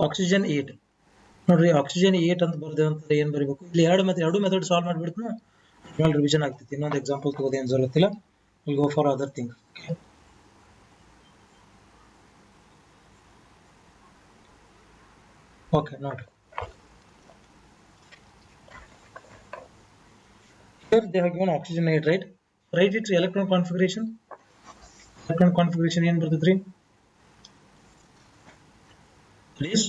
Oxygen 8 ನೋಡ್ರಿ oxygen 8 ಅಂತ ಬರ್ದೇವೆ ಅಂತ ಏನು ಬರೀಬೇಕು ಇಲ್ಲಿ ಎರಡು ಮೆಥಡ್ ಸಾಲ್ವ್ ಮಾಡಿಬಿಡ್ತು ಆಮೇಲೆ ರಿವಿಷನ್ ಆಗ್ತೈತಿ ಇನ್ನೊಂದು ಎಕ್ಸಾಂಪಲ್ ತಗೋದೇನು ಜರುತ್ತಿಲ್ಲ will go for other thing okay ನೋಡ್ರಿ here they have given oxygen 8 right write its electron configuration ಏನು ಬರ್ತೈತ್ರಿ it is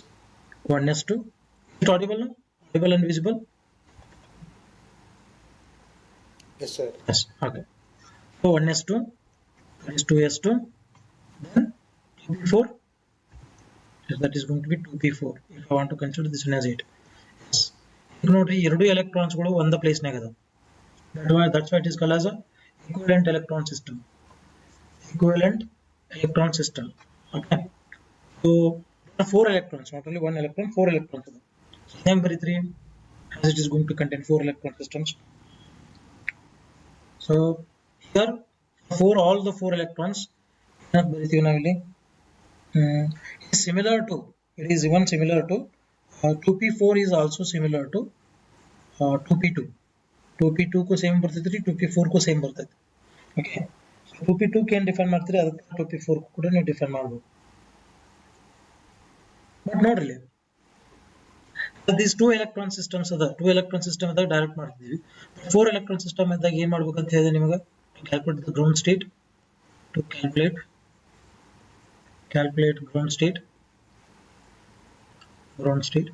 1s2 is audible now audible and visible Yes, sir. yes okay so 1s2 that is 2s2 then 2p4 that is going to be 2p4 if I want to consider this one as 8 yes ಈಗ ನೋಡ್ರಿ ಎರಡು electrons ಗಳು ಒಂದ place ನಾಗ ಅದಾವ that's why it is called as a equivalent electron system okay so 4 electrons not only one electron 4 electrons same very 3 as it is going to contain 4 electron systems so here for all the 4 electrons is similar to it is even similar to 2p4 is also similar to 2p2 2p2 को same ಬರ್ತೈತಿ 2p4 को same ಬರ್ತೈತಿ okay 2p2 K define ಮಾಡ್ತೀರಿ ಅದಕ್ಕೆ 2p4 ಕೂಡ ನೀವು define ಮಾಡಬಹುದು but ನೋಡ್ರಿ these two electron systems ಅದ ಡೈರೆಕ್ಟ್ ಮಾಡ್ತಿದೀವಿ 4 electron system ಇದ್ದಾಗ ಏನು ಮಾಡಬೇಕು ಅಂತ ಹೇಳಿದೆ ನಿಮಗೆ to calculate the ground state to calculate ground state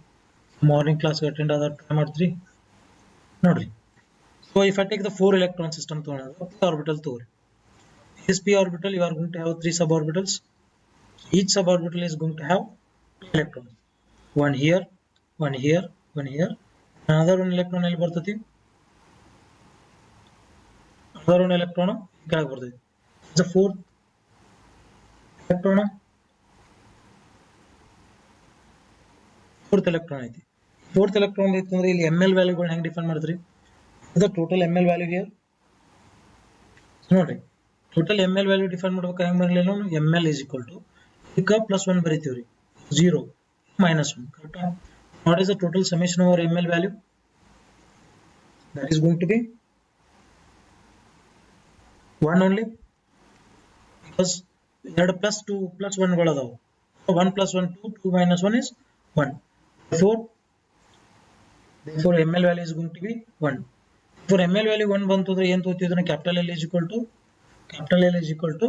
morning class attend ಆದ ಟ್ರೈ ಮಾಡ್ತೀರಿ ನೋಡ್ರಿ so if I take the 4 electron system orbital this p orbital you are going to have 3 suborbitals each suborbital is going to have 2 electrons one here another one electron ಎಲ್ಲಿ ಬರ್ತೈತಿ another one electron ಕೆಳಗೆ ಬರ್ತೈತಿ the fourth ಐತಿ fourth electron ಇತ್ತಂದ್ರೆ ಇಲ್ಲಿ ml value ಗಳನ್ನು ಹೆಂಗೆ define ಮಾಡ್ತೀರಿ the total ml value here ನೋಡ್ರಿ total ml value ಡಿಫೈನ್ ಮಾಡಬೇಕು ಹೆಂಗೆ ಬರಲಿಲ್ಲ ml is equal to ಈಗ plus 1 ಬರೀತೀವಿ 0 minus 1 correct what is the total summation over ml value that is going to be 1 only because 2 plus 2 plus 1 ಗಳು ಅದಾವು 1 plus 1 2 minus 1 is 1 therefore ml value is going to be 1 for ml value 1 ಬಂತು ಅಂದ್ರೆ ಏನು ತಗೋತೀವಿ capital L is equal to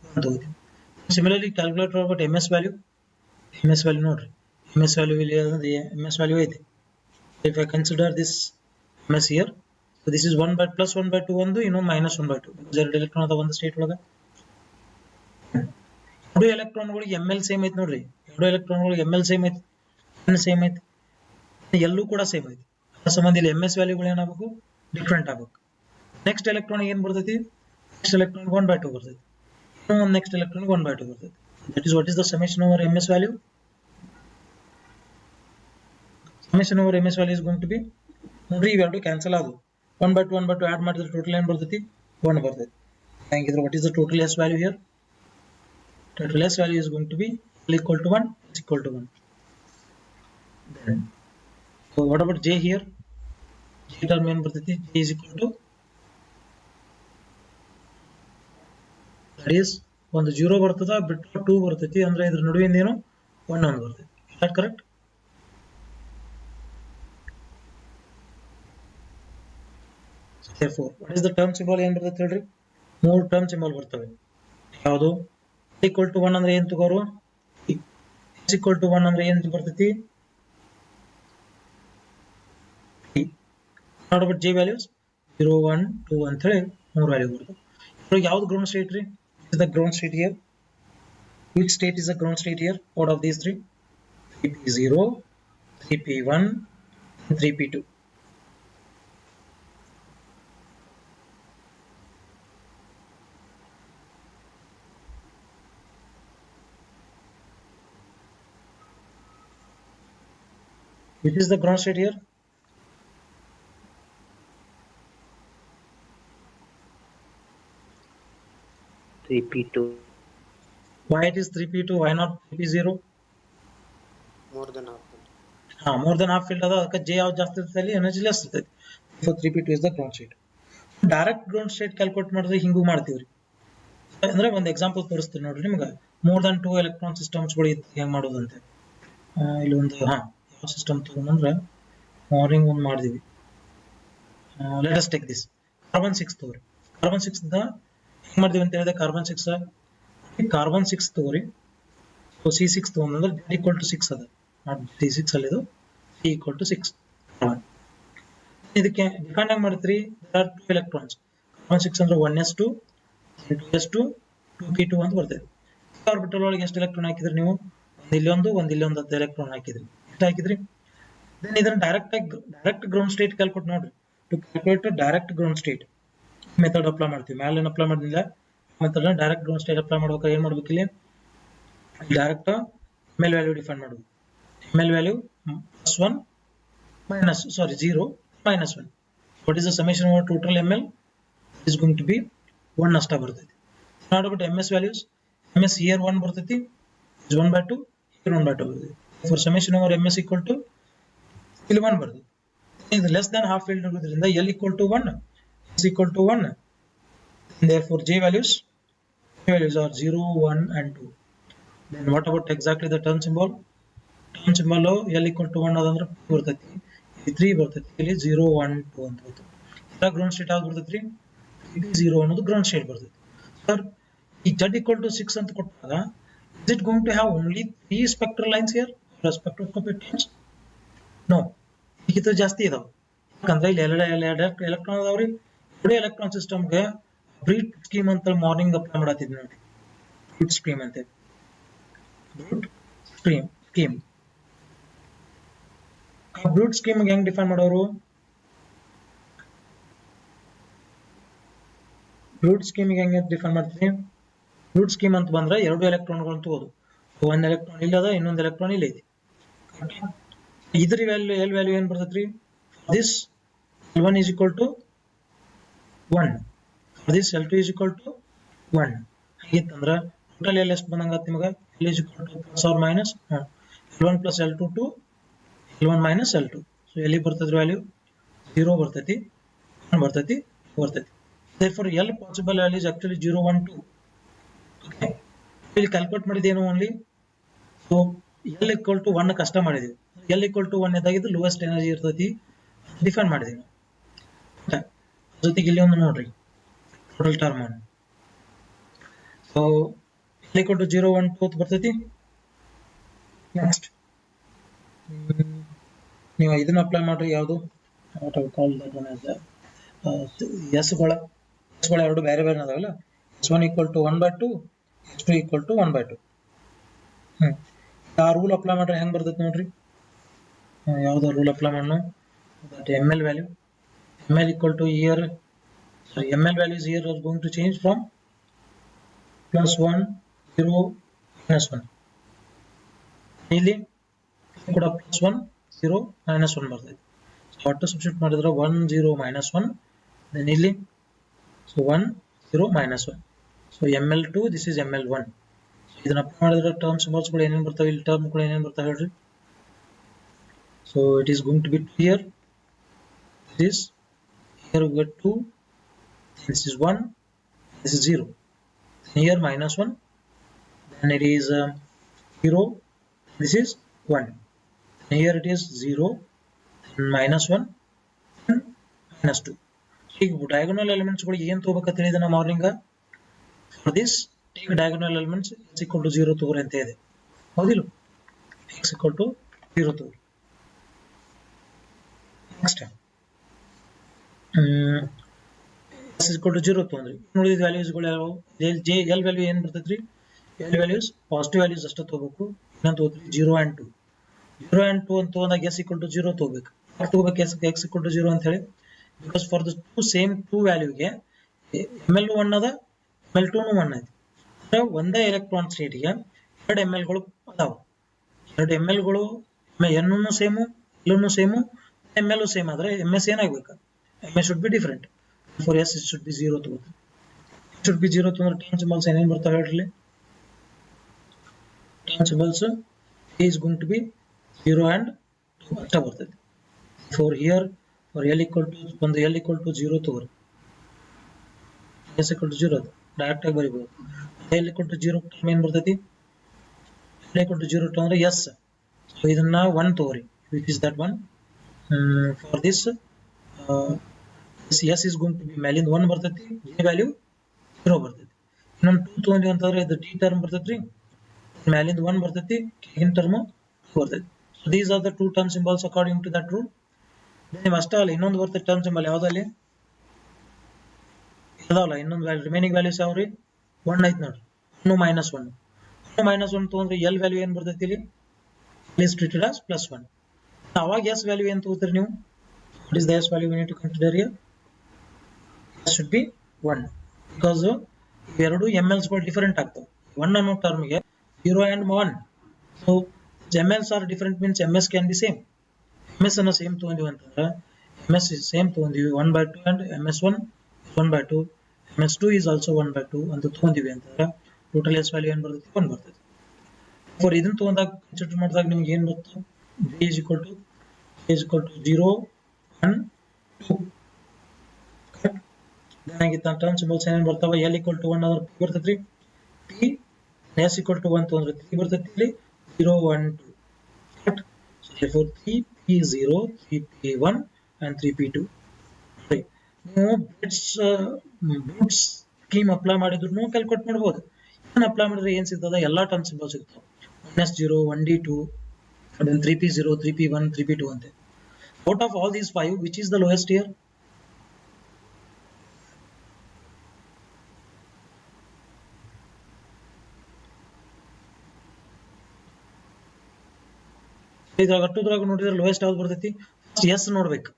1 ತಗೋತೀವಿ similarly calculate about ms value ನೋಡ್ರಿ ms value ಐತಿ if I consider this ms here so this is 1 by plus 1 by 2 ಒಂದು ಇನ್ನು minus 1 by 2 ಎರಡು ಎಲೆಕ್ಟ್ರಾನ್ ಅದ ಒಂದು ಸ್ಟೇಟ್ ಒಳಗೆ ಎರಡು ಎಲೆಕ್ಟ್ರಾನ್ಗಳಿಗೆ ml ಸೇಮ್ ಐತಿ ನೋಡ್ರಿ ಎರಡು ಎಲೆಕ್ಟ್ರಾನ್ಗಳಿಗೆ ml ಸೇಮ್ ಐತಿ n ಸೇಮ್ ಐತಿ ಎಲ್ಲೂ ಕೂಡ ಸೇಮ್ ಐತಿ ಅದರ ಸಂಬಂಧ ಇಲ್ಲಿ ms ವ್ಯಾಲ್ಯೂಗಳು ಏನಾಗಬೇಕು ಡಿಫರೆಂಟ್ ಆಗಬೇಕು ನೆಕ್ಸ್ಟ್ ಎಲೆಕ್ಟ್ರಾನ್ ಏನು ಬರ್ತೈತಿ ನೆಕ್ಸ್ಟ್ ಎಲೆಕ್ಟ್ರಾನ್ 1 by 2 ಬರ್ತೈತಿ ಇನ್ನು ನೆಕ್ಸ್ಟ್ ಎಲೆಕ್ಟ್ರಾನ್ 1 by 2 ಬರ್ತೈತಿ that is what is the summation over ms value is going to be ನೋಡ್ರಿ ಇವೆರಡು ಕ್ಯಾನ್ಸಲ್ ಆದವು 1 by 2 ಆಡ್ ಮಾಡಿದ್ರೆ ಟೋಟಲ್ ಏನು ಬರ್ತೈತಿ 1 ಬರ್ತೈತಿ ಹಾಗಿದ್ರೆ what is the total s value here total s value is going to be equal to 1 is equal to 1 then so what about j here j term ಏನು ಬರ್ತೈತಿ j is equal to that is ಒಂದು 0 ಬರ್ತದ ಬಿಟ್ಟು 2 ಬರ್ತೈತಿ ಅಂದ್ರೆ ಇದರ ನಡುವಿಂದ ಏನು 1 ಒಂದು ಬರ್ತೈತಿ is that correct therefore what is the term symbol ಏನು ಬರ್ತೈತಿ ಹೇಳ್ರಿ ಮೂರು term symbol ಬರ್ತವೆ ಯಾವುದು equal to 1 ಅಂದ್ರೆ ಏನು ತಗೋರು is equal to 1 ಅಂದ್ರೆ ಏನು ಬರ್ತೈತಿ what about j values 0 1 2 ಅಂತ ಹೇಳಿ ಮೂರು ವ್ಯಾಲ್ಯೂ ಬರ್ತವೆ ಇವಾಗ ಯಾವುದು ಗ್ರೌಂಡ್ ಸ್ಟೇಟ್ ರೀ is the ground state here which state is the ground state here out of these three 3p0 3p1 and 3p2 which is the ground state here 3p2 why it is 3p2 why not 3p0 more than half. More than half field ಅದ ಅದಕ್ಕೆ J ಯಾವ್ದು ಜಾಸ್ತಿ ಇರ್ತದೆ ಅಲ್ಲಿ energy less ಇರ್ತೈತಿ. So 3p2 is the ground state. Direct ground state calculate ಮಾಡಿದ್ರೆ ಹಿಂಗೂ ಮಾಡ್ತೀವ್ರಿ. ಅಂದ್ರೆ ಒಂದು ಎಕ್ಸಾಂಪಲ್ ತೋರಿಸ್ತೀನಿ ನೋಡ್ರಿ ನಿಮ್ಗೆ. ಮೋರ್ ದನ್ 2 ಎಲೆಕ್ಟ್ರಾನ್ ಸಿಸ್ಟಮ್ಸ್ಗಳು ಹೆಂಗ್ ಮಾಡೋದಂತೆ. ಇಲ್ಲಿ ಒಂದು ಯಾವ ಸಿಸ್ಟಮ್ ತಗೊಂಡ್ರೆ ಮಾರ್ನಿಂಗ್ ಒಂದು ಮಾಡಿದೀವಿ. Let us take this carbon 6 ತಗೋರಿ. ಕಾರ್ಬನ್ 6 ಹೆಂಗ್ ಮಾಡ್ತೀವಿ ಅಂತ ಹೇಳಿದ್ರೆ ಕಾರ್ಬನ್ 6 ತಗೋರಿ. ಸೊ C6 ತಗೊಂಡ್ರೆ ಈಕ್ವಲ್ ಟು 6 ಅದ, ನಾಟ್ C6 ಅಲ್ಲಿ ಇದು C ಈಕ್ವಲ್ ಟು 6 ಕಾರ್ಬನ್. ಇದಕ್ಕೆ ಡಿಫೈನ್ ಆಗಿ ಮಾಡ್ತೀರಿ. There are 2 electrons. ಕಾರ್ಬನ್ 6 ಅಂದ್ರೆ 1s2 2s2 2p2 ಅಂತ ಬರ್ತದೆ. ಆರ್ಬಿಟಲ್ ಒಳಗೆ ಎಷ್ಟು ಎಲೆಕ್ಟ್ರಾನ್ ಹಾಕಿದ್ರಿ ನೀವು? ಒಂದು ಇಲ್ಲೊಂದು 10 ಎಲೆಕ್ಟ್ರಾನ್ ಹಾಕಿದ್ರಿ. ಎಷ್ಟು ಹಾಕಿದ್ರಿ? ದೆನ್ ಇದನ್ನ ಡೈರೆಕ್ಟ್ ಗ್ರೌಂಡ್ ಸ್ಟೇಟ್ ಕ್ಯಾಲ್ಕುಲೇಟ್ ನೋಡ್ರಿ. To calculate direct ground state method apply ಮಾಡ್ತೀವಿ. ಮೇಲೆ ಅಪ್ಲೈ ಮಾಡಿಲ್ಲ method direct ground state apply ಮಾಡ್ಬೇಕಾದ್ರೆ ಏನ್ ಮಾಡ್ಬೇಕು? ಇಲ್ಲಿ ಡೈರೆಕ್ಟ್ ML ವ್ಯಾಲ್ಯೂ ಡಿಫೈನ್ ಮಾಡೋದು. ML value +1 0 -1. What is the summation over total ML? Is going to be 1 ಅಷ್ಟ ಬರ್ತೈತಿ. ನೋಡ್ಬಿಟ್ಟು MS ವ್ಯಾಲ್ಯೂಸ್, MS here 1 ಬರ್ತೈತಿ, is 1/2, here 1/2 ಬರ್ತೈತಿ. For summation over MS equal to ಇಲ್ಲಿ 1 ಬರ್ತೈತಿ. ಇದು ಲೆಸ್ ದನ್ ಹಾಫ್ ಫೀಲ್ಡ್ ಇರೋದ್ರಿಂದ L equal to 1, S equal to 1. Therefore J values are 0, 1 and 2. Then what about exactly the turn symbol? Turn symbol L equal to 1 ಅದಂದ್ರೆ ಬರ್ತೈತಿ, ಇಲ್ಲಿ 3 ಬರ್ತೈತಿ, ಇಲ್ಲಿ 0, 1, 2 ಅಂತ ಬರ್ತೈತಿ. ಇದರ ಗ್ರೌಂಡ್ ಸ್ಟೇಟ್ ಯಾವ್ದು ಬರ್ತೈತಿ? 0 ಅನ್ನೋದು ಗ್ರೌಂಡ್ ಸ್ಟೇಟ್ ಬರ್ತೈತಿ. ಸರ್ ಈ Z equal to 6 ಅಂತ ಕೊಟ್ಟಾಗ is it going to have only 3 spectral lines here for spectroscopy terms? No, ಇದಕ್ಕಿಂತ ಜಾಸ್ತಿ ಇದಾವೆ. ಯಾಕಂದ್ರೆ ಇಲ್ಲಿ ಎರಡು ಎಲೆಕ್ಟ್ರಾನ್ ಅದಾವ್ರಿ. ಇಡೀ ಎಲೆಕ್ಟ್ರಾನ್ ಸಿಸ್ಟಮ್ಗೆ ಬ್ರೀಟ್ ಸ್ಕೀಮ್ ಅಂತ ಮಾರ್ನಿಂಗ್ ಅಪ್ಲೈ ಮಾಡತ್ತಿದ್ವಿ ನೋಡಿ. ಬ್ರೀಟ್ ಸ್ಕೀಮ್ ಅಂತ ಬ್ರೂಟ್ ಸ್ಕೀಮ್ ಹೆಂಗ್ ಡಿಫೈನ್ ಮಾಡೋರು? ಬ್ರೂಟ್ ಸ್ಕೀಮ್ ಹೆಂಗೆ ಡಿಫೈನ್ ಮಾಡ್ತೀವಿ? ಬ್ರೂಟ್ ಸ್ಕೀಮ್ ಅಂತ ಬಂದ್ರೆ 2 ಎಲೆಕ್ಟ್ರಾನ್ಗಳು ತಗೋದು. ಒಂದು ಎಲೆಕ್ಟ್ರಾನ್ ಇಲ್ಲ ಅದ, ಇನ್ನೊಂದು ಎಲೆಕ್ಟ್ರಾನ್ ಇಲ್ಲ ಇದೆ. ಇದ್ರ ವ್ಯಾಲ್ಯೂ ಏನ್ ಬರ್ತೈತ್ರಿ? This L1 is equal to 1, this L2 is equal to 1. ಹಾಗಿತ್ತಂದ್ರ ಟೋಟಲ್ L ಎಷ್ಟು ಬಂದಂಗ ನಿಮಗೆ? L is equal to plus or minus L1 plus L2 to L1 minus L2. So ಎಲ್ಲಿ ಬರ್ತದ್ರಿ ವ್ಯಾಲ್ಯೂ? 0 ಬರ್ತೈತಿ, 1 ಬರ್ತೈತಿ, ಬರ್ತೈತಿ. Therefore L possible value is actually 0, 1, 2. Okay, ಇಲ್ಲಿ ಕ್ಯಾಲ್ಕುಲೇಟ್ ಮಾಡಿದ್ದೇನು only. So L equal to 1 ಕಷ್ಟ ಮಾಡಿದೀವಿ. L equal to 1 ಇದ್ದಾಗಿದ್ದು ಲೋಯೆಸ್ಟ್ ಎನರ್ಜಿ ಇರ್ತೈತಿ ಡಿಫೈನ್ ಮಾಡಿದೀವಿ. ಜೊತೆಗೆ ಇಲ್ಲಿ ಒಂದು ನೋಡ್ರಿ ಟೋಟಲ್ ಟರ್ಮ್ ಅನ್ನು. ಸೊ L equal to 0, 1, 2 ಬರ್ತೈತಿ. ನೆಕ್ಸ್ಟ್ ನೀವು ಇದನ್ನ ಅಪ್ಲೈ ಮಾಡ್ರಿ. ಯಾವುದು ಎಸ್ಗಳ ಎರಡು ಬೇರೆ ಬೇರೆ ಅದಾವಲ್ಲ. S1 equal to 1/2, S2 equal to 1/2. ಆ ರೂಲ್ ಅಪ್ಲೈ ಮಾಡ್ರೆ ಹೆಂಗ್ ಬರ್ತೈತಿ ನೋಡ್ರಿ. ಯಾವ್ದು ರೂಲ್ ಅಪ್ಲೈ ಮಾಡೋಣ? ML value. ML equal to here, sorry, ML values here are going to change from +1, 0, -1. ಇಲ್ಲಿ ಕೂಡ +1, 0, -1 ಬರ್ತೈತಿ. ಸೊ ಒಟ್ಟು ಸಬ್ಸ್ಟಿಟ್ಯೂಟ್ ಮಾಡಿದ್ರೆ 1, 0, -1. ದೆನ್ ಇಲ್ಲಿ so 1, 0, -1. So ML2, this is ML1. ಇದನ್ನ ಅಪ್ಲೈ ಮಾಡಿದ್ರೆ ಟರ್ಮ್ ಸಿಂಬಲ್ಸ್ಗಳು ಏನೇನು ಬರ್ತವೆ? ಇಲ್ಲಿ ಟರ್ಮ್ಗಳು ಏನೇನು ಬರ್ತವೆ ಹೇಳ್ರಿ. So it is going to be here. Here we get 2, this is 1, this is 0, here -1, then it is 0, this is 1, here it is 0, -1, and -2. ಈಗ diagonal elements ಗಳು ಏನು ತಗೋಬೇಕಂತ ಹೇಳಿದ ನಾವು morning. for this take diagonal elements x equal to 0 ತಗೋರಿ ಅಂತ ಇದೆ, ಹೌದಿಲ್ಲ? x equal to 0 ತಗೋರಿ. Next S is equal to 0 ತೊಗೊಂಡ್ರಿ. ನೋಡಿದ ವ್ಯಾಲ್ಯೂಸ್ಗಳು ಯಾವು? L ವ್ಯಾಲ್ಯೂ ಏನು ಬರ್ತೈತ್ರಿ? L ವ್ಯಾಲ್ಯೂಸ್ ಪಾಸಿಟಿವ್ ವ್ಯಾಲ್ಯೂಸ್ ಅಷ್ಟೇ ತಗೋಬೇಕು. ಇನ್ನೊಂದು ತಗೋತೀರಿ 0 and 2. 0 and 2 ಅಂತ ತಗೊಂಡಾಗ S equal to 0 ತಗೋಬೇಕು. ಯಾಕೆ ತಗೋಬೇಕು x equal to 0 ಅಂತ ಹೇಳಿ? Because for the same 2 ವ್ಯಾಲ್ಯೂಗೆ ML 1 ಅದ, ML2 1 ಐತಿ. ಅಂದ್ರೆ ಒಂದೇ ಎಲೆಕ್ಟ್ರಾನ್ ಸ್ಟೇಟ್ಗೆ 2 MLಗಳು ಅದಾವ. 2 MLಗಳು N same, L same, ML same ಆದ್ರೆ MS ಏನಾಗಬೇಕು? MS should be different. For S it should be 0 ತಗೋತೀವಿ. It should be 0 ತಗೊಂಡ್ರೆ ಟರ್ಮ್ ಸಿಂಬಲ್ಸ್ ಏನೇನು ಬರ್ತಾವೆ ಹೇಳ್ರಿ? Term symbols A is going to be 0 and 2 ಅಷ್ಟೇ ಬರ್ತದೆ. For here for L equal to ಒಂದು L equal to 0 ತಗೋರಿ, S equal to 0 direct ಆಗಿ ಬರೀಬಹುದು. L equal to 0 ಟರ್ಮ್ ಏನು ಬರ್ತೈತಿ, L equal to 0 ಟರ್ಮ್ ಅಂದ್ರೆ S. ಸೊ ಇದನ್ನ 1 ತಗೋರಿ, which is that one. For this S is going to be ಮೇಲಿಂದ 1 ಬರ್ತೈತಿ, J ವ್ಯಾಲ್ಯೂ 0 ಬರ್ತೈತಿ. ಇನ್ನೊಂದು 2 ತಗೊಂಡ್ವಿ ಅಂತಂದ್ರೆ ಇದು T ಟರ್ಮ್ ಬರ್ತೈತಿ, ಮೇಲಿಂದ 1 ಬರ್ತೈತಿ, ಕೆಳಗಿನ ಟರ್ಮ್ 2 ಬರ್ತೈತಿ. So these are the two term symbols according to that rule. ನೀವು ಅಷ್ಟೇ ಅಲ್ಲ, ಇನ್ನೊಂದು ಬರ್ತೈತಿ ಟರ್ಮ್ ಸಿಂಬಲ್ ಯಾವ್ದಲ್ಲಿ ಇದಾವಲ್ಲ, ಇನ್ನೊಂದು ವ್ಯಾಲ್ಯೂ ರಿಮೈನಿಂಗ್ ವ್ಯಾಲ್ಯೂಸ್ ಯಾವ್ರಿ 1 ಐತಿ ನೋಡ್ರಿ, 1 ಮೈನಸ್ 1 ತಗೊಂಡ್ರೆ L ವ್ಯಾಲ್ಯೂ ಏನು ಬರ್ತೈತಿ ಇಲ್ಲಿ, L is treated as +1. ಅವಾಗ S ವ್ಯಾಲ್ಯೂ ಏನು ತಗೋತೀರಿ ನೀವು, what is the S value we need to consider here, S should be 1 because ಇವೆರಡು MLs ಗಳು ಡಿಫರೆಂಟ್ ಆಗ್ತವೆ. 1 ಅನ್ನೋ ಟರ್ಮ್ಗೆ 0 and 1, so MLs are different means MS can be same. MS ಅನ್ನ same ತಗೊಂಡಿವಿ ಅಂತಂದ್ರೆ MS is ಸೇಮ್ ತಗೊಂಡಿವಿ 1/2 and MS1 is 1/2, MS2 is also 1/2 ಅಂತ ತಗೊಂಡಿವಿ ಅಂತಂದ್ರೆ ಟೋಟಲ್ S ವ್ಯಾಲ್ಯೂ ಏನು ಬರ್ತೈತಿ 1 ಬರ್ತೈತಿ. ಫಾರ್ ಇದನ್ನ ತಗೊಂಡಾಗ ಕನ್ಸಿಡರ್ ಮಾಡಿದಾಗ ನಿಮ್ಗೆ ಏನು ಬರುತ್ತೆ, J is equal to 0 1 2. ಏನಾಗಿತ್ತು ಟರ್ಮ್ ಸಿಂಬಲ್ಸ್ ಏನೇನು ಬರ್ತಾವ, L equal to 1 ಆದ್ರೆ P ಬರ್ತೈತಿ, P S equal to 1 ತಗೊಂಡ್ರೆ 3 ಬರ್ತೈತಿ, ಇಲ್ಲಿ 0 1 2. Correct? So therefore 3P0, 3P1 and 3P2. ನೀವು ಬ್ರೂಟ್ಸ್ ಸ್ಕೀಮ್ ಅಪ್ಲೈ ಮಾಡಿದ್ರು ಕ್ಯಾಲ್ಕುಲೇಟ್ ಮಾಡ್ಬೋದು. ಇದನ್ನ ಅಪ್ಲೈ ಮಾಡಿದ್ರೆ ಏನ್ ಸಿಗ್ತದೆ, ಎಲ್ಲಾ ಟರ್ಮ್ ಸಿಂಬಲ್ಸ್ ಸಿಗ್ತಾವೆ, 1s0 1d2 then 3p0 3p1 3p2 ಅಂತ. Out of all these 5, which is the lowest here, ಇದ್ರಾಗ ಟೂದ್ರಾಗ ನೋಡಿದ್ರೆ ಲೋಯೆಸ್ಟ್ ಯಾವ್ದು ಬರ್ತೈತಿ, ಎಸ್ ನೋಡ್ಬೇಕು,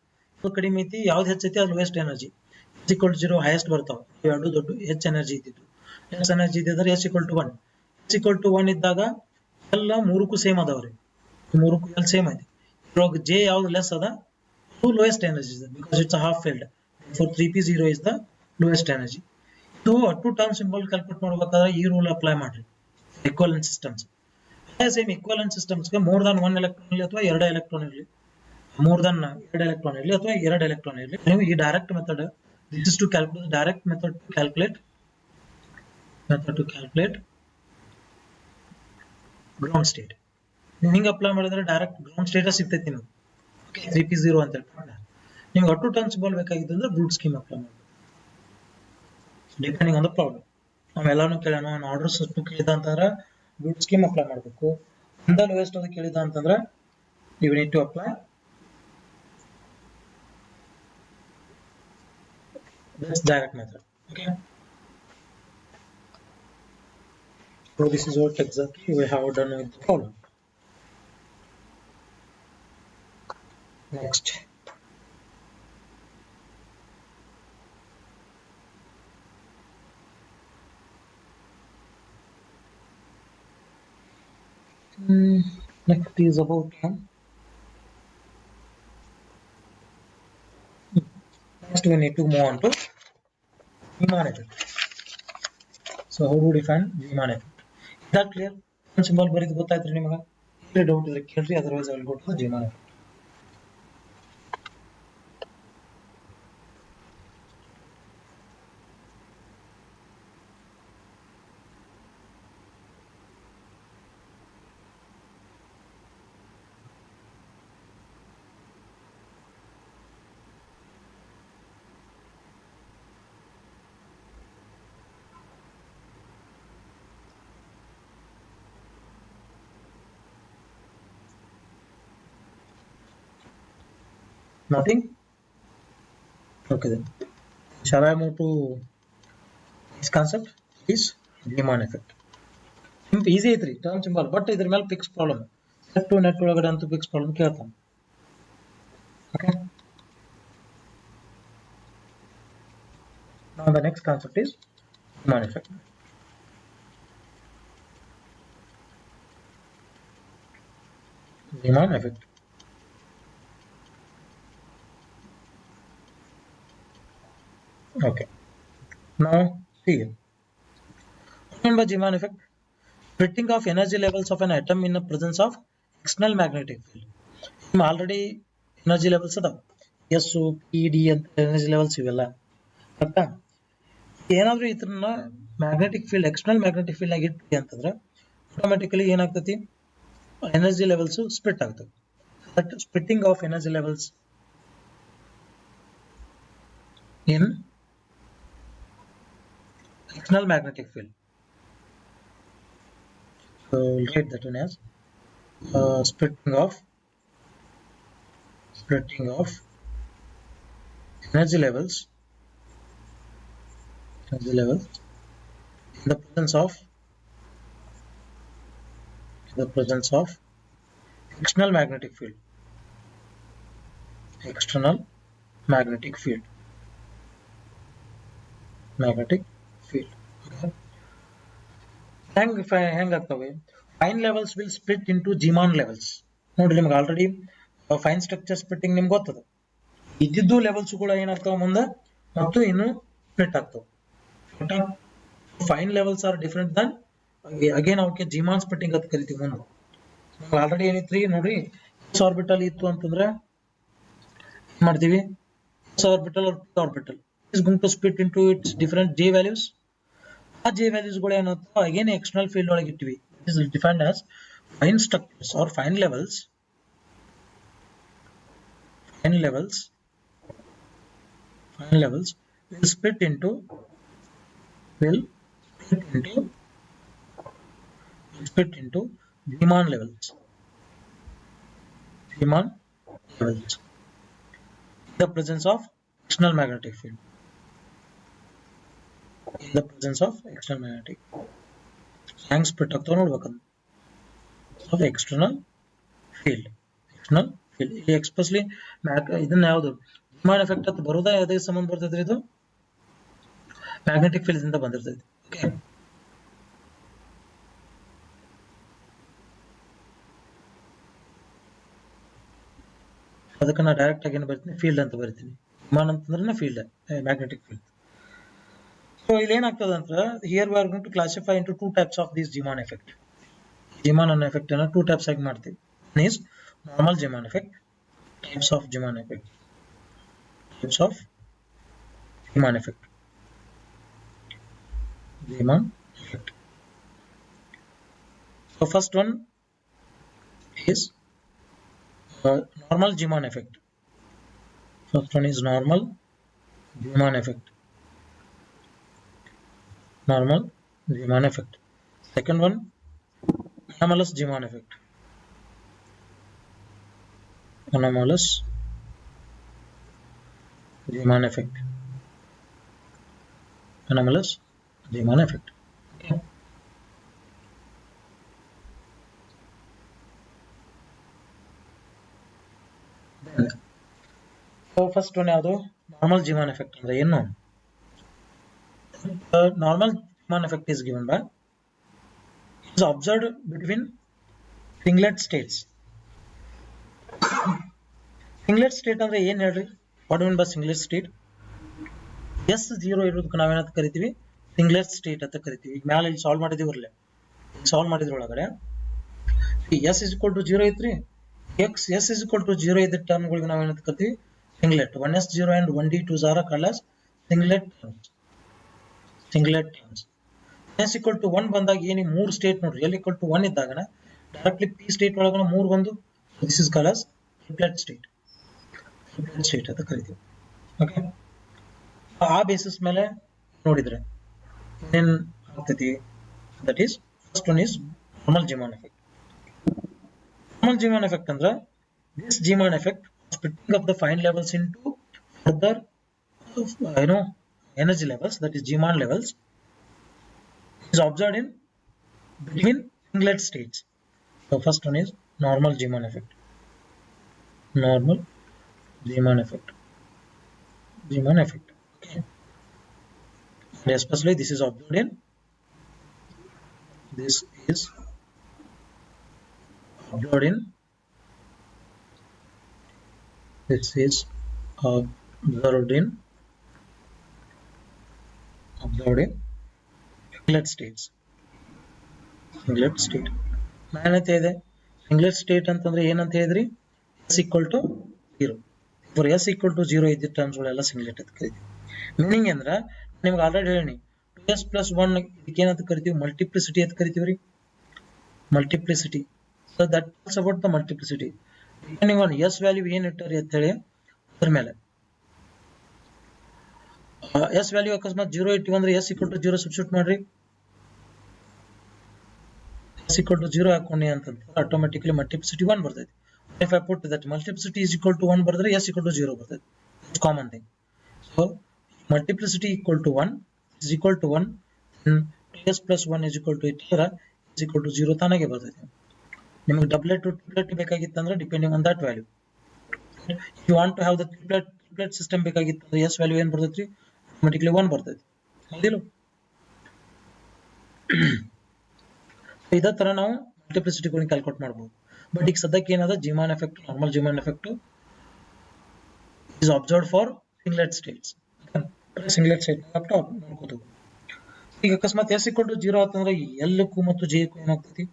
ಕಡಿಮೆ ಐತಿ ಯಾವ್ದು ಹೆಚ್ಚೈತಿ ಅದು lowest energy. S equal to 0 highest ಬರ್ತಾವ, ಎರಡು ದೊಡ್ಡ ಹೆಚ್ಚು ಎನರ್ಜಿ ಇದ್ದಿದ್ದು, ಎಸ್ ಎನರ್ಜಿ ಇದ್ದಿದ್ರೆ S equal to 1. S equal to 1 ಇದ್ದಾಗ ಎಲ್ಲ ಮೂರಕ್ಕೂ ಸೇಮ್ ಅದಾವ್ರಿ, ಮೂರಕ್ಕೂ ಎಲ್ಲ ಸೇಮ್ ಐತಿ. ಇವಾಗ J ಯಾವ್ದು ಲೆಸ್ ಅದ ಅದು ಲೋಯೆಸ್ಟ್ ಎನರ್ಜಿ ಇದೆ because it's half field. For 3p0 is the lowest energy. ಇದು ಟು ಟರ್ಮ್ ಸಿಂಬಲ್ ಕ್ಯಾಲ್ಕುಲೇಟ್ ಮಾಡ್ಬೇಕಾದ್ರೆ ಈ ರೂಲ್ ಅಪ್ಲೈ ಮಾಡ್ರಿ. ಈಕ್ವಲೆಂಟ್ ಸಿಸ್ಟಮ್ಸ್ ಸೇಮ್ ಈಕ್ವಲೆಂಟ್ ಸಿಸ್ಟಮ್ಸ್ಗೆ ಮೋರ್ ದನ್ 1 ಎಲೆಕ್ಟ್ರಾನ್ ಇರಲಿ ಅಥವಾ 2 ಎಲೆಕ್ಟ್ರಾನ್ ಇರಲಿ, ಮೋರ್ ದನ್ 2 ಎಲೆಕ್ಟ್ರಾನ್ ಇರಲಿ ಅಥವಾ 2 ಎಲೆಕ್ಟ್ರಾನ್ ಇರಲಿ, ನೀವು ಈ direct method, this is to calculate direct method to calculate ground state. ನೀವು ಹಿಂಗೆ ಅಪ್ಲೈ ಮಾಡಿದ್ರೆ ಡೈರೆಕ್ಟ್ ಗ್ರೌಂಡ್ ಸ್ಟೇಟಸ್ ಸಿಗ್ತೈತಿ ನಿಮಗೆ. ಓಕೆ 3p0 ಅಂತ ಹೇಳ್ಕೊಂಡು ನಿಮ್ಗೆ ಒಟ್ಟು ಟರ್ಮ್ ಸಿಂಬಲ್ ಬೇಕಾಗಿತ್ತು ಅಂದ್ರೆ ಬ್ರೂಟ್ ಸ್ಕೀಮ್ ಅಪ್ಲೈ ಮಾಡಬೇಕು, ಡಿಪೆಂಡಿಂಗ್ ಆನ್ ದ ಪ್ರಾಬ್ಲಮ್. ನಾವೆಲ್ಲಾನು ಕೇಳೋಣ, ಆರ್ಡರ್ ಸಿಸ್ಟಮ್ ಕೇಳಿದ ಅಂತಂದ್ರೆ ಬ್ರೂಟ್ ಸ್ಕೀಮ್ ಅಪ್ಲೈ ಮಾಡಬೇಕು. ಒಂದ ಲೋಯೆಸ್ಟ್ ಅದು ಕೇಳಿದ ಅಂತಂದ್ರೆ you need to apply this direct method. Okay, so this is what exactly we have done with the problem. Next, next is about next we need to move on to Riemann effect. So how to define Riemann effect? Is that clear? Symbol ಬರೀದು ಗೊತ್ತಾಯ್ತು ನಿಮಗೆ? ಇಲ್ಲಿ doubt ಇದ್ರೆ ಕೇಳ್ರಿ, otherwise I will go to the Riemann effect. Nothing? Okay then. Shall I move to this concept? Is Riemann effect. Easy ಐತ್ರಿ term symbol, but ಇದ್ರ ಮೇಲೆ fix problem, set to net ಒಳಗಡೆ ಅಂತೂ ಫಿಕ್ಸ್ ಪ್ರಾಬ್ಲಮ್ ಕೇಳ್ತಾನೆ. Okay. Now the next concept is Riemann effect. Riemann effect. Okay. Now see here. Remember Riemann effect? Splitting of energy levels of an atom in the presence of external magnetic field. ನಿಮ್ already energy levels ಅದಾವ, S P D ಅಂತ energy levels ಇವೆಲ್ಲ ಕರೆಕ್ಟಾ. ಏನಾದ್ರೂ ಇದ್ರನ್ನ magnetic field external magnetic field ಆಗಿ ಇಟ್ವಿ ಅಂತಂದ್ರೆ ಆಟೋಮೆಟಿಕಲಿ ಏನಾಗ್ತತಿ, ಎನರ್ಜಿ ಲೆವೆಲ್ಸ್ ಸ್ಪ್ಲಿಟ್ ಆಗ್ತವೆ. That splitting of energy levels in external magnetic field. So we'll write that one as splitting of energy levels in the presence of external magnetic field. External magnetic field. Okay. Hang ಆಗ್ತವೆ. Fine levels will split into Zeeman levels. ನೋಡ್ರಿ ನಿಮ್ಗೆ already fine structure splitting ನಿಮ್ಗೆ ಗೊತ್ತದ. ಇದ್ದಿದ್ದು levels ಕೂಡ ಏನಾಗ್ತಾವ ಮುಂದೆ ಮತ್ತು ಇನ್ನು ಸ್ಪ್ಲಿಟ್ ಆಗ್ತಾವ. Fine levels are different then again ಅವಕ್ಕೆ ಜಿಮಾನ್ ಸ್ಪ್ಲಿಟ್ಟಿಂಗ್ ಅಂತ ಕರಿತೀವಿ. ಮುಂದೆ ಆಲ್ರೆಡಿ ಏನಿತ್ರಿ ನೋಡ್ರಿ, ಎಸ್ ಆರ್ಬಿಟಲ್ ಇತ್ತು ಅಂತಂದ್ರೆ ಏನ್ ಮಾಡ್ತೀವಿ, S orbital orbital is going to split into its different j values. ಆ j values ಗಳು ಏನಾಗ್ತಾವ again external field ಒಳಗೆ ಇಟ್ಟಿವಿ. This is defined as fine structures or fine levels will split into Zeeman levels. In the presence of external magnetic field. Hang split ಆಗ್ತಾವ ನೋಡ್ಬೇಕಂತ of external field. ಇಲ್ಲಿ expressly ಇದನ್ನ ಯಾವುದು ಜಿಮಾನ್ effect ಅಂತ ಬರೋದಾ ಯಾವುದೇ ಸಂಬಂಧ ಬರ್ತೈತ್ರಿ, ಇದು ಮ್ಯಾಗ್ನೆಟಿಕ್ ಫೀಲ್ಡ್ ಇಂದ ಬಂದಿರ್ತೈತಿ. ಓಕೆ, ಅದಕ್ಕೆ ನಾ ಡೈರೆಕ್ಟ್ ಆಗಿ ಏನು ಬರ್ತೀನಿ, ಫೀಲ್ಡ್ ಅಂತ ಬರ್ತೀನಿ. ಜಿಮಾನ್ ಅಂತಂದ್ರೆ ಫೀಲ್ಡ್, ಮ್ಯಾಗ್ನೆಟಿಕ್ ಫೀಲ್ಡ್. ಸೊ ಇಲ್ಲಿ ಏನಾಗ್ತದೆ ಅಂತ, here we are going to classify into two types of this Zeeman effect. Zeeman ಅನ್ನೋ ಎಫೆಕ್ಟ್ ಅನ್ನು ಟೂ ಟೈಪ್ಸ್ ಆಗಿ ಮಾಡ್ತೀವಿ. One is normal Zeeman effect, types of Zeeman effect. So first one is normal Zeeman effect. Normal Zeeman effect. Second one, anomalous Zeeman effect. Anomalous Zeeman effect. Okay. So first one ಯಾವುದು, normal Zeeman effect ಅಂದ್ರೆ ಏನು? Normal Zeeman effect is given by is observed between singlet states. Singlet state ಅಂದ್ರೆ ಏನ್ ಹೇಳ್ರಿ, what mean by singlet state? S zero ಇರೋದಕ್ಕೆ ನಾವೇನಂತ ಕರಿತೀವಿ, ಸಿಂಗ್ಲೆಟ್ state ಅಂತ ಕರಿತೀವಿ. ಈಗ ಮ್ಯಾಲೆ ಇಲ್ಲಿ ಸಾಲ್ವ್ ಮಾಡಿದೀವ್ರಲ್ಲ, ಸಾಲ್ವ್ ಮಾಡಿದ್ರೊಳಗಡೆ S is equal to zero ಐತ್ರಿ, S is equal to zero ಇದ್ದ ಟರ್ಮ್ಗಳಿಗೆ ನಾವೇನಂತ ಕರಿತೀವಿ, ಸಿಂಗ್ಲೆಟ್. 1s0 and 1d2s are called as singlet terms. s equal to 1 ಬಂದಾಗ ಏನಿ ಮೂರು ಸ್ಟೇಟ್ ನೋಡ್ರಿ, l equal to 1 ಇದ್ದಾಗ ಡೈರೆಕ್ಟ್ಲಿ p ಸ್ಟೇಟ್ ಒಳಗನ ಮೂರು ಬಂದು this is called as triplet state ಅಂತ ಕರಿತೀವಿ. ಓಕೆ, ಆ ಬೇಸಿಸ್ ಮೇಲೆ ನೋಡಿದ್ರೆ ಏನ್ ಆಗ್ತೈತಿ, that is first one is normal Zeeman effect. Normal Zeeman effect ಅಂದ್ರೆ this Zeeman effect splitting of the fine levels into further energy levels, that is Zeeman levels, is observed in between singlet states. So first one is normal Zeeman effect. Okay, and especially this is observed in singlet states. Singlet state. ನಾನೇನಂತ ಇದೆ, singlet state ಅಂತಂದ್ರೆ ಏನಂತ ಹೇಳಿದ್ರಿ, S equal to 0. For S equal to 0 ಇದ್ದ ಟರ್ಮ್ಸ್ಗಳೆಲ್ಲ ಸಿಂಗ್ಲೆಟ್ ಅಂತ ಕರಿತೀವಿ. Meaning ಅಂದ್ರೆ ನಿಮ್ಗೆ ಆಲ್ರೆಡಿ ಹೇಳಿ 2s+1 ಇದಕ್ಕೇನಂತ ಕರಿತೀವಿ, ಮಲ್ಟಿಪ್ಲಿಸಿಟಿ ಅಂತ ಕರಿತೀವಿ ರೀ, multiplicity. So that is about the multiplicity. Depending on S value ಏನ್ ಇಟ್ಟಾರಿ ಅಂತ ಹೇಳಿ ಅದ್ರ ಮೇಲೆ. ಎಸ್ ವ್ಯಾಲ್ಯೂ ಅಕಸ್ಮಾತ್ 0 ಇಟ್ಟಿವಿ ಅಂದ್ರೆ ಎಸ್ ಈಕ್ವಲ್ ಟು 0 ಸಬ್ಸ್ಟಿಟ್ಯೂಟ್ ಮಾಡ್ರಿ. ಎಸ್ ಈಕ್ವಲ್ ಟು 0 ಹಾಕೊಂಡಿ ಅಂತಂದ್ರೆ ಆಟೋಮೆಟಿಕ್ಲಿ ಮಲ್ಟಿಪ್ಲಿಸಿಟಿ 1 ಬರ್ತೈತಿ. If I put that multiplicity is equal to 1 ಬರೆದ್ರೆ ಎಸ್ ಈಕ್ವಲ್ ಟು 0 ಬರ್ತೈತಿ. It's common thing. So multiplicity equal to 1 is equal to 1, 2s+1 is equal to ಇಟ್ಟಿದ್ರೆ is equal to 0 ತಾನಾಗೆ ಬರ್ತೈತಿ. ನಿಮಗೆ doublet triplet ಬೇಕಾಗಿತ್ತಂದ್ರೆ depending on that value. You want to have the triplet system ಬೇಕಾಗಿತ್ತು, S value ಏನ್ ಬರ್ತೈತಿ, automatically 1 ಬರ್ತೈತಿ. ಹೌದಿಲ್ಲ? ಇದೇ ತರ ನಾವು ಮಲ್ಟಿಪ್ಲಿಸಿಟಿ ಕ್ಯಾಲ್ಕುಲೇಟ್ ಮಾಡಬಹುದು. ಬಟ್ ಈಗ ಸದ್ಯಕ್ಕೆ ಏನದ, Zeeman effect, normal Zeeman effect is observed for singlet states. Singlet state ನೋಡ್ಕೋತೀವಿ. ಈಗ ಅಕಸ್ಮಾತ್ ಎಸ್ ಈಕ್ವಲ್ ಟು 0 ಆತಂದ್ರೆ ಎಲ್ಲಕ್ಕೂ ಮತ್ತು ಜೆಕ್ಕೂ ಏನಾಗ್ತೈತಿ,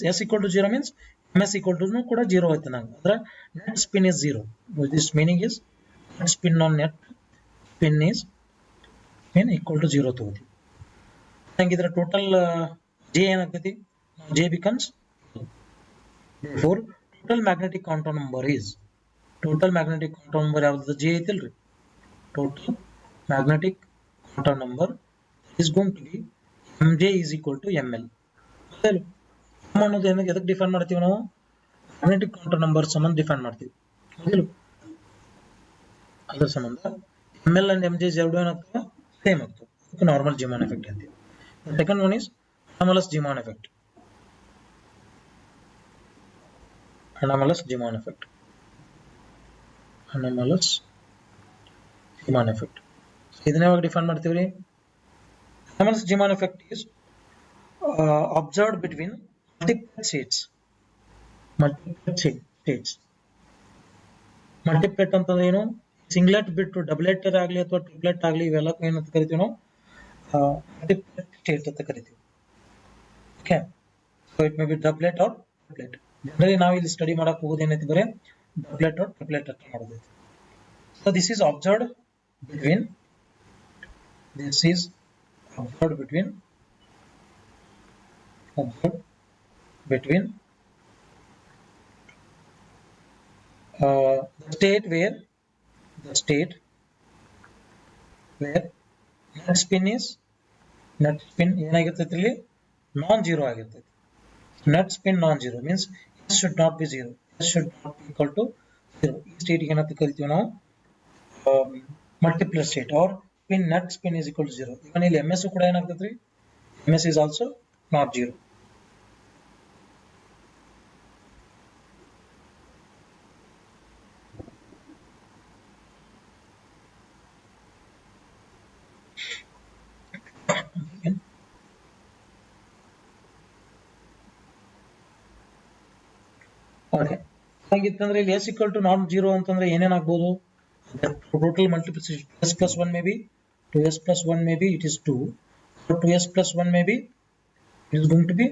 S equal to 0 means ms equal to ಕೂಡ 0 ಆಯ್ತು ನಂಗೆ. ಅಂದ್ರೆ net spin is 0. This meaning is net spin on net spin is equal to 0 ತಗೋತೀವಿ. ಹಂಗಿದ್ರೆ ಟೋಟಲ್ ಜೆ ಏನಾಗ್ತೈತಿ, J becomes 4. Total magnetic quantum number is, total magnetic quantum number ಯಾವ್ದು, J ಐತಿಲ್ರಿ, total magnetic quantum number is going to be mj is equal to ml. ಅನ್ನೋದು ಏನಕ್ಕೆ ಎದಕ್ಕೆ define ಮಾಡ್ತೀವಿ ನಾವು, ಮ್ಯಾಗ್ನೆಟಿಕ್ ಕಾಂಟೂರ್ ನಂಬರ್ ಸಂಬಂಧ define ಮಾಡ್ತೀವಿ. ಅದರ ಸಂಬಂಧ ml and mj ಎರಡು ಏನಾಗ್ತವೆ, ಸೇಮ್ ಆಗ್ತವೆ. ಅದಕ್ಕೆ ನಾರ್ಮಲ್ ಜಿಮಾನ್ ಎಫೆಕ್ಟ್ ಅಂತೀವಿ. Second one is anomalous Zeeman effect. Anomalous Zeeman effect, anomalous Zeeman effect. ಇದನ್ನ ಯಾವಾಗ ಡಿಫೈನ್ ಮಾಡ್ತೀವಿ ರೀ, anomalous Zeeman effect is observed between multiplet states. Multiplet ಅಂತಂದ್ರೆ ಏನು, ಸಿಂಗ್ಲೆಟ್ ಬಿಟ್ಟು ಡಬ್ಲೆಟ್ ಆಗಲಿ ಅಥವಾ ಟ್ರಿಪ್ಲೆಟ್ ಆಗಲಿ ಇವೆಲ್ಲ ಏನಂತ ಕರಿತೀವಿ ನಾವು, ಮಲ್ಟಿಪ್ಲೆಟ್ ಸ್ಟೇಟ್ ಅಂತ ಕರಿತೀವಿ. Okay, so it may be doublet or triplet. Generally ನಾವು ಇಲ್ಲಿ ಸ್ಟಡಿ ಮಾಡಕ್ ಹೋಗೋದು ಏನೈತಿ, ಬರೀ ಡಬ್ಲೆಟ್ ಆರ್ ಟ್ರಿಪ್ಲೆಟ್ ಅಂತ ಮಾಡೋದೈತಿ. So this is observed between the state where net spin ಏನಾಗಿರ್ತೈತಿ ಇಲ್ಲಿ, ನಾನ್ ಜೀರೋ ಆಗಿರ್ತೈತಿ. Net spin non zero means s should not be 0, s should not be equal to 0. ಈ ಸ್ಟೇಟ್ ಏನಂತ ಕರಿತೀವಿ ನಾವು, multiplet state or spin, net spin is equal to 0. ಈಗ ಇಲ್ಲಿ ms ಕೂಡ ಏನಾಗ್ತೈತಿ, ms is also not 0. Okay, ಹಾಗಿತ್ತಂದ್ರೆ ಇಲ್ಲಿ ಎಸ್ ಈಕ್ವಲ್ ಟು ನಾಟ್ 0 ಅಂತಂದ್ರೆ ಏನೇನಾಗ್ಬೋದು, total multiplicity 2s+1 may be 2s+1 may be it is 2, or 2s+1 may be it is going to be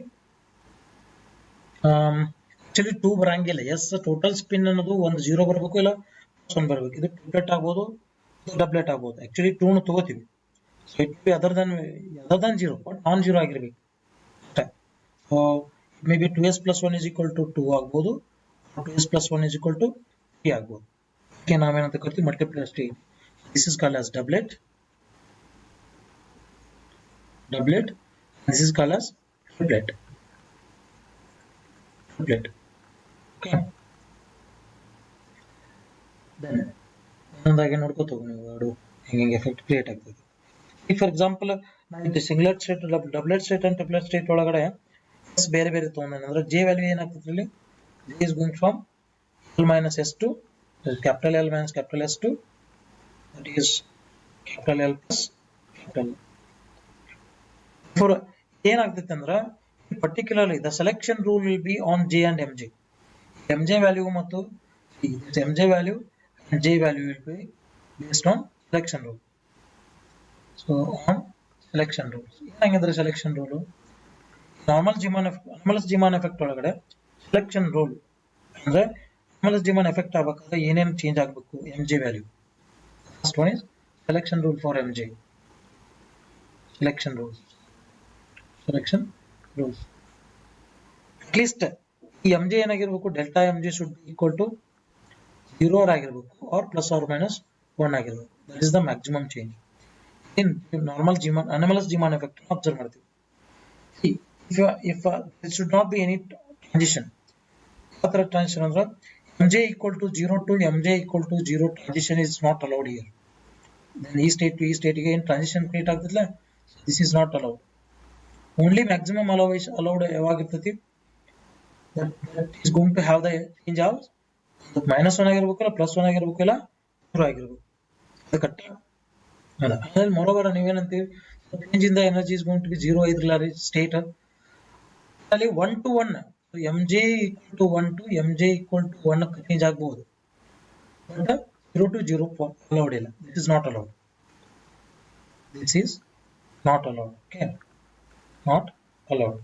actually 2 ಬರಂಗಿಲ್ಲ. S total spin ಅನ್ನೋದು ಒಂದು 0 ಬರಬೇಕು, ಇಲ್ಲ +1 ಬರಬೇಕು. ಇದು ಟ್ರಿಪ್ಲೆಟ್ ಆಗ್ಬೋದು, ಇದು ಡಬ್ಲೆಟ್ ಆಗ್ಬೋದು. ಆಕ್ಚುಲಿ 2 ನ ತಗೋತೀವಿ. So it be other than 0, but non 0 ಆಗಿರ್ಬೇಕು. So may be 2s+1 is equal to 2 ಆಗ್ಬೋದು, 2s+1 is equal to 3 ಆಗ್ಬೋದು. ಓಕೆ, ನಾವೇನಂತ ಕರಿತೀವಿ, multiplet state. This is called as doublet. This is called as triplet. Okay. Then ಒಂದೊಂದಾಗಿ ನೋಡ್ಕೋತ ಹೋಗಿ ನೀವು ಎರಡು ಹೆಂಗೆ ಎಫೆಕ್ಟ್ ಕ್ರಿಯೇಟ್ ಆಗ್ತದೆ. ಈಗ ಫಾರ್ ಎಕ್ಸಾಂಪಲ್ ನಾನು singlet state, doublet state and triplet state ಒಳಗಡೆ ಬೇರೆ ಬೇರೆ ತಗೊಂಡ್ರೆ ಅಂದ್ರೆ ಜೆ ವ್ಯಾಲ್ಯೂ ಏನಾಗ್ತದೆ ಇಲ್ಲಿ, J is going from L minus S to capital L minus capital S to that is capital L plus capital L. For ಏನಾಗ್ತೈತೆ ಅಂದ್ರೆ particularly the selection rule will be on J and MJ. MJ value ಮತ್ತು MJ value and J value will be based on selection rule. So on selection rules, ಏನಾಗಿದ್ರೆ selection rule anomalous Zeeman effect ಒಳಗಡೆ selection rule ಅಂದ್ರೆ anomalous Zeeman effect ಆಗಬೇಕಾದ್ರೆ ಏನೇನು change ಆಗಬೇಕು M J value. First one is selection rule for M J. Selection rules at least ಈ M J ಏನಾಗಿರ್ಬೇಕು, delta M J should equal to 0 ಆಗಿರ್ಬೇಕು or plus or minus 1 ಆಗಿರ್ಬೇಕು. That is the maximum change in normal Zeeman anomalous Zeeman effect observe ಮಾಡ್ತೀವಿ. if there should not be any transition. ಯಾವ ತರ transition ಅಂದ್ರೆ mj equal to 0 to mj equal to 0 transition is not allowed here. then ಈ state to ಈ state ಗೆ ಏನು transition create ಆಗ್ತಿಲ್ಲ, this is not allowed. only maximum allowed ಯಾವಾಗಿರ್ತೈತಿ, that is going to have the change of -1 ಆಗಿರಬೇಕು, +1 ಆಗಿರಬೇಕು, ಇಲ್ಲ 0 ಆಗಿರಬೇಕು. ಅದು ಕರೆಕ್ಟ್ ಅಲ್ಲ. ಆಮೇಲೆ ಮೊರೋವರ್ ನೀವೇನಂತೀವಿ, change in the energy is going to be 0 ಇದ್ರಲ್ಲ ಸ್ಟೇಟ್ ಅಲ್ಲಿ 1 to 1. so mj equal to 1 to mj equal to 1 change ಆಗಬಹುದು, ಬಟ್ 0 to 0 allowed ಇಲ್ಲ. this is not allowed. Okay, not allowed.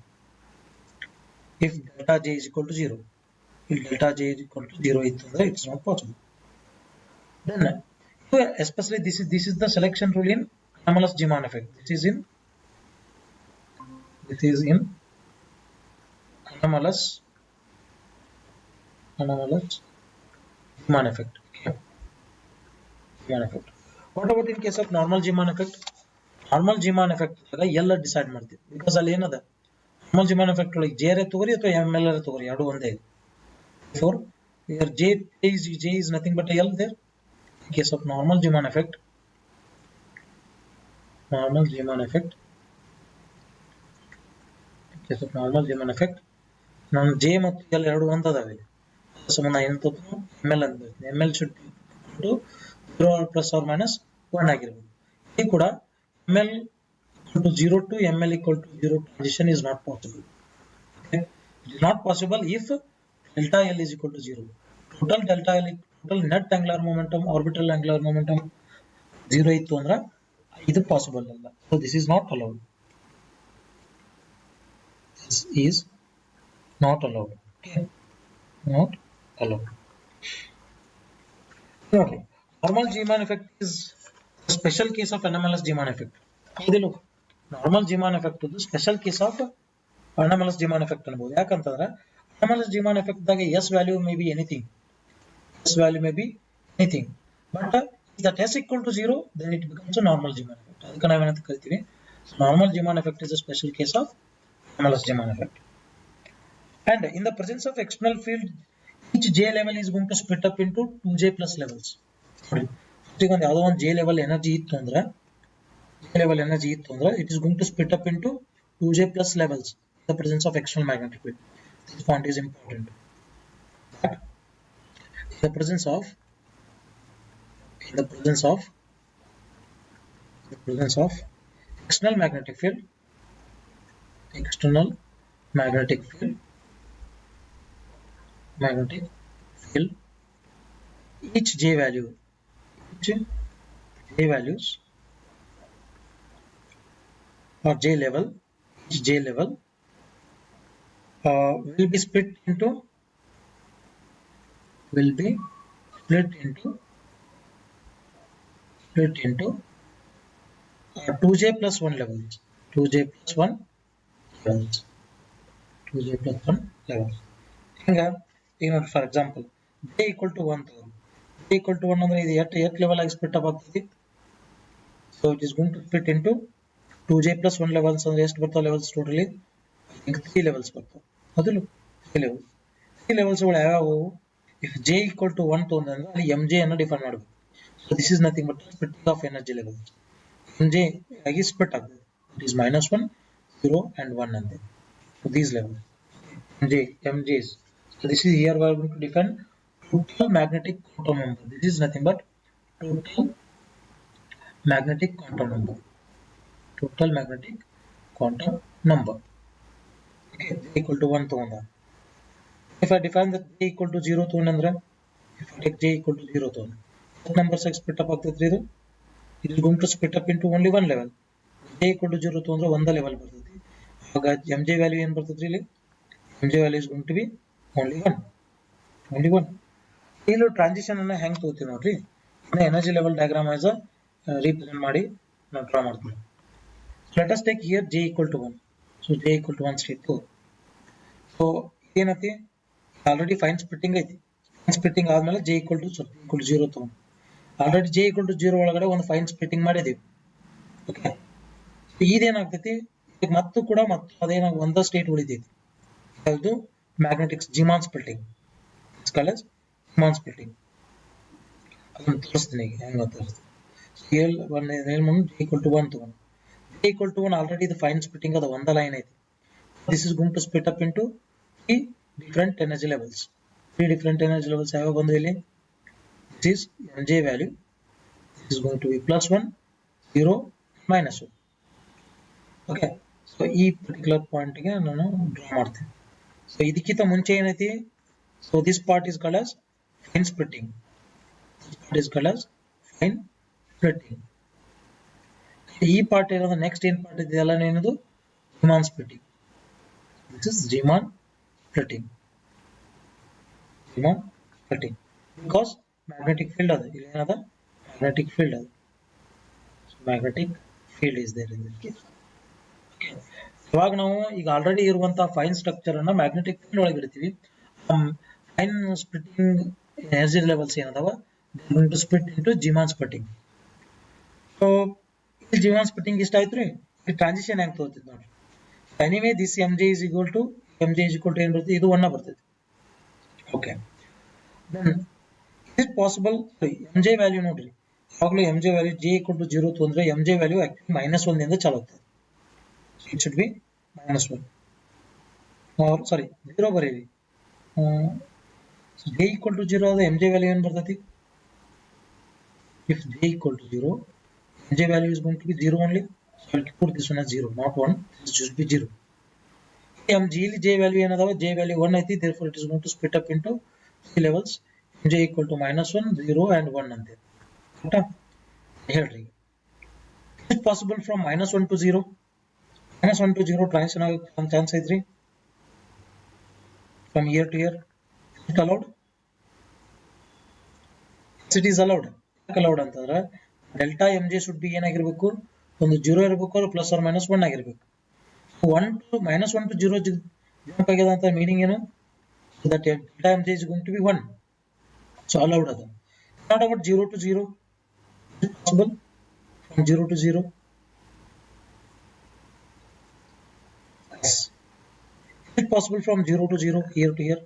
if delta j is equal to 0, if delta j is equal to 0 ಇತ್ತು ಅಂದ್ರೆ it's not possible. then especially this is the selection rule in anomalous Zeeman effect. This is in anomalous Zeeman effect. Okay. Zeeman effect. What about in case of normal Zeeman effect? Normal Zeeman effect ಎಲ್ಲ decide ಮಾಡ್ತೀವಿ, because ಅಲ್ಲಿ ಏನದ normal Zeeman effect ಒಳಗೆ J ರೇ ತಗೋರಿ ಅಥವಾ M L R ತಗೋರಿ, ಎರಡು ಒಂದೇ ಇದೆ. Four here j is nothing but l there. in case of normal Zeeman effect ನಾನು ಜೆ ಮತ್ತು ಎಲ್ ಎರಡು ಒಂದದಾವೆ. ಸಂಬಂಧ ಏನು ತಪ್ಪು, ಎಮ್ ಎಲ್ ಅಂತ. M L should to 0 plus or minus 1 ಆಗಿರ್ಬೋದು. ಇಲ್ಲಿ ಕೂಡ M L equal to 0 to ml equal to 0 transition is not possible. Okay, it is not possible if delta L is equal to 0. Total net angular momentum, orbital angular momentum 0 ಇತ್ತು ಅಂದ್ರೆ ಇದು possible ಅಲ್ಲ. so this is not allowed. Okay, not allowed. Okay, normal Zeeman effect is a special case of anomalous Zeeman effect. ಹೌದಿಲ್ಲ, normal Zeeman effect ಇದು special case of anomalous Zeeman effect ಅನ್ಬೋದು. ಯಾಕಂತಂದ್ರೆ anomalous Zeeman effect ದಾಗ s value may be anything, but if that s equal to 0 then it becomes a normal Zeeman effect. ಅದಕ್ಕೆ ನಾವೇನಂತ ಕರಿತೀವಿ, normal Zeeman effect is a special case of anomalous Zeeman effect. and in the presence of external field, each j level is going to split up into 2j plus levels. ಈಗ ಒಂದು ಯಾವುದೋ ಒಂದು j level energy ಇತ್ತು ಅಂದ್ರೆ it is going to split up into 2j plus levels in the presence of external magnetic field. This point is important. But in the presence of external magnetic field, each j values or j level will be split into 2j plus 1 levels. ಈಗ for example j equal to 1 ತಗೋ. j equal to 1 ಅಂದ್ರೆ ಇದು ಎಷ್ಟು level ಆಗಿ split up ಆಗ್ತದೆ. so it is going to split into 2j plus 1 levels. ಅಂದ್ರೆ ಎಷ್ಟು ಬರ್ತಾವೆ levels totally? I think 3 levels ಬರ್ತಾವೆ. ಹೌದಿಲ್ಲ, 3 levels ಗಳು ಯಾವ್ಯಾವು? if j equal to 1 ತಗೊಂಡ್ರೆ ಅಲ್ಲಿ mj ಅನ್ನು ಡಿಫೈನ್ ಮಾಡಬೇಕು. so this is nothing but splitting of energy levels. mj ಆಗಿ ಸ್ಪ್ಲಿಟ್ ಆಗ್ತದೆ. it is -1, 0 and 1 ಅಂತೆ. so these levels mj's. so this is here we are going to define total magnetic quantum number. This is nothing but total magnetic quantum number. Okay, j equal to 1 ತಗೊಂಡ. if I define that j equal to 0 ತಗೊಂಡ್ರೆ, if I take j equal to 0 ತಗೊಂಡ, what numbers ಆಗಿ split up ಆಗ್ತೈತ್ರಿ ಇದು? it is going to split up into only one level. j equal to 0 ತಗೊಂಡ್ರೆ ಒಂದೇ level ಬರ್ತೈತಿ. ಇವಾಗ mj value ಏನು ಬರ್ತದ್ರಿ ಇಲ್ಲಿ mj value is going to be only one ಇಲ್ಲಿ ಟ್ರಾನ್ಸಿಷನ್ ಅನ್ನ ಹೆಂಗ್ ತಗೋತೀವಿ ನೋಡ್ರಿ energy level diagram as represent ಮಾಡಿ ನಾವು ಡ್ರಾ ಮಾಡ್ತೀವಿ let us take here j equal to 1 so j equal to 1 state so ಏನೈತಿ ಆಲ್ರೆಡಿ ಫೈನ್ ಸ್ಪ್ಲಿಟ್ಟಿಂಗ್ ಐತಿ ಫೈನ್ ಸ್ಪ್ಲಿಟ್ಟಿಂಗ್ ಆದ್ಮೇಲೆ j equal to 0 ತಗೊಂಡು ಆಲ್ರೆಡಿ j equal to 0 ಒಳಗಡೆ ಒಂದು fine splitting ಮಾಡಿದೀವಿ ಓಕೆ ಇದೇನಾಗ್ತೈತಿ ಈಗ ಮತ್ತು ಕೂಡ ಮತ್ತು ಅದೇನಾಗ ಒಂದ ಸ್ಟೇಟ್ ಉಳಿತೈತಿ ಯಾವುದು magnetics Zeeman splitting it's called as Zeeman splitting ಅದನ್ನ ತೋರಿಸ್ತೀನಿ ಈಗ ಹೆಂಗ ತೋರಿಸ್ತೀನಿ ಸ್ಕೇಲ್ ಒನ್ ಏನ್ ಮುಂದೆ j equal to 1 ತಗೊಂಡು j equal to 1 ಆಲ್ರೆಡಿ ಇದು ಫೈನ್ ಸ್ಪ್ಲಿಟ್ಟಿಂಗ್ ಅದ ಒಂದ ಲೈನ್ ಐತಿ this is going to split up into three different energy levels ಯಾವ ಬಂದು ಇಲ್ಲಿ this is mj value this is going to be plus 1 0 minus 1 okay so ಈ particular point ಗೆ ನಾನು ಡ್ರಾ ಮಾಡ್ತೀನಿ ಸೊ ಇದಕ್ಕಿಂತ ಮುಂಚೆ ಏನೈತಿ so this part is called as fine splitting ಈ ಪಾರ್ಟ್ ಇರೋದು ನೆಕ್ಸ್ಟ್ ಏನ್ ಪಾರ್ಟ್ ಇದೆಯಲ್ಲ ಏನದು ಜಿಮಾನ್ splitting this is Riemann splitting because magnetic field ada ಇಲ್ಲಿ ಏನದ magnetic field ada so magnetic field is there in this case okay ಇವಾಗ ನಾವು ಈಗ ಆಲ್ರೆಡಿ ಇರುವಂತ ಫೈನ್ ಸ್ಟ್ರಕ್ಚರ್ ಅನ್ನ ಮ್ಯಾಗ್ನೆಟಿಕ್ ಫೀಲ್ಡ್ ಒಳಗೆ ಇಡ್ತೀವಿ ಫೈನ್ ಸ್ಪ್ಲಿಟ್ಟಿಂಗ್ ಎನರ್ಜಿ ಲೆವೆಲ್ಸ್ ಏನದಾವ they are going to split into Riemann splitting so ಈ Riemann splitting ಇಷ್ಟ ಆಯ್ತು ರೀ ಈ ಟ್ರಾನ್ಸಿಷನ್ ಹೆಂಗ್ ತಗೋತಿದ್ ನೋಡಿ anyway this mj is equal to ಏನು ಬರ್ತದೆ ಇದು 1 ಬರ್ತದೆ okay then is it possible mj value ನೋಡ್ರಿ ಯಾವಾಗಲೂ mj value j equal to 0 ತೊಂದ್ರೆ mj value actually -1 ಇಂದ ಚಾಲು ಆಗ್ತದೆ it should be -1 or sorry 0 ಬರೀರಿ so j equal to 0 ಆದ mj value ಏನು ಬರ್ತದೆ if j equal to 0 mj value is going to be 0 only so I'll put this one as 0 not 1 this should be 0 j value ಏನದಾವ j value 1 ಐತಿ therefore it is going to split up into three levels j equal to -1 0 and 1 ಅಂತ ಕರೆಕ್ಟಾ ಹೇಳ್ರಿ is it possible from -1 to 0 -1 to 0 transition ಆಗೋ chance ಐತ್ರಿ from here to here is it allowed yes it is allowed ಅಂತಂದ್ರೆ delta mj should be ಏನಾಗಿರಬೇಕು ಒಂದು 0 ಇರಬೇಕು plus or minus 1 ಆಗಿರಬೇಕು 1 to -1 to 0 ಜಂಪ್ ಆಗಿದೆ ಅಂತ ಮೀನಿಂಗ್ ಏನು so that delta mj is going to be 1 so allowed ಅದು not about 0 to 0 is it possible from 0 to 0 yes is it possible from 0 to 0 here to here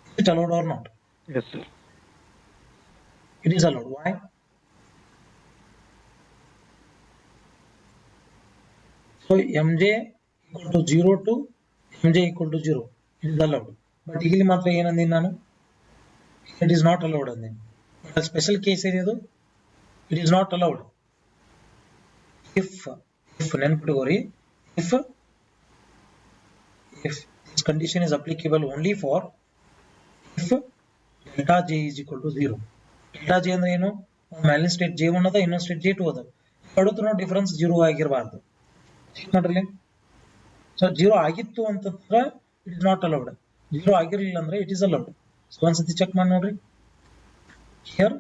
is it allowed or not Yes, sir. it is allowed why so mj equal to 0 to mj equal to 0 it is allowed but ಇಲ್ಲಿ ಮಾತ್ರ ಏನಂದಿನಿ ನಾನು it is not allowed ಅಂದಿನಿ but special case ಏನಿದು it is not allowed if ನೆನಪಿಟ್ಕೋರಿ if this condition is applicable only for if delta j is equal to 0 delta j ಅಂದ್ರೆ ಏನು ಮೇಲಿನ state j1 ಅದ ಇನ್ನೊಂದು state j2 ಅದ ಎರಡಕ್ಕೂ difference 0 ಆಗಿರಬಾರದು check ಮಾಡ್ರಿ ಸೊ 0 ಆಗಿತ್ತು ಅಂತಂದ್ರೆ ಇಟ್ ಇಸ್ ನಾಟ್ ಅಲೌಡ್ 0 ಆಗಿರಲಿಲ್ಲ ಅಂದ್ರೆ ಇಟ್ ಇಸ್ ಅಲೌಡ್ ಸೊ ಒಂದ್ಸತಿ ಚೆಕ್ ಮಾಡಿ ನೋಡ್ರಿ here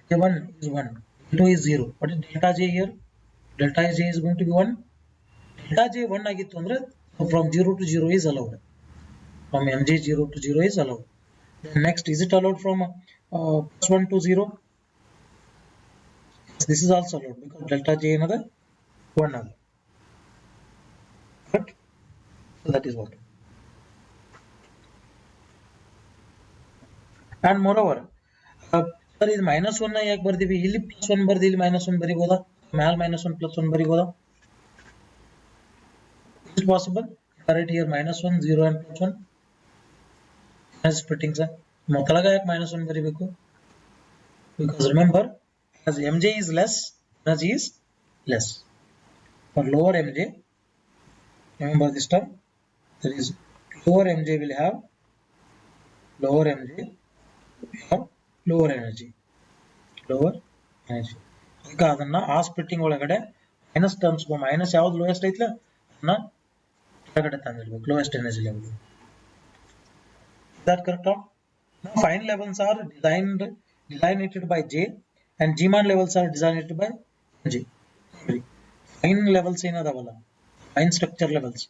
j1 is 1 j2 is 0 what is delta j here delta j is going to be 1 delta j 1 ಆಗಿತ್ತು ಅಂದ್ರೆ from 0 to 0 is allowed from mj 0 to 0 is allowed then next is it allowed from plus 1 to 0 yes, this is also allowed because delta j another 1 other correct so that is what and moreover sir ಇದು -1 ಯಾಕೆ ಬರ್ದಿವಿ ಇಲ್ಲಿ +1 ಬರ್ದಿ ಇಲ್ಲಿ -1 ಬರಿಬೋದಾ ಮ್ಯಾಲ್ -1 +1 ಬರಿಬೋದಾ is it possible write here -1 0 and +1 as splitting sir ಮೊದಲಾಗ ಯಾಕೆ -1 ಬರಿಬೇಕು because remember as mj is less energy is less for lower mj remember this term there is lower mj will have lower energy ಈಗ ಅದನ್ನ ಆ splitting ಒಳಗಡೆ minus terms minus ಯಾವ್ದು lowest ಐತ್ಲ ಅದನ್ನ ಕೆಳಗಡೆ ತಂದಿಡ್ಬೇಕು lowest energy level. that correct or now fine levels are designated by J and Gman levels are designated by J. Fine levels ಏನದಾವಲ್ಲ fine structure levels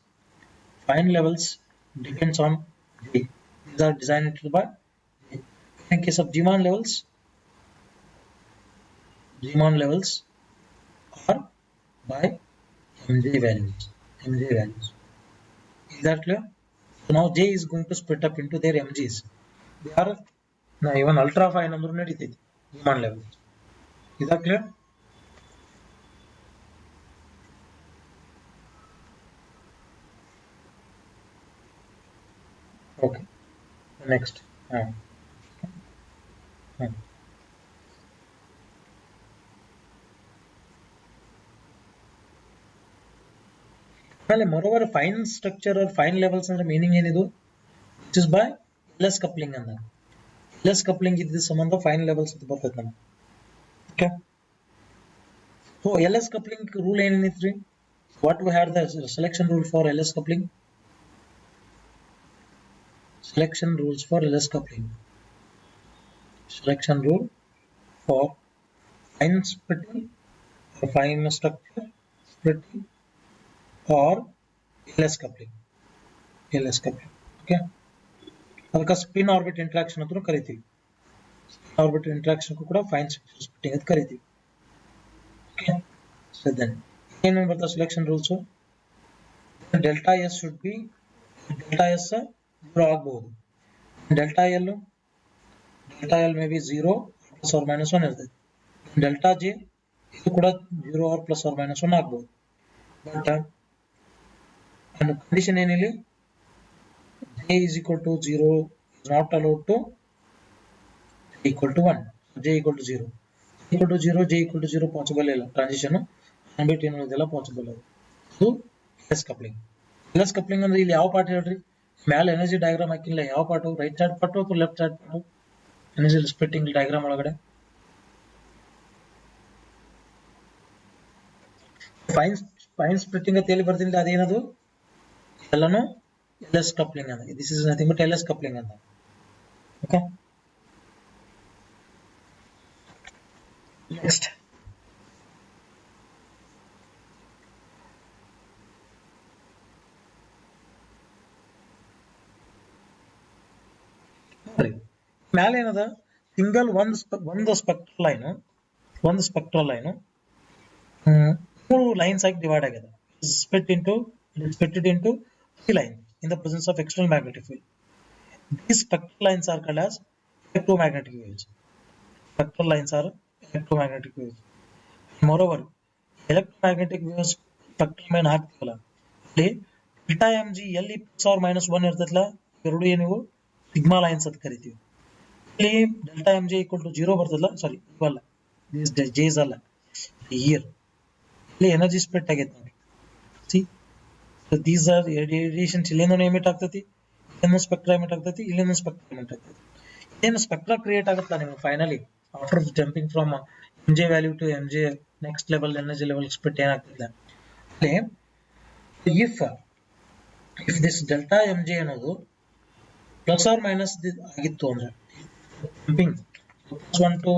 depends on J. These are designated by J. In case of Gman levels are by MJ values. Is that clear? So now J is going to split up into their MGs. They are now even ultra fine ಅಂದ್ರೂ ನಡೀತೈತಿ Gman level. Is that clear? Okay. Next. Moreover, fine structure or fine levels ಅಂದ್ರೆ meaning ಏನಿದು? Which is by LS coupling ಅಂದ. LS coupling ಇದ್ದ ಸಂಬಂಧ fine levels ಅಂತ ಬರ್ತೈತೆ ನಮಗೆ. Okay. So LS coupling rule ಏನೇನಿತ್ರಿ? What we had the selection rule for LS coupling? Selection rules for LS coupling. Selection rule for fine splitting or fine structure splitting or LS coupling. Okay. ಅದಕ್ಕೆ spin orbit interaction ಅಂತ ಕರಿತೀವಿ. Orbit interaction ಕೂಡ fine splitting ಅಂತ ಕರಿತೀವಿ. Okay. So then ಏನೇನು ಬರ್ತದೆ selection rules? Delta S should be delta S 0 ಆಗಬಹುದು. Delta L may be 0 plus or minus 1 ಇರ್ತದೆ. ಡೆಲ್ಟಾ ಜೆ ಇದು ಕೂಡ 0 ಆರ್ ಪ್ಲಸ್ ಆರ್ ಮೈನಸ್ 1 ಆಗಬಹುದು. ಬಟ್ ಕಂಡೀಷನ್ ಏನಿಲ್ಲ, J is equal to 0 is not allowed to equal to 1. J equal to 0. J equal to 0 possible ಇಲ್ಲ. Transition ಅಂಬಿಟ್ ಏನೋದೆಲ್ಲ possible ಅದು. ಇದು LS coupling. LS coupling ಅಂದ್ರೆ ಇಲ್ಲಿ ಯಾವ ಪಾರ್ಟ್ ಹೇಳ್ರಿ? ಮ್ಯಾಲ ಎನರ್ಜಿ ಡಯಾಗ್ರಾಮ್ ಹಾಕಿಲ್ಲ, ಯಾವ ಪಾರ್ಟ್? ರೈಟ್ ಸೈಡ್ ಪಾರ್ಟ್ ಅಥವಾ left side part? Energy splitting diagram ಒಳಗಡೆ ಫೈನ್ ಸ್ಪ್ಲಿಟ್ಟಿಂಗ್ ಅಂತ ಹೇಳಿ ಬರ್ತೀನಿ, ಅದೇನದು ಎಲ್ಲಾನು LS coupling and this is nothing but LS coupling and okay. Next, ಮ್ಯಾಲೆ ಏನದ ಸಿಂಗಲ್ ಒಂದು ಸ್ಪೆಕ್ಟ್ರಲ್ ಲೈನ್ ಮೂರು ಲೈನ್ಸ್ ಆಗಿ ಡಿವೈಡ್ ಆಗಿದೆ. split into 3 lines in the presence of external magnetic field. These spectral lines are called as electromagnetic waves. Moreover, electromagnetic waves spectral ಮೇಲೆ ಹಾಕ್ತಿವಲ್ಲ, ಅಲ್ಲಿ delta M J ಎಲ್ಲಿ ಪ್ಲಸ್ ಆರ್ ಮೈನಸ್ 1 ಇರ್ತೈತಲ್ಲ, ಎರಡು ಏನಿವು ಸಿಗ್ಮಾ ಲೈನ್ಸ್ ಅಂತ ಕರಿತೀವಿ. ಇಲ್ಲಿ delta M J equal to 0 ಬರ್ತದಲ್ಲ, ಸಾರಿ ಇವಲ್ಲ, ಜೇಸ್ ಅಲ್ಲ, ಇಯರ್ ಇಲ್ಲಿ ಎನರ್ಜಿ ಸ್ಪ್ಲಿಟ್ ಆಗೈತೆ ನೋಡಿ. C, these are radiations. ಇಲ್ಲೇನೋ ಎಮಿಟ್ ಆಗ್ತೈತಿ, ಇಲ್ಲೇನೋ ಸ್ಪೆಕ್ಟ್ರಾ ಎಮಿಟ್ ಆಗ್ತೈತಿ, ಇಲ್ಲೇನೋ ಸ್ಪೆಕ್ಟ್ರಾ ಎಮಿಟ್ ಆಗ್ತೈತಿ. ಇಲ್ಲೇನೋ ಸ್ಪೆಕ್ಟ್ರಾ ಕ್ರಿಯೇಟ್ ಆಗುತ್ತಾ ನಿಮಗೆ finally after jumping from MJ value to MJ next level energy level split ಏನಾಗ್ತದೆ ಅಲ್ಲಿ, ಇಫ್ ದಿಸ್ ಡೆಲ್ಟಾ MJ ಅನ್ನೋದು ಪ್ಲಸ್ ಆರ್ ಮೈನಸ್ ಆಗಿತ್ತು ಅಂದ್ರೆ ಜಂಪಿಂಗ್ +1 to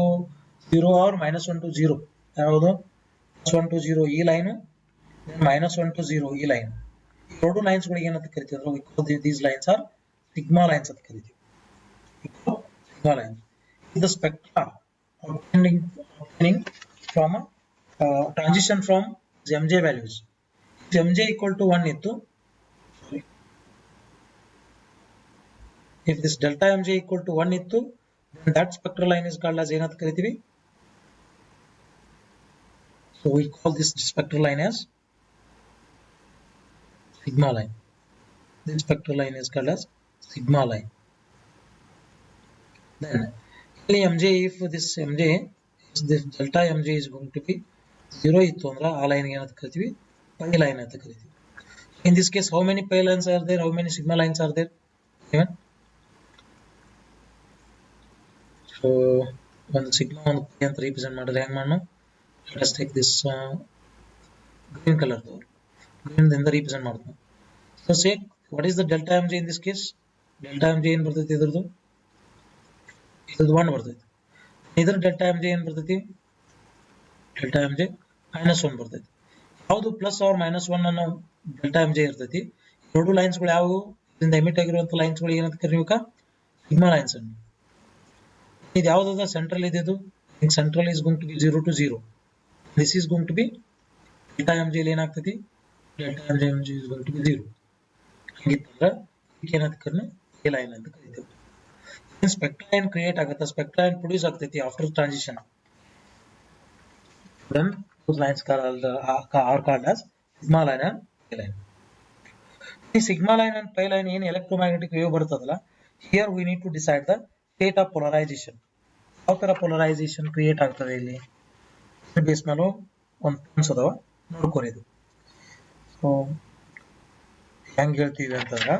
0 ಆರ್ -1 to 0, ಯಾವುದು +1 to 0 ಈ ಲೈನು, -1 to 0 ಈ ಲೈನ್, ಎರಡು ಲೈನ್ಸ್ ಗಳಿಗೆ ಏನಂತ ಕರಿತೀವಿ ಅಂದ್ರೆ these lines are sigma lines ಅಂತ ಕರಿತೀವಿ. sigma lines the spectra obtaining from transition from MJ values. if MJ equal to 1 ಇತ್ತು, if this delta MJ equal to 1 ಇತ್ತು, then that spectral line is called as ಏನಂತ ಕರಿತೀವಿ? So we call this spectral line as sigma line. This spectral line is called as sigma line. Then MJ, if this delta MJ is going to be 0 ಇತ್ತು ಅಂದ್ರೆ ಆ line ಏನಂತ ಕರಿತೀವಿ? Pi line ಅಂತ ಕರಿತೀವಿ. In this case, how many pi lines are there? How many sigma lines are there? Even so ಒಂದು sigma ಒಂದು pi ಅಂತ ರಿಪ್ರೆಸೆಂಟ್ ಮಾಡಿದ್ರೆ ಹೆಂಗ್ ಮಾಡೋಣ? Let us take this green colour green ದಿಂದ ರಿಪ್ರೆಸೆಂಟ್ ಮಾಡ್ತೀವಿ. So say what is the delta M J in this case? Delta M J ಏನು ಬರ್ತೈತಿ ಇದ್ರದ್ದು 1 ಬರ್ತೈತಿ. ಇದ್ರ ಡೆಲ್ಟಾ ಎಮ್ ಜೆ ಏನು ಬರ್ತೈತಿ? ಡೆಲ್ಟಾ ಎಮ್ ಜೆ -1 ಬರ್ತೈತಿ. ಯಾವುದು ಪ್ಲಸ್ ಆರ್ -1 ಅನ್ನೋ ಡೆಲ್ಟಾ ಎಮ್ ಜೆ ಇರ್ತೈತಿ. ಎರಡು ಲೈನ್ಸ್ಗಳು ಯಾವುವು? ಇದರಿಂದ ಎಮಿಟ್ ಆಗಿರುವಂತ ಲೈನ್ಸ್ಗಳು ಏನಂತ ಕರೀಬೇಕಾ? ಸಿಗ್ಮಾ ಲೈನ್ಸ್ ಅನ್ನು. ಇದು ಯಾವ್ದು ಸೆಂಟ್ರಲ್ ಇದೆ? ಇದು central is going to be 0 to 0. This is going to be delta M J ಏನಾಗ್ತೈತಿ? Delta M J is going to be 0. ಹಂಗಿತ್ತಂದ್ರೆ ಇದಕ್ಕೆ ಏನಂತ ಕರೀತೀವಿ? ಎ ಲೈನ್ ಅಂತ ಕರೀತೀವಿ. ಸ್ಪೆಕ್ಟ್ರಾ ಲೈನ್ ಕ್ರಿಯೇಟ್ ಆಗುತ್ತೆ, ಸ್ಪೆಕ್ಟ್ರಾ ಲೈನ್ ಪ್ರೊಡ್ಯೂಸ್ ಆಗ್ತೈತಿ after transition. Then those lines are called as sigma line and pi line. ಈ sigma line and pi line ಏನು ಎಲೆಕ್ಟ್ರೋಮ್ಯಾಗ್ನೆಟಿಕ್ ವೇವ್ ಬರ್ತದಲ್ಲ, here we need to decide the state of polarization. ಯಾವ ತರ polarisation create ಆಗ್ತದೆ ಇಲ್ಲಿ base ಮೇಲೆ ಒಂದು terms ಅದಾವ, ನೋಡ್ಕೊರಿ ಇದು. ಸೊ ಹೆಂಗ್ ಹೇಳ್ತೀವಿ ಅಂತಂದ್ರೆ,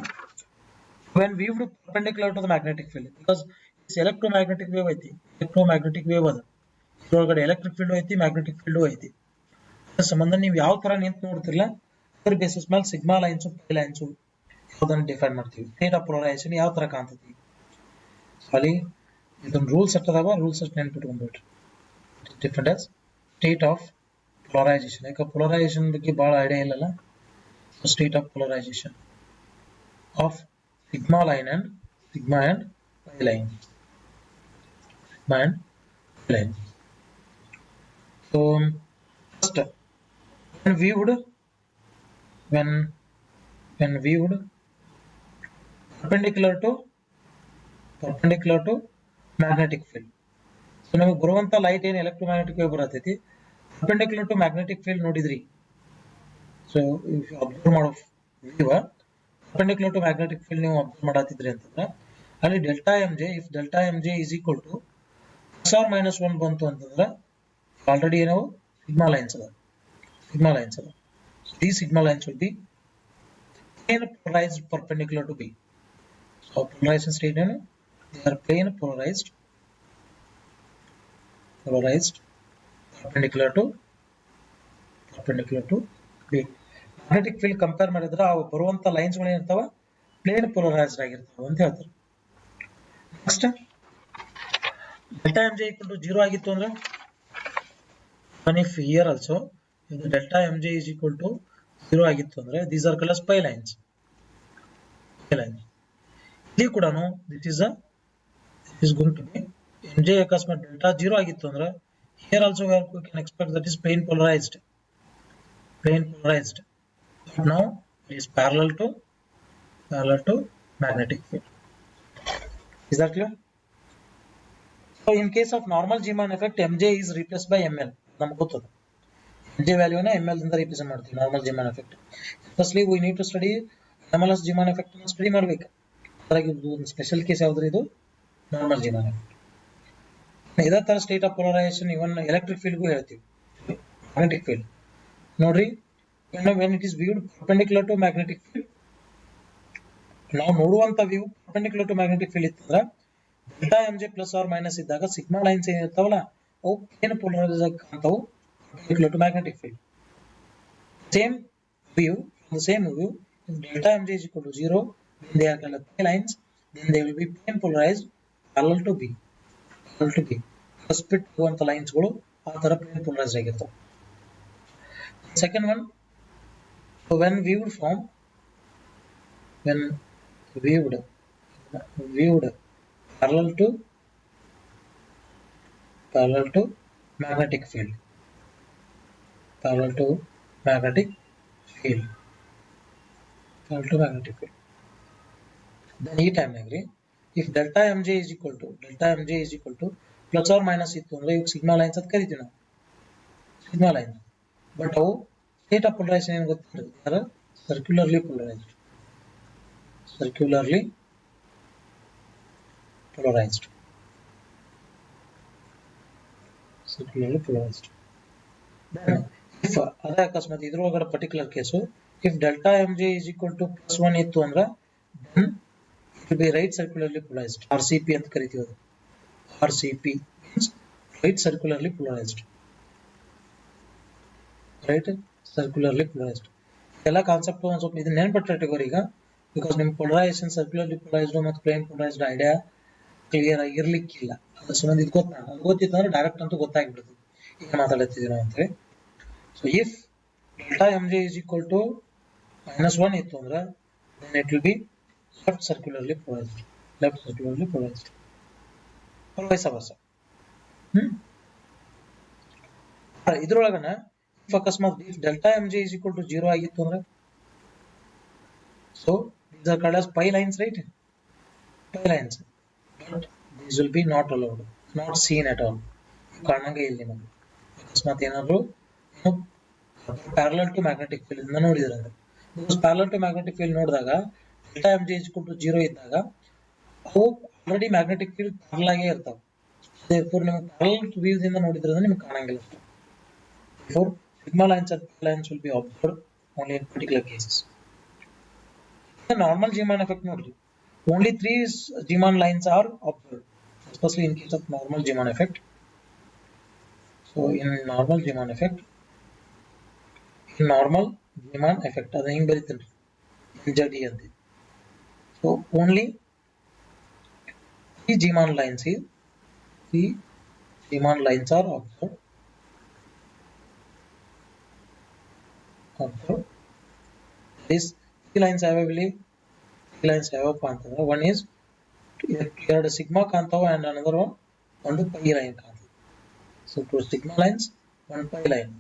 when viewed perpendicular to the magnetic field, because this electromagnetic wave ಐತಿ, electromagnetic wave ಅದ, ಇದ್ರೊಳಗಡೆ ಎಲೆಕ್ಟ್ರಿಕ್ ಫೀಲ್ಡ್ ಐತಿ, ಮ್ಯಾಗ್ನೆಟಿಕ್ ಫೀಲ್ಡ್ ಐತಿ. ಅದ್ರ ಸಂಬಂಧ ನೀವು ಯಾವ ತರ ನಿಂತು ನೋಡ್ತಿರಲ್ಲ, ಅದರ ಬೇಸಿಸ್ ಮೇಲೆ ಸಿಗ್ಮಾ ಲೈನ್ಸ್ ಪೈ ಲೈನ್ಸ್ ಯಾವ್ದನ್ನ ಡಿಫೈನ್ ಮಾಡ್ತೀವಿ. ಸ್ಟೇಟ್ ಆಫ್ ಪೋಲರೈಸೇಷನ್ ಯಾವ ತರ ಕಾಣ್ತೈತಿ ಅಲ್ಲಿ ಇದೊಂದು ರೂಲ್ಸ್ ಅದಾವ, ರೂಲ್ಸ್ ಅಷ್ಟು ನೆನ್ಪಿಟ್ಕೊಂಡ್ಬಿಟ್ರಿ. Different as state of polarization. ಯಾಕೆ ಪೋಲರೈಸೇಷನ್ ಬಗ್ಗೆ ಬಹಳ ಐಡಿಯಾ ಇಲ್ಲಲ್ಲ. State of polarization of sigma line and pi line. Sigma and pi line. So first, when viewed perpendicular to magnetic field. So ನಮಗೆ ಬರುವಂತ light ಏನು electromagnetic wave ಬರತೈತಿ, perpendicular to magnetic field ನೋಡಿದ್ರಿ. ಸೊ if you observe ಮಾಡೋ view perpendicular to magnetic field ನೀವು observe ಮಾಡತ್ತಿದ್ರಿ ಅಂತಂದ್ರೆ, ಅಲ್ಲಿ delta M J, if delta M J is equal to plus or -1 ಬಂತು ಅಂತಂದ್ರೆ ಆಲ್ರೆಡಿ ಏನೋ ಸಿಗ್ಮಾ ಲೈನ್ಸ್ ಅದ. These sigma lines will be plane polarized perpendicular to B. So polarization state ಏನು? They are plane polarized perpendicular to B. Magnetic field compare ಮಾಡಿದ್ರೆ ಅವು ಬರುವಂತ lines ಗಳು ಏನಿರ್ತಾವ plane polarised ಆಗಿರ್ತಾವ ಅಂತ ಹೇಳ್ತಾರೆ. Next, delta M J equal to 0 ಆಗಿತ್ತು ಅಂದ್ರೆ, if here also delta M J is equal to 0 ಆಗಿತ್ತು ಅಂದ್ರೆ, these are called pi lines. ಇಲ್ಲಿ ಕೂಡ this is going to be M J ಅಕಸ್ಮಾತ್ ಡೆಲ್ಟಾ 0 ಆಗಿತ್ತು ಅಂದ್ರೆ, here also we can expect that is plane polarized. But now it is parallel to magnetic field. Is that clear? So in case of normal Zeeman effect, mj is replaced by ml. ನಮಗೆ ಗೊತ್ತದ mj value ನ ml ಇಂದ represent ಮಾಡ್ತೀವಿ normal Zeeman effect. Firstly we need to study anomalous Zeeman effect ಅನ್ನು study ಮಾಡಬೇಕು. ಅದರಾಗಿ ಒಂದು special case ಯಾವ್ದು ಇದು ನಾರ್ಮಲ್ Zeeman effect. ಇದೇ ತರ state of polarisation even electric field ಗೂ ಹೇಳ್ತೀವಿ. ಮ್ಯಾಗ್ನೆಟಿಕ್ ಫೀಲ್ಡ್ ನೋಡ್ರಿ, when it is viewed perpendicular to magnetic field, ನಾವು ನೋಡುವಂತ view perpendicular to magnetic field ಇತ್ತಂದ್ರೆ delta M J plus or minus ಇದ್ದಾಗ ಸಿಗ್ಮಾ ಲೈನ್ಸ್ ಏನಿರ್ತಾವಲ್ಲ ಅವು ಏನು ಪೋಲರೈಸ್ ಆಗಿ ಕಾಣ್ತಾವು perpendicular to magnetic field. Same view, if delta mj is equal to 0, when they are called pi lines, then they will be plane polarized parallel to B. Split ಆಗುವಂತ lines ಗಳು ಆ ತರ plane polarized ಆಗಿರ್ತಾವೆ. Second one, so when viewed parallel to magnetic field, then ಈ time ನಾಗ್ರಿ if delta mj is equal to plus or minus ಇತ್ತು ಅಂದ್ರೆ ಇವಾಗ sigma lines ಅಂತ ಕರಿತೀವಿ ನಾವು, ಸಿಗ್ಮಾ ಲೈನ್. ಬಟ್ ಅವು ಸ್ಟೇಟ್ ಆಫ್ ಪೋಲರೈಸೇಷನ್ ಏನು ಗೊತ್ತಿಲ್ಲ, circularly polarized. Then if ಅದೇ ಅಕಸ್ಮಾತ್ ಇದ್ರೊಳಗಡೆ particular case if delta mj is equal to plus 1 ಇತ್ತು ಅಂದ್ರೆ then it will be right circularly polarized, RCP ಅಂತ ಕರಿತೀವಿ. ಅದು RCP means right circularly polarized. Circularly polarized. ಎಲ್ಲ ಕಾನ್ಸೆಪ್ಟ್ ಒಂದು ಸ್ವಲ್ಪ ಇದನ್ನ ನೆನ್ಪಿಟ್ಟಿಟ್ಕೋರಿ ಈಗ, ಬಿಕಾಸ್ ನಿಮ್ ಪೊಲರೈಸೇಷನ್ ಸರ್ಕ್ಯುಲರ್ಲಿ ಪೊಲರೈಸ್ಡ್ ಮತ್ತು ಪ್ಲೇನ್ ಪೊಲರೈಸ್ಡ್ ಐಡಿಯಾ ಕ್ಲಿಯರ್ ಆಗಿರ್ಲಿಕ್ಕಿಲ್ಲ. ಅದ್ರ ಸಂಬಂಧ ಇದು ಗೊತ್ತಿತ್ತು ಅಂದ್ರೆ ಡೈರೆಕ್ಟ್ ಅಂತೂ ಗೊತ್ತಾಗ್ಬಿಡ್ತದೆ ಈಗ ಮಾತಾಡ್ತಿದ್ದೀವಿ ಅಂತೇಳಿ. So if delta M J is equal to -1 ಇತ್ತು ಅಂದ್ರೆ then it will be left circularly polarized or vice versa. ಇದ್ರೊಳಗನ if ಅಕಸ್ಮಾತ್ if delta mj is equal to 0 ಆಗಿತ್ತು ಅಂದ್ರೆ, so these are called as pi lines, right? Pi lines, but these will be not allowed, not seen at all. ಕಾಣಂಗೆ ಇಲ್ಲ ನಿಮಗೆ. ಅಕಸ್ಮಾತ್ ಏನಾದ್ರು parallel to magnetic field ಇಂದ ನೋಡಿದ್ರೆ ಅಂದ್ರೆ, because parallel to magnetic field ನೋಡಿದಾಗ delta M J equal to 0 ಇದ್ದಾಗ ಅವು ಆಲ್ರೆಡಿ ಮ್ಯಾಗ್ನೆಟಿಕ್ ಫೀಲ್ಡ್ ಪ್ಯಾರಲ್ ಆಗೇ ಇರ್ತಾವೆ. ದೇರ್ಫೋರ್ ನಿಮಗೆ ಪ್ಯಾರಲಲ್ ವ್ಯೂ ದಿಂದ ನೋಡಿದ್ರೆ ನಿಮ್ಗೆ ಕಾಣಂಗಿಲ್ಲ. Therefore, sigma lines and pi lines will be observed only in particular cases. The normal Zeeman effect note, only 3 Zeeman lines are observed, especially in case of normal Zeeman effect. So in normal Zeeman effect, ಅದು ಹೆಂಗ್ ಬರೀತೇನೆ NZD ಅಂತ. So only 3 Zeeman lines are observed. These 3 lines have a antara. One is ಎರಡು sigma ಕಾಣ್ತಾವ and another one ಒಂದು pi line ಕಾಣ್ತದೆ. So 2 sigma lines, 1 pi line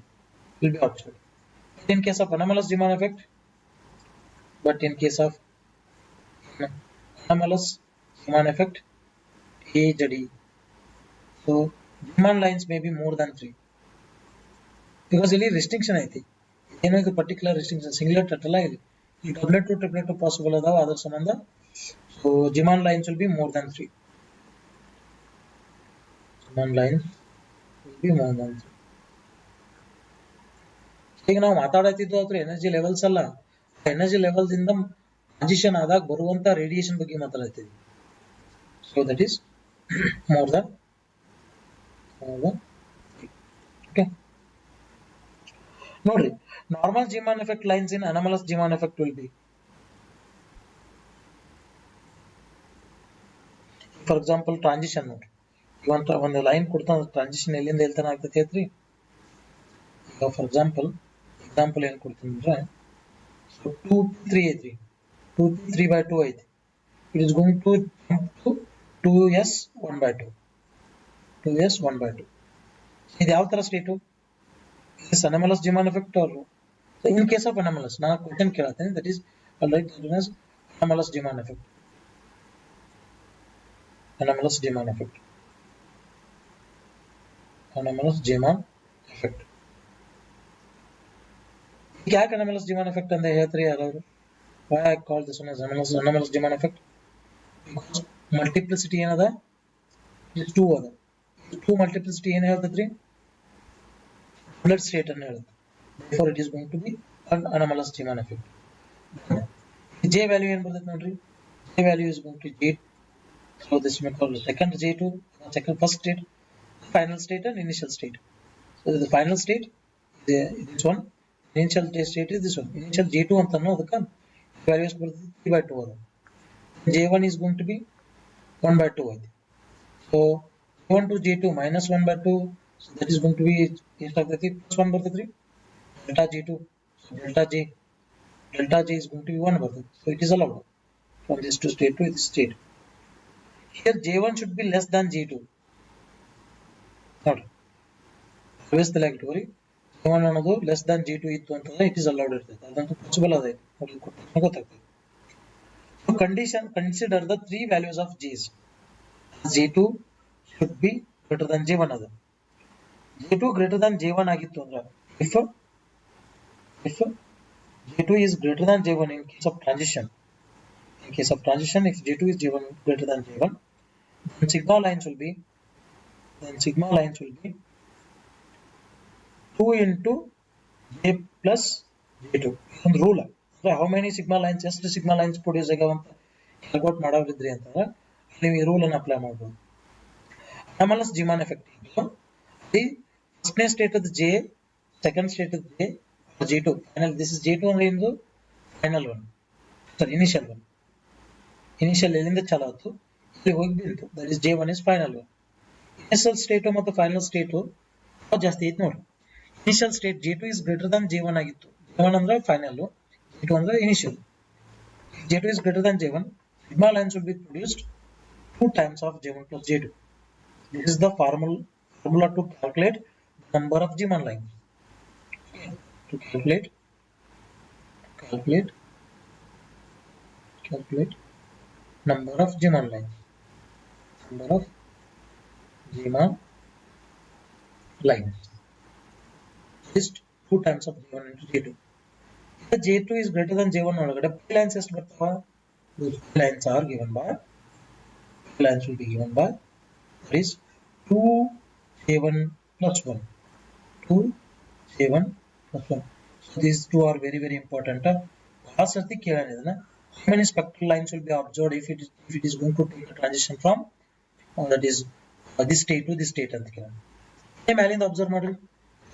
will be observed. But in case of anomalous Zeeman effect, AZD, so Zeeman lines may be more than 3 because ಇಲ್ಲಿ restriction ಐತಿ. ಏನೋ ಇದು particular restriction ಸಿಂಗ್ಲೆಟ್ ಅಲ್ಲ, ಇಲ್ಲಿ ಡಬ್ಲೆಟ್ to triplet possible ಅದಾವ. ಅದರ ಸಂಬಂಧ so Zeeman lines will be more than 3. ಈಗ ನಾವು ಮಾತಾಡತ್ತಿದ್ದು ಅದ್ರ ಎನರ್ಜಿ ಲೆವೆಲ್ಸ್ ಅಲ್ಲ, ಎನರ್ಜಿ ಲೆವೆಲ್ಸ್ ಇಂದ ಟ್ರಾನ್ಸಿಷನ್ ಆದಾಗ ಬರುವಂತ ರೇಡಿಯೇಷನ್ ಬಗ್ಗೆ ಮಾತಾಡ್ತಿದ್ವಿ. So that is more than okay. ನೋಡ್ರಿ, normal Zeeman effect lines in anomalous Zeeman effect will be, for example transition ನೋಡ್ರಿ, ಇವಂತ ಒಂದು ಲೈನ್ ಕೊಡ್ತಾನೆ ಟ್ರಾನ್ಸಿಷನ್ ಎಲ್ಲಿಂದ ಎಲ್ಲಿ ಆಗ್ತೈತಿ ಐತ್ರಿ. ಈಗ ಫಾರ್ ಎಕ್ಸಾಂಪಲ್ ಏನ್ ಕೊಡ್ತೀನಿ ಅಂದ್ರೆ, ಸೊ 2 3 ಐತ್ರಿ, 2 3/2 ಐತಿ. It is going to jump to 2s 1/2. ಇದು ಯಾವ ತರ state? Is anomalous Zeeman effect or so in case of anomalous ನಾನು question ಕೇಳತ್ತೇನೆ, that is I'll write that as anomalous Zeeman effect. ಯಾಕೆ anomalous Zeeman effect ಅಂತ ಹೇಳ್ತಾರೆ ಯಾರಾದ್ರು? Why I call this one as anomalous Zeeman effect? Because multiplicity ಏನದ, is 2 ಅದ. 2 multiplicity ಏನು ಹೇಳ್ತದ್ರಿ? Blood state ಅನ್ನು ಹೇಳುತ್ತೆ. Therefore it is going to be an anomalous Zeeman effect. J value ಏನು ಬರ್ತೈತೆ ನೋಡ್ರಿ, J value is going to J. So this may call second J2, first state, final state and initial state. So the final state is this one, initial state is this one. Initial J2 ಅಂತ ಅನ್ನೋ ಅದಕ್ಕೆ values ಬರ್ತದೆ 3/2 ಅದ. J1 is going to be 1/2 ಐತಿ. So J1 to J2 minus 1/2, so that is going to be ಎಷ್ಟಾಗ್ತೈತಿ, +1 ಬರ್ತೈತ್ರಿ. delta J2, so delta J is going to be 1 ಬರ್ತೈತಿ. So it is allowed from this to state to this state. Here J1 should be less than J2. ನೋಡಿ, always ತೆಲೆಕ್ಟೋರಿ J1 ಅನ್ನೋದು less than J2 ಇತ್ತು ಅಂತಂದ್ರೆ it is allowed ಇರ್ತೈತಿ. ಅದಂತೂ possible ಅದ ನೋಡಿ, ಗೊತ್ತಾಗ್ತದೆ. So condition, consider the 3 values of J's. J2 should be greater than J1 ಅದ. J2 greater than J1 ಆಗಿತ್ತು ಅಂದ್ರೆ, if J2 is greater than J1 in case of transition, if J2 is J1 greater than J1, then sigma lines will be 2 into J plus J2. ಒಂದು rule ಅಂದ್ರೆ how many sigma lines, ಎಷ್ಟು sigma lines produce ಆಗ್ಯಾವಂತ calculate ಮಾಡೋರಿದ್ರಿ ಅಂತಂದ್ರೆ ನೀವು ಈ rule ಅನ್ನು apply ಮಾಡ್ಬೋದು. anomalous Zeeman effect, ಫಸ್ಟ್ನೇ state J, second state J, J2 final. This is J2 ಅಂದ್ರೆ ಇಂದು final one. Sorry, initial one. Initial ಎಲ್ಲಿಂದ ಚಾಲು ಆಯ್ತು ಇಲ್ಲಿ ಹೋಗಿ ಬಿಡ್ತು. That is J1 is final one. Initial state ಮತ್ತು final state ಯಾವ್ದು ಜಾಸ್ತಿ ಐತೆ ನೋಡಿ. Initial state J2 is greater than J1 ಆಗಿತ್ತು. J1 ಅಂದ್ರೆ final, J2 ಅಂದ್ರೆ initial. J2 is greater than J1. Sigma lines will be produced 2 times of J1 plus J2. This is the formula to calculate the number of Zeeman lines. Okay. To calculate number of Zeeman lines. Number of Zeeman lines. Just 2 times of J1 into J2. If the J2 is greater than J1 ಒಳಗಡೆ P lines ಎಷ್ಟು ಬರ್ತಾವ? Those P lines are given by lines will be given by that is 2J1 plus 1. 2J1 plus 1. So these two are very very important. How many spectral lines will be observed if it is going to take a transition from that is this state to this state ಅಂತ ಕೇಳೋಣ. ಮೇಲಿಂದ observe ಮಾಡ್ರಿ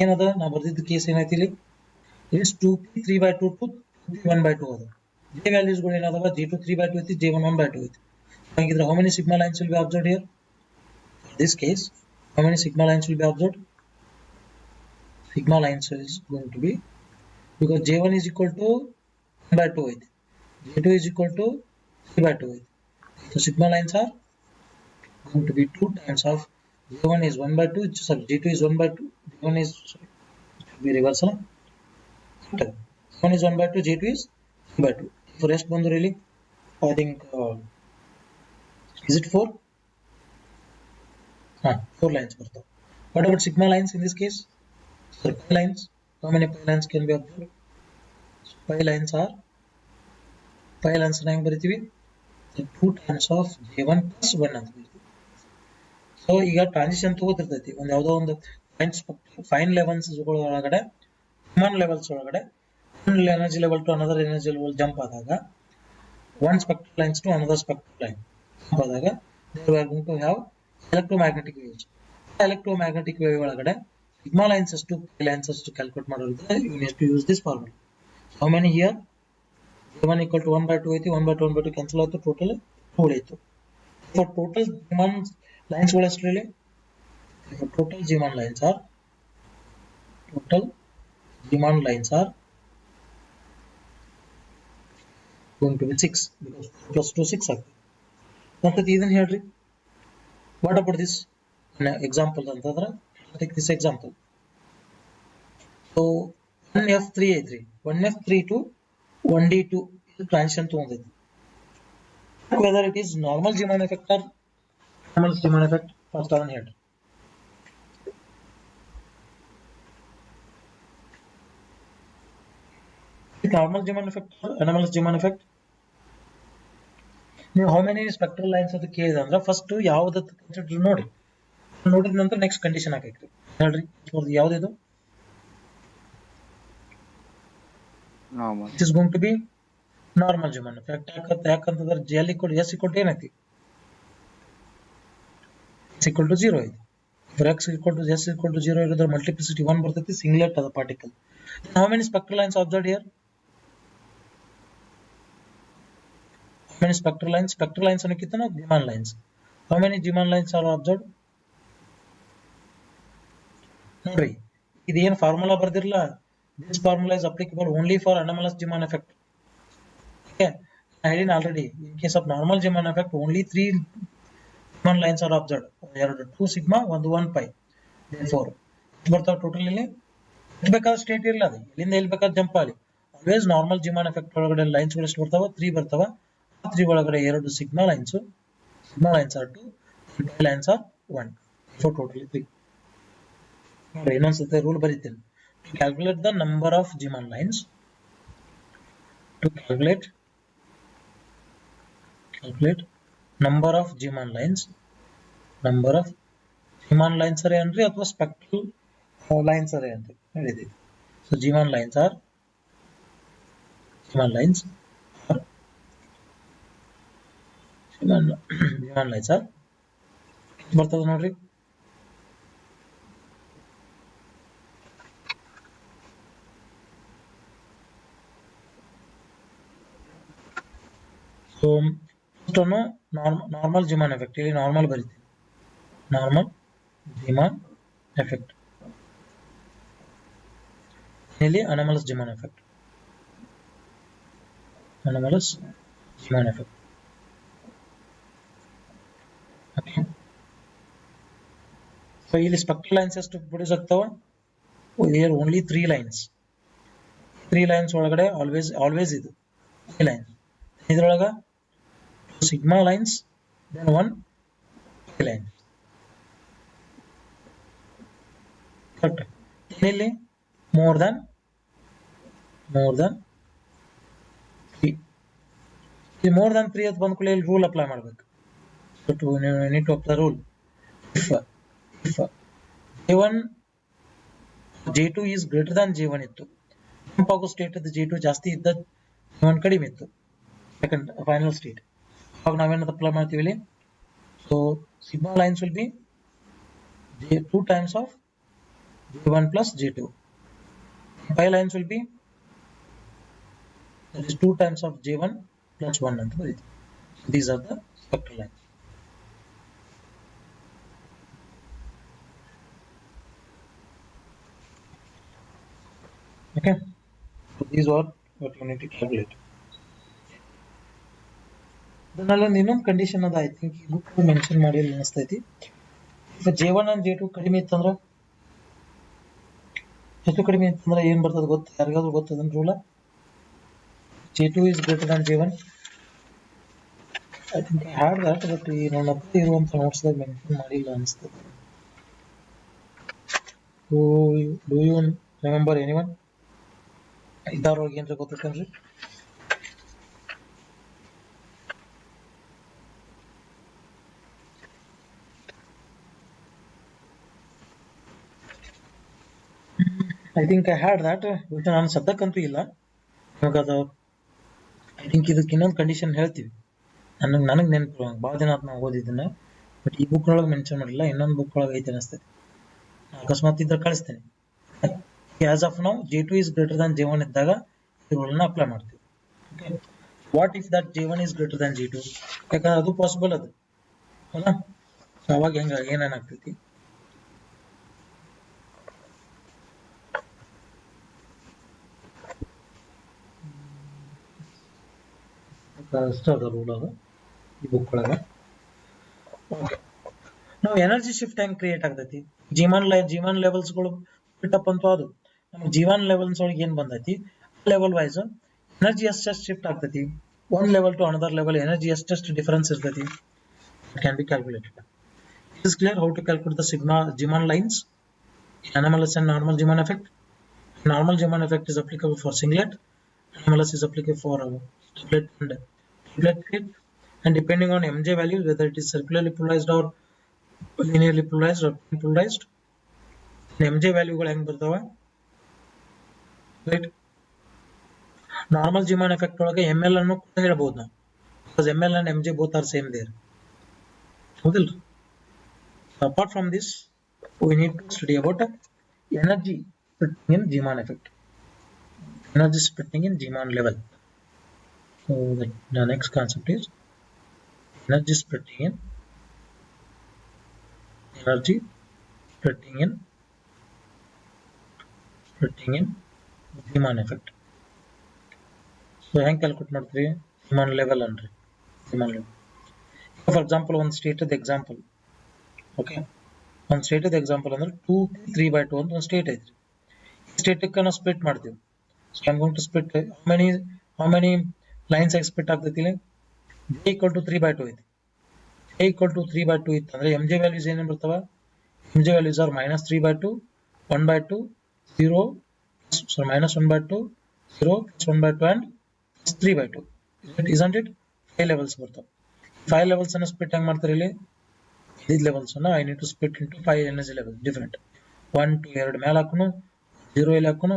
ಏನದ ನಾ ಬರ್ದಿದ್ದ case ಏನೈತಿ ಇಲ್ಲಿ is 2p 3/2 to 2p 1/2 ಅದ. J values ಗಳು ಏನದಾವ J2 3/2 ಐತಿ J1 1/2 ಐತಿ. ಹಾಗಿದ್ರೆ how many sigma lines will be observed here? In this case, how many sigma lines will be observed? Sigma lines is going to be because J1 is equal to 1/2 ಐತಿ. J2 is equal to 3/2 ಐತಿ. So sigma lines are going to be 2 times of J1 is 1/2. Sorry, J2 is 1/2. J1 is sorry, it should be reversal. 1 is 1/2. J2 is 1/2. For rest ಬಂದು really I think is it 4? 4 lines ಬರ್ತಾವ. What about sigma lines in this case? So pi lines. How many pi lines can be observed? So pi lines ಹೆಂಗ್ ಬರಿತೀವಿ? 2 times of J1 plus 1 ಅಂತ ಬರಿತೀವಿ. So ಈಗ transition ತಗೋತಿರ್ತೈತಿ ಒಂದು ಯಾವುದೋ ಒಂದು fine levels ಒಳಗಡೆ human levels ಒಳಗಡೆ one energy level to another energy level jump ಆದಾಗ one spectral lines to another spectral line jump ಆದಾಗ they are going to have electromagnetic waves. Electromagnetic wave ಒಳಗಡೆ sigma lines ಅಷ್ಟು pi lines ಅಷ್ಟು calculate ಮಾಡೋದಿದ್ರೆ you need to use this formula. How many here? J1 equal to 1/2 ಐತಿ 1/2 cancel ಆಯ್ತು total 2 ಉಳಿತು. For total Zeeman lines ಗಳು ಎಷ್ಟು ಹೇಳಿ? Total Zeeman lines are going to be 6 because 4 plus 2 6 ಆಗ್ತದೆ. ಮತ್ತೆ ಇದನ್ನ ಹೇಳ್ರಿ. What about this? Example ಅಂತಂದ್ರೆ take this example. So 1F3 ಐತ್ರಿ 1F3 to 1D2 ಇದು transition ತಗೊಂಡೈತಿ. Whether it is normal Zeeman effect or anomalous Zeeman effect first ಅದನ್ನ ಹೇಳ್ರಿ. Normal Zeeman effect or anomalous Zeeman effect? ನೀವು how many spectral lines ಅಂತ ಕೇಳಿದ್ರೆ ಅಂದ್ರೆ first ಯಾವ್ದಕ್ಕೆ consider ನೋಡಿ ನೋಡಿದ ನಂತರ ನೆಕ್ಸ್ಟ್ ಕಂಡೀಷನ್ ಹಾಕೈತ್ರಿ ಹೇಳ್ರಿ ಯಾವ್ದಿದು normal. It is going to be normal Zeeman effect. ಯಾಕಂತಂದ್ರೆ L equal S equal to ಏನೈತಿ S equal to 0 ಐತಿ. For X equal to S equal to 0 ಇರೋದ್ರ multiplicity 1 ಬರ್ತೈತಿ singlet ಅದ particle. Then how many spectral lines observed here? How many spectral lines? Spectral lines ಅನ್ನೋಕ್ಕಿಂತ ನಾವು Zeeman lines. How many Zeeman lines are observed? ನೋಡ್ರಿ ಇದೇನು formula ಬರ್ದಿರಲ್ಲ. This formula is applicable only for anomalous Zeeman effect. Okay, I did already. In case of normal Zeeman effect, only 3 Zeeman lines are observed. 2 sigma, 1 pi. Therefore, ಬರ್ತಾವ total ಇಲ್ಲಿ ಎಷ್ಟು ಬೇಕಾದ್ರೆ state ಇರಲ್ಲ ಅದು ಇಲ್ಲಿಂದ ಎಲ್ಲಿ ಬೇಕಾದ್ರೆ ಜಂಪ್ ಆಗಲಿ. ಆಲ್ವೇಸ್ ನಾರ್ಮಲ್ Zeeman effect ಒಳಗಡೆ ಲೈನ್ಸ್ ಗಳು ಎಷ್ಟು ಬರ್ತಾವ 3 ಬರ್ತಾವ. ಆ 3 ಒಳಗಡೆ 2 sigma lines are 2 and pi lines are 1. So totally 3. ನೋಡಿ ಇನ್ನೊಂದ್ಸತಿ ರೂಲ್ ಬರೀತೀನಿ. To calculate the number of Zeeman lines, number of Zeeman lines are ಏನ್ರಿ ಅಥವಾ ಸ್ಪೆಕ್ಟ್ರಲ್ ಲೈನ್ಸ್ ಅರೆ ಅಂತ ಹೇಳಿದೀವಿ. ಸೊ Zeeman lines are ಬರ್ತದ ನೋಡ್ರಿ first one normal Zeeman effect, ಇಲ್ಲಿ ನಾರ್ಮಲ್ ಬರೀತೀನಿ, ನಾರ್ಮಲ್ ಜಿಮಾನ್ ಎಫೆಕ್ಟ್, ಇಲ್ಲಿ ಅನಮಲಸ್ ಜಿಮಾನ್ ಎಫೆಕ್ಟ್, ಅನಮಲಸ್ ಜಿಮಾನ್ ಎಫೆಕ್ಟ್. ಓಕೆ, ಸೊ ಇಲ್ಲಿ ಸ್ಪೆಕ್ಟ್ರಲ್ ಲೈನ್ಸ್ ಎಷ್ಟು ಪ್ರೊಡ್ಯೂಸ್ ಆಗ್ತಾವ? here only 3 lines, 3 lines ಒಳಗಡೆ always ಇದು 3 lines, ಇದರೊಳಗ sigma lines then 1 line, correct. ಇಲ್ಲಿ more than 3, ಈ more than 3 ಅಂತ ಬಂದ ಕೂಡಲೇ ಇಲ್ಲಿ ರೂಲ್ ಅಪ್ಲೈ ಮಾಡಬೇಕು. so to need to apply rule if J1 J2 is greater than J1 ಇತ್ತು, ಆಗೋ ಸ್ಟೇಟ್ ಅದು J2 ಜಾಸ್ತಿ ಇದ್ದ J1 ಕಡಿಮೆ ಇತ್ತು, ಸೆಕೆಂಡ್ ಫೈನಲ್ ಸ್ಟೇಟ್, ಅವಾಗ ನಾವೇನಂತ ಅಪ್ಲೈ ಮಾಡ್ತೀವಿ ಇಲ್ಲಿ? So sigma lines will be 2 times of J1 plus J2, 5 lines will be that is 2 times of J1 plus 1 ಅಂತ ಬರೀತೀವಿ. These are the spectral lines. Okay, so these are what you need to calculate. then ಅಲ್ಲೊಂದು ಇನ್ನೊಂದು condition ಅದ, I think ಈ book mention ಮಾಡಿ ಅನಿಸ್ತೈತಿ. If J1 and J2 ಕಡಿಮೆ ಇತ್ತಂದ್ರೆ, ಎಷ್ಟು ಕಡಿಮೆ ಇತ್ತಂದ್ರೆ ಏನ್ ಬರ್ತದೆ ಗೊತ್ತ? ಯಾರಿಗಾದ್ರೂ ಗೊತ್ತದನ್ ರೂಲ? J2 is greater than J1. I think I had that, but ಈ ನನ್ನ ಹತ್ರ ಇರುವಂತ ನೋಟ್ಸ್ ದಾಗ ಮೆನ್ಷನ್ ಮಾಡಿಲ್ಲ ಅನಿಸ್ತದೆ. Do you remember anyone? ಇದಾರೊಳಗೆ ಏನ್ರ ಗೊತ್ತೇನ್ರಿ? I think I had that, but ನಾನು ಸದ್ಯಕ್ಕಂತೂ ಇಲ್ಲ. ಇವಾಗ ಐ ಥಿಂಕ್ ಇದಕ್ಕೆ ಇನ್ನೊಂದು ಕಂಡೀಷನ್ ಹೇಳ್ತೀವಿ, ನನಗೆ ನೆನಪು ಭಾಳ ದಿನ ಆತ್ ನಾವು ಓದಿದ್ದನ್ನ, ಬಟ್ ಈ ಬುಕ್ ಒಳಗೆ ಮೆನ್ಷನ್ ಮಾಡಿಲ್ಲ, ಇನ್ನೊಂದು ಬುಕ್ ಒಳಗೆ ಐತೆ ಅನಿಸ್ತೈತಿ. ಅಕಸ್ಮಾತ್ ಇದ್ರೆ ಕಳಿಸ್ತೇನೆ. As of now J2 is greater than J1 ಇದ್ದಾಗ ಈ ರೂಲ್ನ ಅಪ್ಲೈ ಮಾಡ್ತೀವಿ. Okay, what if that J1 is greater than J2? ಯಾಕಂದ್ರೆ ಅದು ಪಾಸಿಬಲ್ ಅದು, ಹೌದಾ? ಸೊ ಅವಾಗ ಏನೇನಾಗ್ತೈತಿ? ಅಷ್ಟೇ ಅದ ರೂಲ್ ಅದು ಈ ಬುಕ್ ಒಳಗೆ. ಓಕೆ, ನಾವು ಎನರ್ಜಿ ಶಿಫ್ಟ್ ಹೆಂಗ್ ಕ್ರಿಯೇಟ್ ಆಗ್ತೈತಿ? ಜಿಮಾನ್ ಲೆವೆಲ್ಸ್ಗಳು ಫಿಟ್ ಅಪ್ ಅಂತೂ ಅದು ನಮ್ಗೆ G1 ಲೆವೆಲ್ಸ್ ಒಳಗೆ ಏನ್ ಬಂದೈತಿ, ಲೆವೆಲ್ ವೈಸ್ ಎನರ್ಜಿ ಎಷ್ಟೆಷ್ಟು ಶಿಫ್ಟ್ ಆಗ್ತೈತಿ, one level to another level energy ಎಷ್ಟೆಷ್ಟು ಡಿಫರೆನ್ಸ್ ಇರ್ತೈತಿ, it can be calculated. It is clear how to calculate the sigma Zeeman lines, anomalous and normal Zeeman effect. Normal Zeeman effect is applicable for singlet, anomalous is applicable for doublet and triplet plate, and depending on mj value whether it is circularly polarized or linearly polarized or polarized, mj value ಗಳು ಹೆಂಗ್ ಬರ್ತಾವ, right? Normal Zeeman effect ಒಳಗೆ ML ಅನ್ನು ಕೂಡ ಹೇಳ್ಬೋದು ನಾವು, because ML and MJ both are same there, ಹೌದಿಲ್ರಿ? Apart from this we need to study about energy splitting in Zeeman effect, energy splitting in Zeeman level. So the next concept is energy splitting in Zeeman effect. So ಹೆಂಗೆ calculate ಮಾಡ್ತೀವಿ? Zeeman level ಅನ್ರಿ, Zeeman level. For example ಒಂದು ಸ್ಟೇಟದ example, okay, ಒಂದು ಸ್ಟೇಟದ example ಅಂದ್ರೆ 2 3/2 ಅಂತ ಒಂದು state ಐತ್ರಿ. ಈ ಸ್ಟೇಟಕ್ಕೆ ನಾವು ಸ್ಪ್ಲಿಟ್ ಮಾಡ್ತೀವಿ. So I am going to split how many lines ಆಗಿ ಸ್ಪ್ಲಿಟ್ ಆಗ್ತೈತಿ ಇಲ್ಲಿ? J = 3/2 ಐತಿ. J = 3/2 ಇತ್ತು ಅಂದ್ರೆ MJ ವ್ಯಾಲ್ಯೂಸ್ ಏನೇನು ಬರ್ತಾವ? MJ values are -3/2, 1/2, 0, so -1/2, 0, +1/2 and +3/2. Isn't it? 5 levels ಬರ್ತಾವ. 5 ಲೆವೆಲ್ಸ್ ಅನ್ನು ಸ್ಪ್ಲಿಟ್ ಹೆಂಗ್ ಮಾಡ್ತಾರೆ ಇಲ್ಲಿ? these levels ಅನ್ನು I need to split into 5 energy levels different. 1 2 ಎರಡು ಮೇಲೆ ಹಾಕೋಣ, 0 ಇಲ್ಲಿ ಹಾಕೋಣ,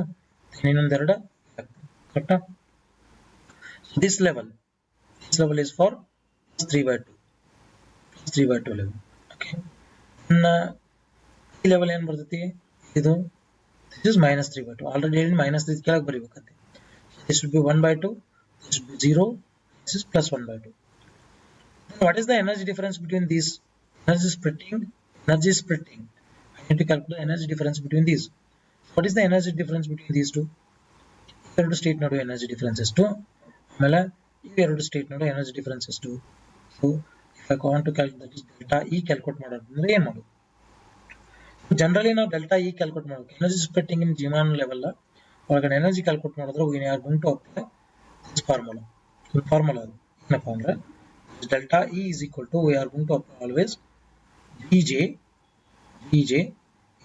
ಇನ್ನೊಂದು ಎರಡು ಹಾಕೋಣ, ಕರೆಕ್ಟಾ? So this level is for 3/2 level. Okay, ಈ ಲೆವೆಲ್ ಏನು ಬರ್ತೈತಿ? ಇದು this is -3/2. ಆಲ್ರೆಡಿ ಹೇಳಿ -3 ಕೆಳಗೆ ಬರೀಬೇಕಂತೆ. This should be 1/2, this should be 0, this is +1/2. What is the energy difference between these? Energy splitting. I need to calculate the energy difference between these. What is the energy difference between these two? ಎರಡು state ನಡುವೆ energy difference ಎಷ್ಟು, ಆಮೇಲೆ ಇವೆರಡು state ನಡುವೆ energy difference ಎಷ್ಟು. So if I want to calculate delta E calculate ಮಾಡೋದಂದ್ರೆ ಏನು ಮಾಡೋದು? ಜನರಲಿ ನಾವು ಡೆಲ್ಟಾ ಇ ಕ್ಯಾಲ್ಕುಲೇಟ್ ಮಾಡೋಕೆ energy splitting in Zeeman level ಒಳಗಡೆ ಎನರ್ಜಿ ಕ್ಯಾಲ್ಕುಲೇಟ್ ಮಾಡಿದ್ರೆ we are going to apply this formula. Formula ಅದು ಏನಪ್ಪ ಅಂದ್ರೆ delta E is equal to we are going to apply always Vj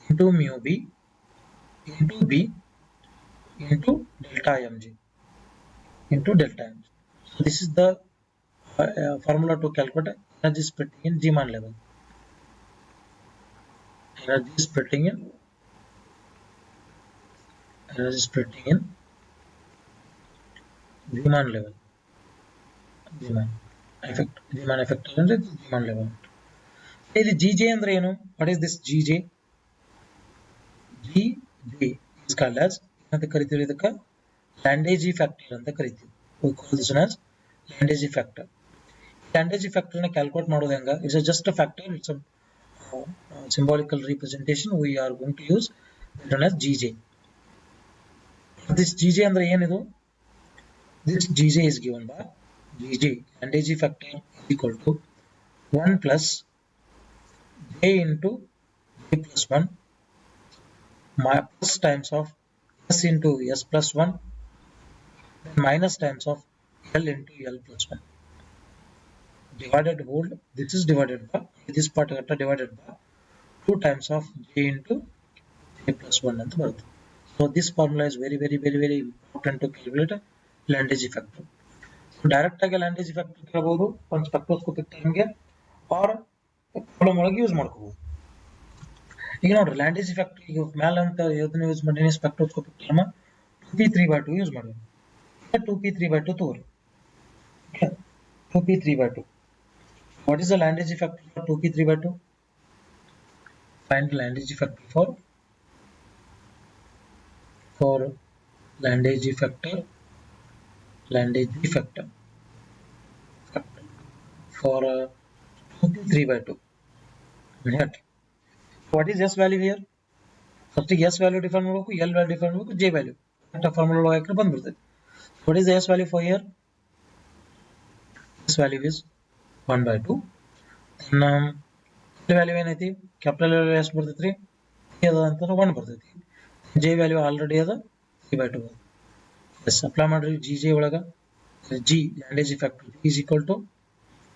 into mu b into b into delta mg into delta mg. So this is the formula to calculate energy splitting in Zeeman level. Energy splitting in Zeeman level. Zeeman effect ಅಂದ್ರೆ Zeeman level. ಇಲ್ಲಿ GJ ಅಂದ್ರೆ ಏನು? What is this GJ? GJ is called as ಅಂತ ಕರಿತೀವಿ, ಇದಕ್ಕೆ ಲ್ಯಾಂಡೇಜಿ factor ಅಂತ ಕರಿತೀವಿ. We call this one as Lande g factor. Lande g factor ನ ಕ್ಯಾಲ್ಕುಲೇಟ್ ಮಾಡೋದು ಹೆಂಗ? It's just a factor, it's a symbolical representation. We are going to use that one as GJ. This GJ ಅಂದ್ರೆ ಏನಿದು? This GJ is given by GJ Lande g factor equal to 1 plus J into J plus 1 plus times of S into S plus 1 then minus times of L into L plus 1 divided whole. This is divided by this part divided by 2 times of J into J plus 1 ಅಂತ ಬರುತ್ತೆ. So this formula is very important to calculate Lande g factor. Direct ಆಗಿ Lande g factor ಕೇಳಬಹುದು ಒಂದು spectroscopic ಟರ್ಮ್ಗೆ or problem ಒಳಗೆ use ಮಾಡ್ಕೋಬಹುದು. ಈಗ ನೋಡ್ರಿ ಲ್ಯಾಂಡೇಜಿ ಫ್ಯಾಕ್ಟರ್ ಈಗ ಮ್ಯಾಲೆ ಅಂತ ಇದನ್ನ ಯೂಸ್ ಮಾಡಿ ಸ್ಪೆಕ್ಟ್ರೋಸ್ಕೋಪಿಕ್ ಟರ್ಮ್ 2p3/2 ಯೂಸ್ ಮಾಡಿ 2p3/2 ತಗೋರಿ. 2p3/2. What is the Landéji factor for 2p3/2? Find Landéji factor for Landéji factor for 2p3/2. What is S value here? First S value define ಮಾಡಬೇಕು, L value define ಮಾಡಬೇಕು, J value ಅಂತ formula ಒಳಗೆ ಹಾಕಿದ್ರೆ ಬಂದ್ಬಿಡುತ್ತೆ. What is the S value for here? S value is 1/2. Then L value ಏನೈತಿ? Capital L ಎಷ್ಟು ಬರ್ತೈತ್ರಿ? ಅದ ಅಂತ 1 ಬರ್ತೈತಿ. J value ಆಲ್ರೆಡಿ ಅದ 3/2. ಎಸ್ ಅಪ್ಲೈ ಮಾಡ್ರಿ GJ ಒಳಗ. G Landéji factor is equal to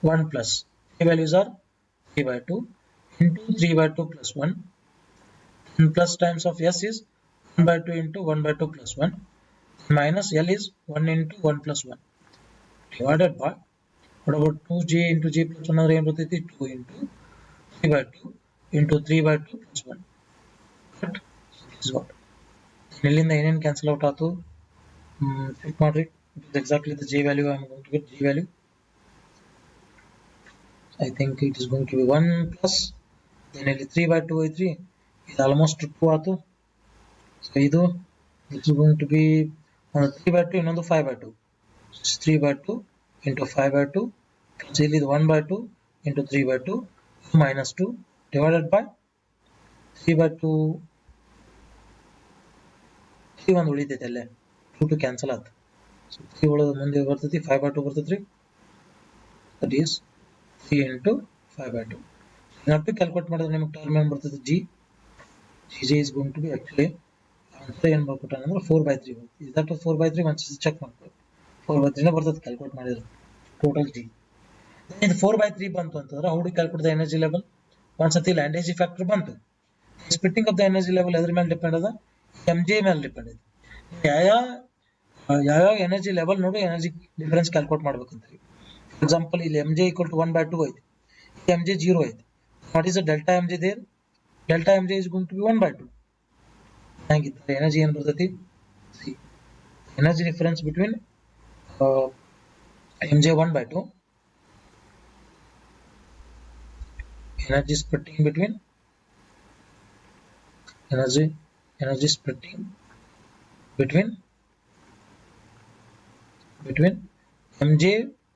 1 plus J values are 3/2 into 3/2 plus 1 and plus times of S is 1/2 into 1/2 plus 1 minus L is 1 into 1 plus 1 divided by what about 2J into J plus 1 ಅಂದ್ರೆ ಏನು ಬರ್ತೈತಿ? 2 into 3/2 into 3/2 plus 1. But this is what ಇಲ್ಲಿಂದ ಏನೇನು cancel out ಆಯ್ತು check ಮಾಡ್ರಿ. Exactly the J value I am going to get. J value I think it is going to be 1 plus then ಇಲ್ಲಿ 3/2 ಐತ್ರಿ, ಇದು ಆಲ್ಮೋಸ್ಟ್ 2 ಆಯ್ತು. So ಇದು this is going to be ಒಂದು 3/2 ಇನ್ನೊಂದು 5/2. 3/2 into 5/2 plus ಇಲ್ಲಿ 1/2 into 3/2 minus 2 divided by 3/2. 3 ಒಂದು ಉಳಿತೈತೆ ಅಲ್ಲೇ, 2 ಕ್ಯಾನ್ಸಲ್ ಆಯ್ತು. ಸೊ 3 ಒಳಗೆ ಮುಂದೆ ಬರ್ತೈತಿ 5/2 ಬರ್ತೈತ್ರಿ. That is 3 into 5/2. ಇದನ್ನ ಕ್ಯಾಲ್ಕುಲೇಟ್ ಮಾಡಿದ್ರೆ ನಿಮಗೆ ಟರ್ಮ್ ಏನು ಬರ್ತೈತಿ? GJ is going to be actually answer ಏನು ಬರ್ಕೊಟ್ಟಾನ ಅಂದ್ರೆ 4/3 ಬರ್ತೈತಿ. is that 4/3? ಒಂದ್ಸತಿ ಚೆಕ್ ಮಾಡ್ಕೊಳ್ಳಿ. 4/3 ನೇ ಬರ್ತೈತಿ ಕ್ಯಾಲ್ಕುಲೇಟ್ ಮಾಡಿದ್ರೆ ಟೋಟಲ್ G. ಇದು 4/3 ಬಂತು ಅಂತಂದ್ರೆ how do calculate the energy level? ಒಂದ್ಸತಿ ಲ್ಯಾಂಡೇಜಿ ಫ್ಯಾಕ್ಟರ್ ಬಂತು. Splitting of the energy level ಎದ್ರ ಮೇಲೆ ಡಿಪೆಂಡ್ ಅದ? MJ ಮೇಲೆ ಡಿಪೆಂಡ್ ಇದೆ. ಯಾವ ಎನರ್ಜಿ ಲೆವೆಲ್ ನೋಡಿ ಎನರ್ಜಿ ಡಿಫರೆನ್ಸ್ ಕ್ಯಾಲ್ಕುಲೇಟ್ ಮಾಡ್ಬೇಕಂತ. ಫಾರ್ ಎಕ್ಸಾಂಪಲ್ ಇಲ್ಲಿ MJ equal to 1/2 ಐತಿ, MJ 0 ಐತಿ. What is the delta MJ there? Delta MJ is going to be 1/2. ಹಾಗಿದ್ರೆ ಎನರ್ಜಿ ಏನು ಬರ್ತೈತಿ? Energy difference between MJ 1/2, energy splitting between energy splitting between MJ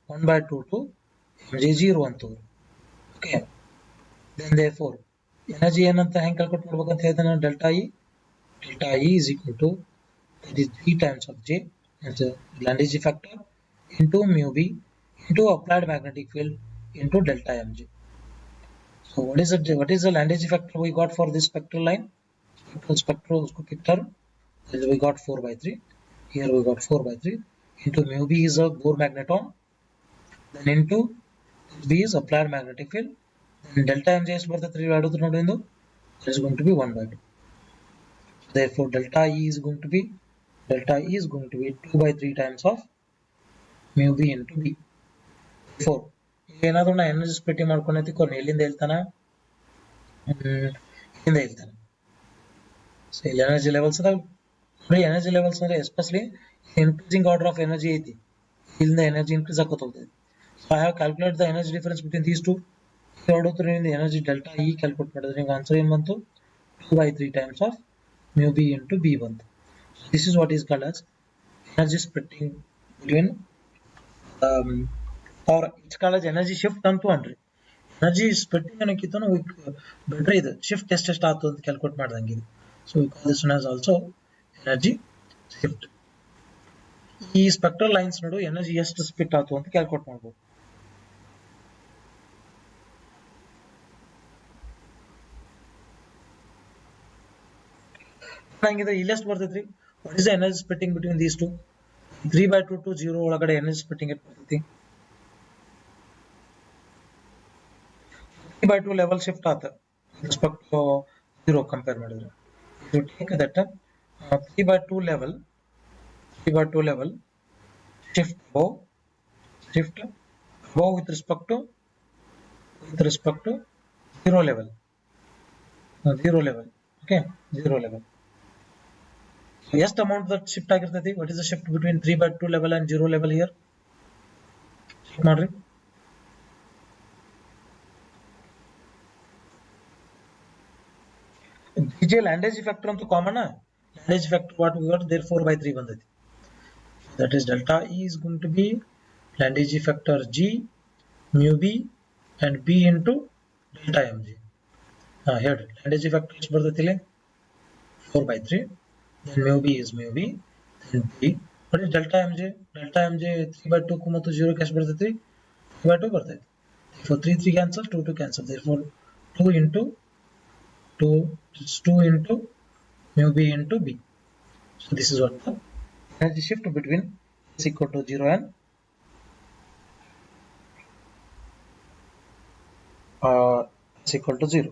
1/2 to mg 0 ಅಂತ okay then therefore energy ಏನಂತ ಹೆಂಗೆ calculate ಮಾಡ್ಬೇಕಂತ ಹೇಳ್ತಾನೆ delta E is equal to that is 3 times of J as a Lagrange factor into mu B into applied magnetic field into delta mg. So what is the Lagrange factor we got for this spectral line? Spectroscopic term is we got 4 by 3. Here we got 4 by 3 into mu B is a Bohr magneton. Then into B is applied magnetic field. Then delta mg is for the 3 that is going to be 1 by 2. Therefore delta E is going to be 2 by 3 times of mu B into B. 4 ಏನಾದರೂ ನಾ energy splitting ಮಾಡ್ಕೊಂಡೈತಿ ಎಲ್ಲಿಂದ ಹೇಳ್ತಾನೆ ಇಲ್ಲಿಂದ ಹೇಳ್ತಾನೆ so ಇಲ್ಲಿ energy levels ಅದಾವ ನೋಡಿ energy levels ಅಂದ್ರೆ especially increasing order of energy ಐತಿ ಇಲ್ಲಿಂದ ಎನರ್ಜಿ ಇನ್ಕ್ರೀಸ್ ಆಗೋತ ಹೋಗ್ತೈತಿ so I have calculate the energy difference between these two ಎರಡೂತರ ಎನರ್ಜಿ ಡೆಲ್ಟಾ ಇ ಕ್ಯಾಲ್ಕುಲೇಟ್ ಮಾಡಿದ್ರೆ ನಿಮ್ಗೆ ಆನ್ಸರ್ ಏನು ಬಂತು 2 by 3 times of mu B into B ಬಂತು this is what is called as energy splitting between or it's called as energy shift ಅಂತು ಅನ್ರಿ energy splitting ಅನ್ನಕ್ಕಿಂತ better ಇದು shift ಎಷ್ಟು ಆಯ್ತು ಅಂತ ಕ್ಯಾಲ್ಕುಲೇಟ್ ಮಾಡ್ದಂಗೆ ಇದು so we call this one as also energy shift ಈ ಸ್ಪೆಕ್ಟ್ರಲ್ ಲೈನ್ಸ್ ನೋಡು ಎನರ್ಜಿ ಎಷ್ಟು ಸ್ಪ್ಲಿಟ್ ಆಯ್ತು ಅಂತ ಕ್ಯಾಲ್ಕುಲೇಟ್ ಮಾಡ್ಬೋದು ನಂಗಿದ್ರೆ ಇಲ್ಲಿ ಎಷ್ಟು ಬರ್ತೈತ್ರಿ what is the energy splitting between these to 3 by 2 to 0 ಒಳಗಡೆ ಎನರ್ಜಿ ಸ್ಪ್ಲಿಟ್ಟಿಂಗ್ ಎಷ್ಟು ಬರ್ತೈತಿ 3 by 2 level shift ಆತ respect to 0 compare ಮಾಡಿದ್ರೆ you take that 3 by 2 level shift above with respect to 0 level okay 0 level so ಎಷ್ಟು amount that shift ಆಗಿರ್ತೈತಿ what is the shift between 3 by 2 level and 0 level here check ಮಾಡ್ರಿ DJ Lagrange factor ಅಂತೂ common Lagrange factor what we got there 4 by 3 ಬಂದೈತಿ that is delta E is going to be Lagrange factor G mu B and B into delta mg here Lagrange factor ಎಷ್ಟು ಬರ್ತೈತಿ ಇಲ್ಲಿ 4 by 3 then mu B is mu B then B what is delta mg 3 by 2 ಮತ್ತು 0 ಕ್ಕೆ ಎಷ್ಟು ಬರ್ತೈತಿ 3 by 2 ಬರ್ತೈತಿ therefore 3 cancel 2 cancel therefore 2 into mu B into B. So this is what the energy shift between s equal to 0 and s equal to 0.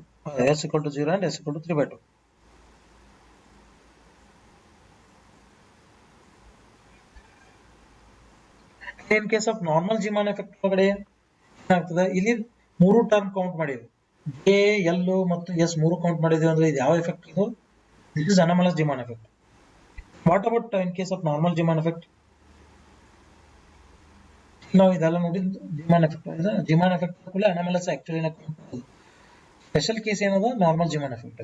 S equal to 0 and s equal to 3 by 2. In case of normal Zeeman effect ಒಳಗಡೆ ಏನಾಗ್ತದೆ ಇಲ್ಲಿ ಮೂರು term count ಮಾಡಿದ್ವಿ J, L ಮತ್ತು S ಮೂರು count ಮಾಡಿದ್ವಿ ಅಂದ್ರೆ ಇದು ಯಾವ ಎಫೆಕ್ಟ್ ಇದು this is anomalous Zeeman effect. What about in case of normal Zeeman effect? ನಾವು ಇದೆಲ್ಲ ನೋಡಿದ್ದು Zeeman effect Zeeman effect ಕೂಡ anomalous actually ಸ್ಪೆಷಲ್ ಕೇಸ್ ಏನದ normal Zeeman effect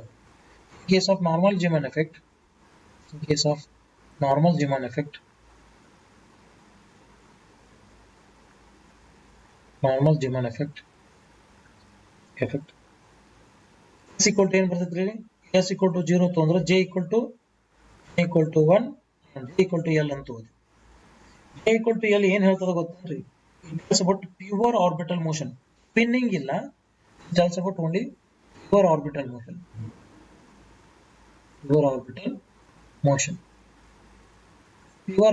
in case of normal Zeeman effect s equal to ಏನು ಬರ್ತೈತ್ರಿ s equal to 0 ತೊಂದ್ರೆ j equal to 1 and j equal to l ಅಂತ ಓದಿ j equal to l ಏನು ಹೇಳ್ತದ ಗೊತ್ತೇನ್ರಿ it's about pure orbital motion spinning ಇಲ್ಲ it's about only pure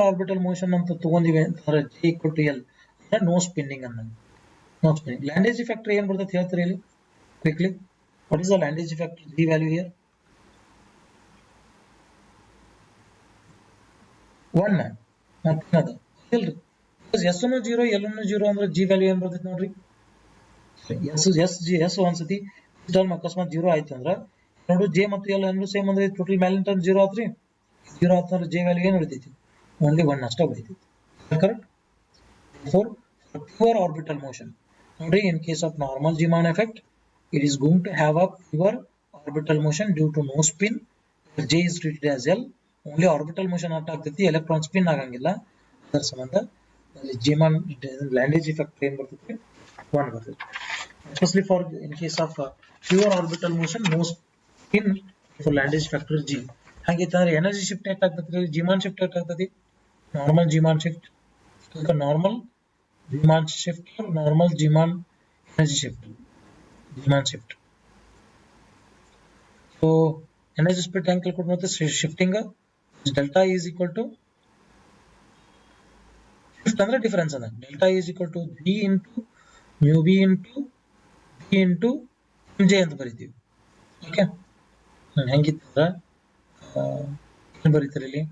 orbital motion ಅಂತ ತಗೊಂಡಿವೆ ಅಂತಂದ್ರೆ j equal to l ಅಂದ್ರೆ ನೋ ಸ್ಪಿನ್ನಿಂಗ್ ಅನ್ನಂಗೆ ನೋ ಸ್ಪಿನ್ನಿಂಗ್ Lagrange factor ಏನು ಬರ್ತೈತಿ ಹೇಳ್ತೀರಿ ಇಲ್ಲಿ quickly what is the Lagrange factor G value here 1 ಮತ್ತೇನದ ಇಲ್ರಿ s ನು 0 l ನು 0 ಅಂದ್ರೆ G ವ್ಯಾಲ್ಯೂ ಏನು ಬರ್ತೈತಿ ನೋಡ್ರಿ s ಒಂದ್ಸತಿ ಟರ್ಮ್ ಅಕಸ್ಮಾತ್ 0 ಆಯ್ತು ಅಂದ್ರೆ ನೋಡು J ಮತ್ತು L ಅನ್ನು ಸೇಮ್ ಅಂದ್ರೆ ಟೋಟಲ್ ಮ್ಯಾಲಿನ ಟರ್ಮ್ 0 ಆತ್ರಿ 0 ಆತಂದ್ರೆ J ವ್ಯಾಲ್ಯೂ ಏನು ಉಳಿತೈತಿ ಓನ್ಲಿ 1 ಅಷ್ಟೇ ಉಳಿತೈತಿ correct for pure orbital motion ನೋಡಿ in case of normal Zeeman effect it is going to have a pure orbital motion due to no spin where J is treated as L only orbital motion ಆಗ್ತೈತಿ electron spin ಆಗಂಗಿಲ್ಲ ಅದರ ಸಂಬಂಧ Zeeman Lagrange effect ಏನು ಬರ್ತೈತಿ 1 ಬರ್ತದೆ. Especially for in case of pure orbital motion, no spin for Landis factor g. ಹಾಗಿತ್ತಂದ್ರೆ energy shift ಎಷ್ಟಾಗ್ತದೆ? Zeeman shift ಎಷ್ಟಾಗ್ತದೆ? ನಾರ್ಮಲ್ ಜಿಮಾನ್ ಶಿಫ್ಟ್, ಈಗ normal Zeeman shift, normal Zeeman energy shift, Zeeman shift. So energy split ಹೆಂಗೆ ಕೇಳ್ಕೊಟ್ಟು ಮತ್ತೆ shifting delta is equal to shift ಅಂದ್ರೆ difference ಅದ. Delta is equal to B into mu B into B into M J ಅಂತ ಬರಿತೀವಿ. Okay, ಹೆಂಗಿತ್ತಂದ್ರ ಏನು ಬರೀತಾರೆ ಇಲ್ಲಿ?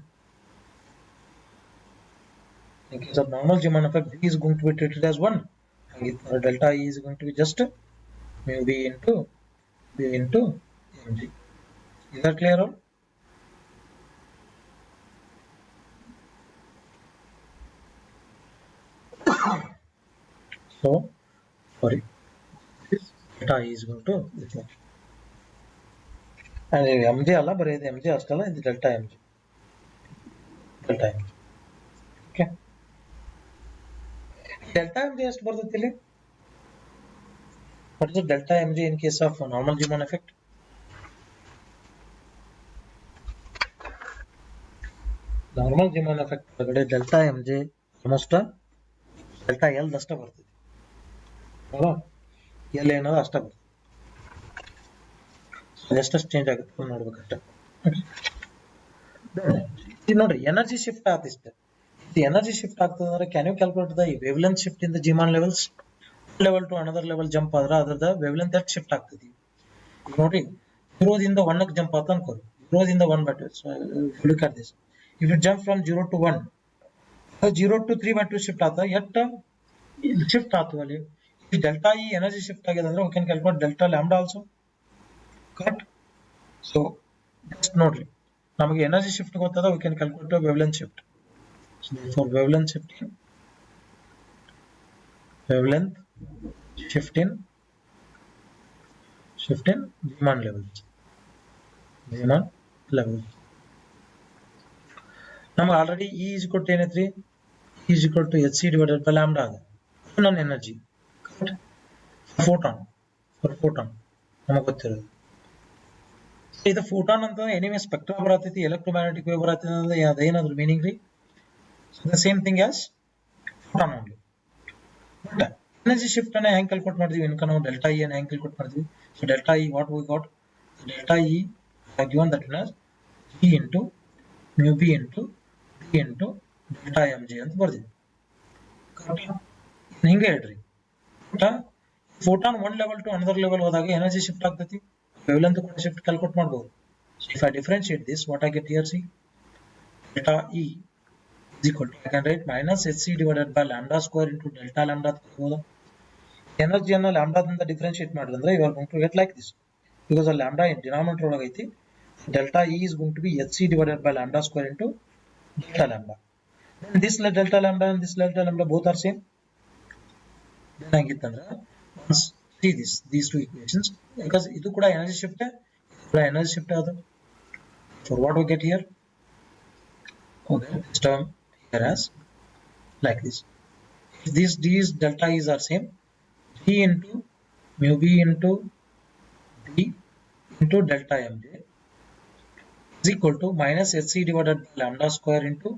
In case of normal Zeeman effect, B is going to be treated as 1. Delta E is going to be just mu B into mg. Is that clear all? So, sorry, delta E is going to this much. And mg ಅಲ್ಲ, ಬರೀ ಇದು mg ಅಷ್ಟಲ್ಲ, ಇದು delta mg. Delta mg. Okay. Delta mg ಎಷ್ಟು ಬರ್ತದೆ ಇಲ್ಲಿ? What is the delta mg in case of normal Zeeman effect? Normal Zeeman effect ಒಳಗಡೆ delta mg almost delta L ಅಷ್ಟೇ ಬರ್ತದೆ. ಹೌದಾ? L ಏನೋ ಅಷ್ಟೇ ಬರ್ತದೆ. ಎಷ್ಟಷ್ಟು ಚೇಂಜ್ ಆಗುತ್ತೆ ನೋಡ್ಬೇಕಷ್ಟೆ. ಈಗ ನೋಡ್ರಿ, ಎನರ್ಜಿ ಶಿಫ್ಟ್ ಆಗ್ತಿಷ್ಟೆ. ಎನರ್ಜಿ ಶಿಫ್ಟ್ ಆಗ್ತದೆ ಅಂದ್ರೆ can you calculate the wavelength shift in the Zeeman levels? Level to another level jump ಆದ್ರೆ ಅದರದ ವೇವ್ಲೆಂತ್ ಎಷ್ಟು ಶಿಫ್ಟ್ ಆಗ್ತದೆ? ಈಗ ನೋಡ್ರಿ, 0 ದಿಂದ 1 ಕ್ಕೆ ಜಂಪ್ ಆತ ಅನ್ಕೋರಿ. 0 ದಿಂದ 1 but look at this. If you jump from 0 to 1, 0 to 3 but shift ಆತ, ಎಷ್ಟ ಶಿಫ್ಟ್ ಆತು ಅಲ್ಲಿ? ಈ ಡೆಲ್ಟಾ ಈ ಎನರ್ಜಿ ಶಿಫ್ಟ್ ಆಗಿದೆ ಅಂದ್ರೆ we can calculate delta lambda also. Correct? So just ನೋಡ್ರಿ, ನಮಗೆ ಎನರ್ಜಿ ಶಿಫ್ಟ್ ಗೊತ್ತದ, we can calculate wavelength shift. So therefore wavelength shift in Zeeman levels. ನಮಗೆ already E is equal to ಏನೈತ್ರಿ? E is equal to hc divided by lambda ಅದ. ನನ್ನ energy photon ನಮಗೆ ಗೊತ್ತಿರೋದು. ಇದು photon ಅಂತ ಎನಿಮೆ ಸ್ಪೆಕ್ಟ್ರಾ ಬರತೈತಿ, electromagnetic wave ಬರತೈತಿ ಅಂದ್ರೆ ಅದೇನಾದ್ರು ಮೀನಿಂಗ್ ರೀ? So the same thing as photon only. But energy shift ಅನ್ನ ಹೆಂಗೆ ಕ್ಯಾಲ್ಕುಲೇಟ್ ಮಾಡಿದ್ವಿ? ಇನ್ಕ ನಾವು ಡೆಲ್ಟಾ ಇ ಅನ್ನ ಹೆಂಗೆ ಕ್ಯಾಲ್ಕುಲೇಟ್ ಮಾಡಿದ್ವಿ? So delta E what we got? Delta E given that in E into mu B into B into delta M G ಅಂತ ಬರ್ದಿದ್ವಿ. Correct? ಹಿಂಗೆ ಹೇಳ್ರಿ, photon one level to another level ಹೋದಾಗ energy shift ಆಗ್ತೈತಿ, wavelength ಕೂಡ shift calculate ಮಾಡ್ಬೋದು. So if I differentiate this, what I get here? C delta E is equal to, I can write minus hc divided by lambda square into delta lambda. Energy ಅನ್ನ lambda ದಿಂದ differentiate ಮಾಡಿದ್ರೆ ಅಂದ್ರೆ you are going to get like this, because ಆ lambda denominator ಒಳಗೆ ಐತಿ. Delta E is going to be hc divided by lambda square into delta lambda. Then this delta lambda and this delta lambda both are same. Then ಆಗಿತ್ತಂದ್ರೆ once see these two equations, because ಇದು ಕೂಡ energy shift ಅದು. For what we get here? Okay, this term here as like this. If these delta e's are same, g into mu b into b into delta mj is equal to minus hc divided by lambda square into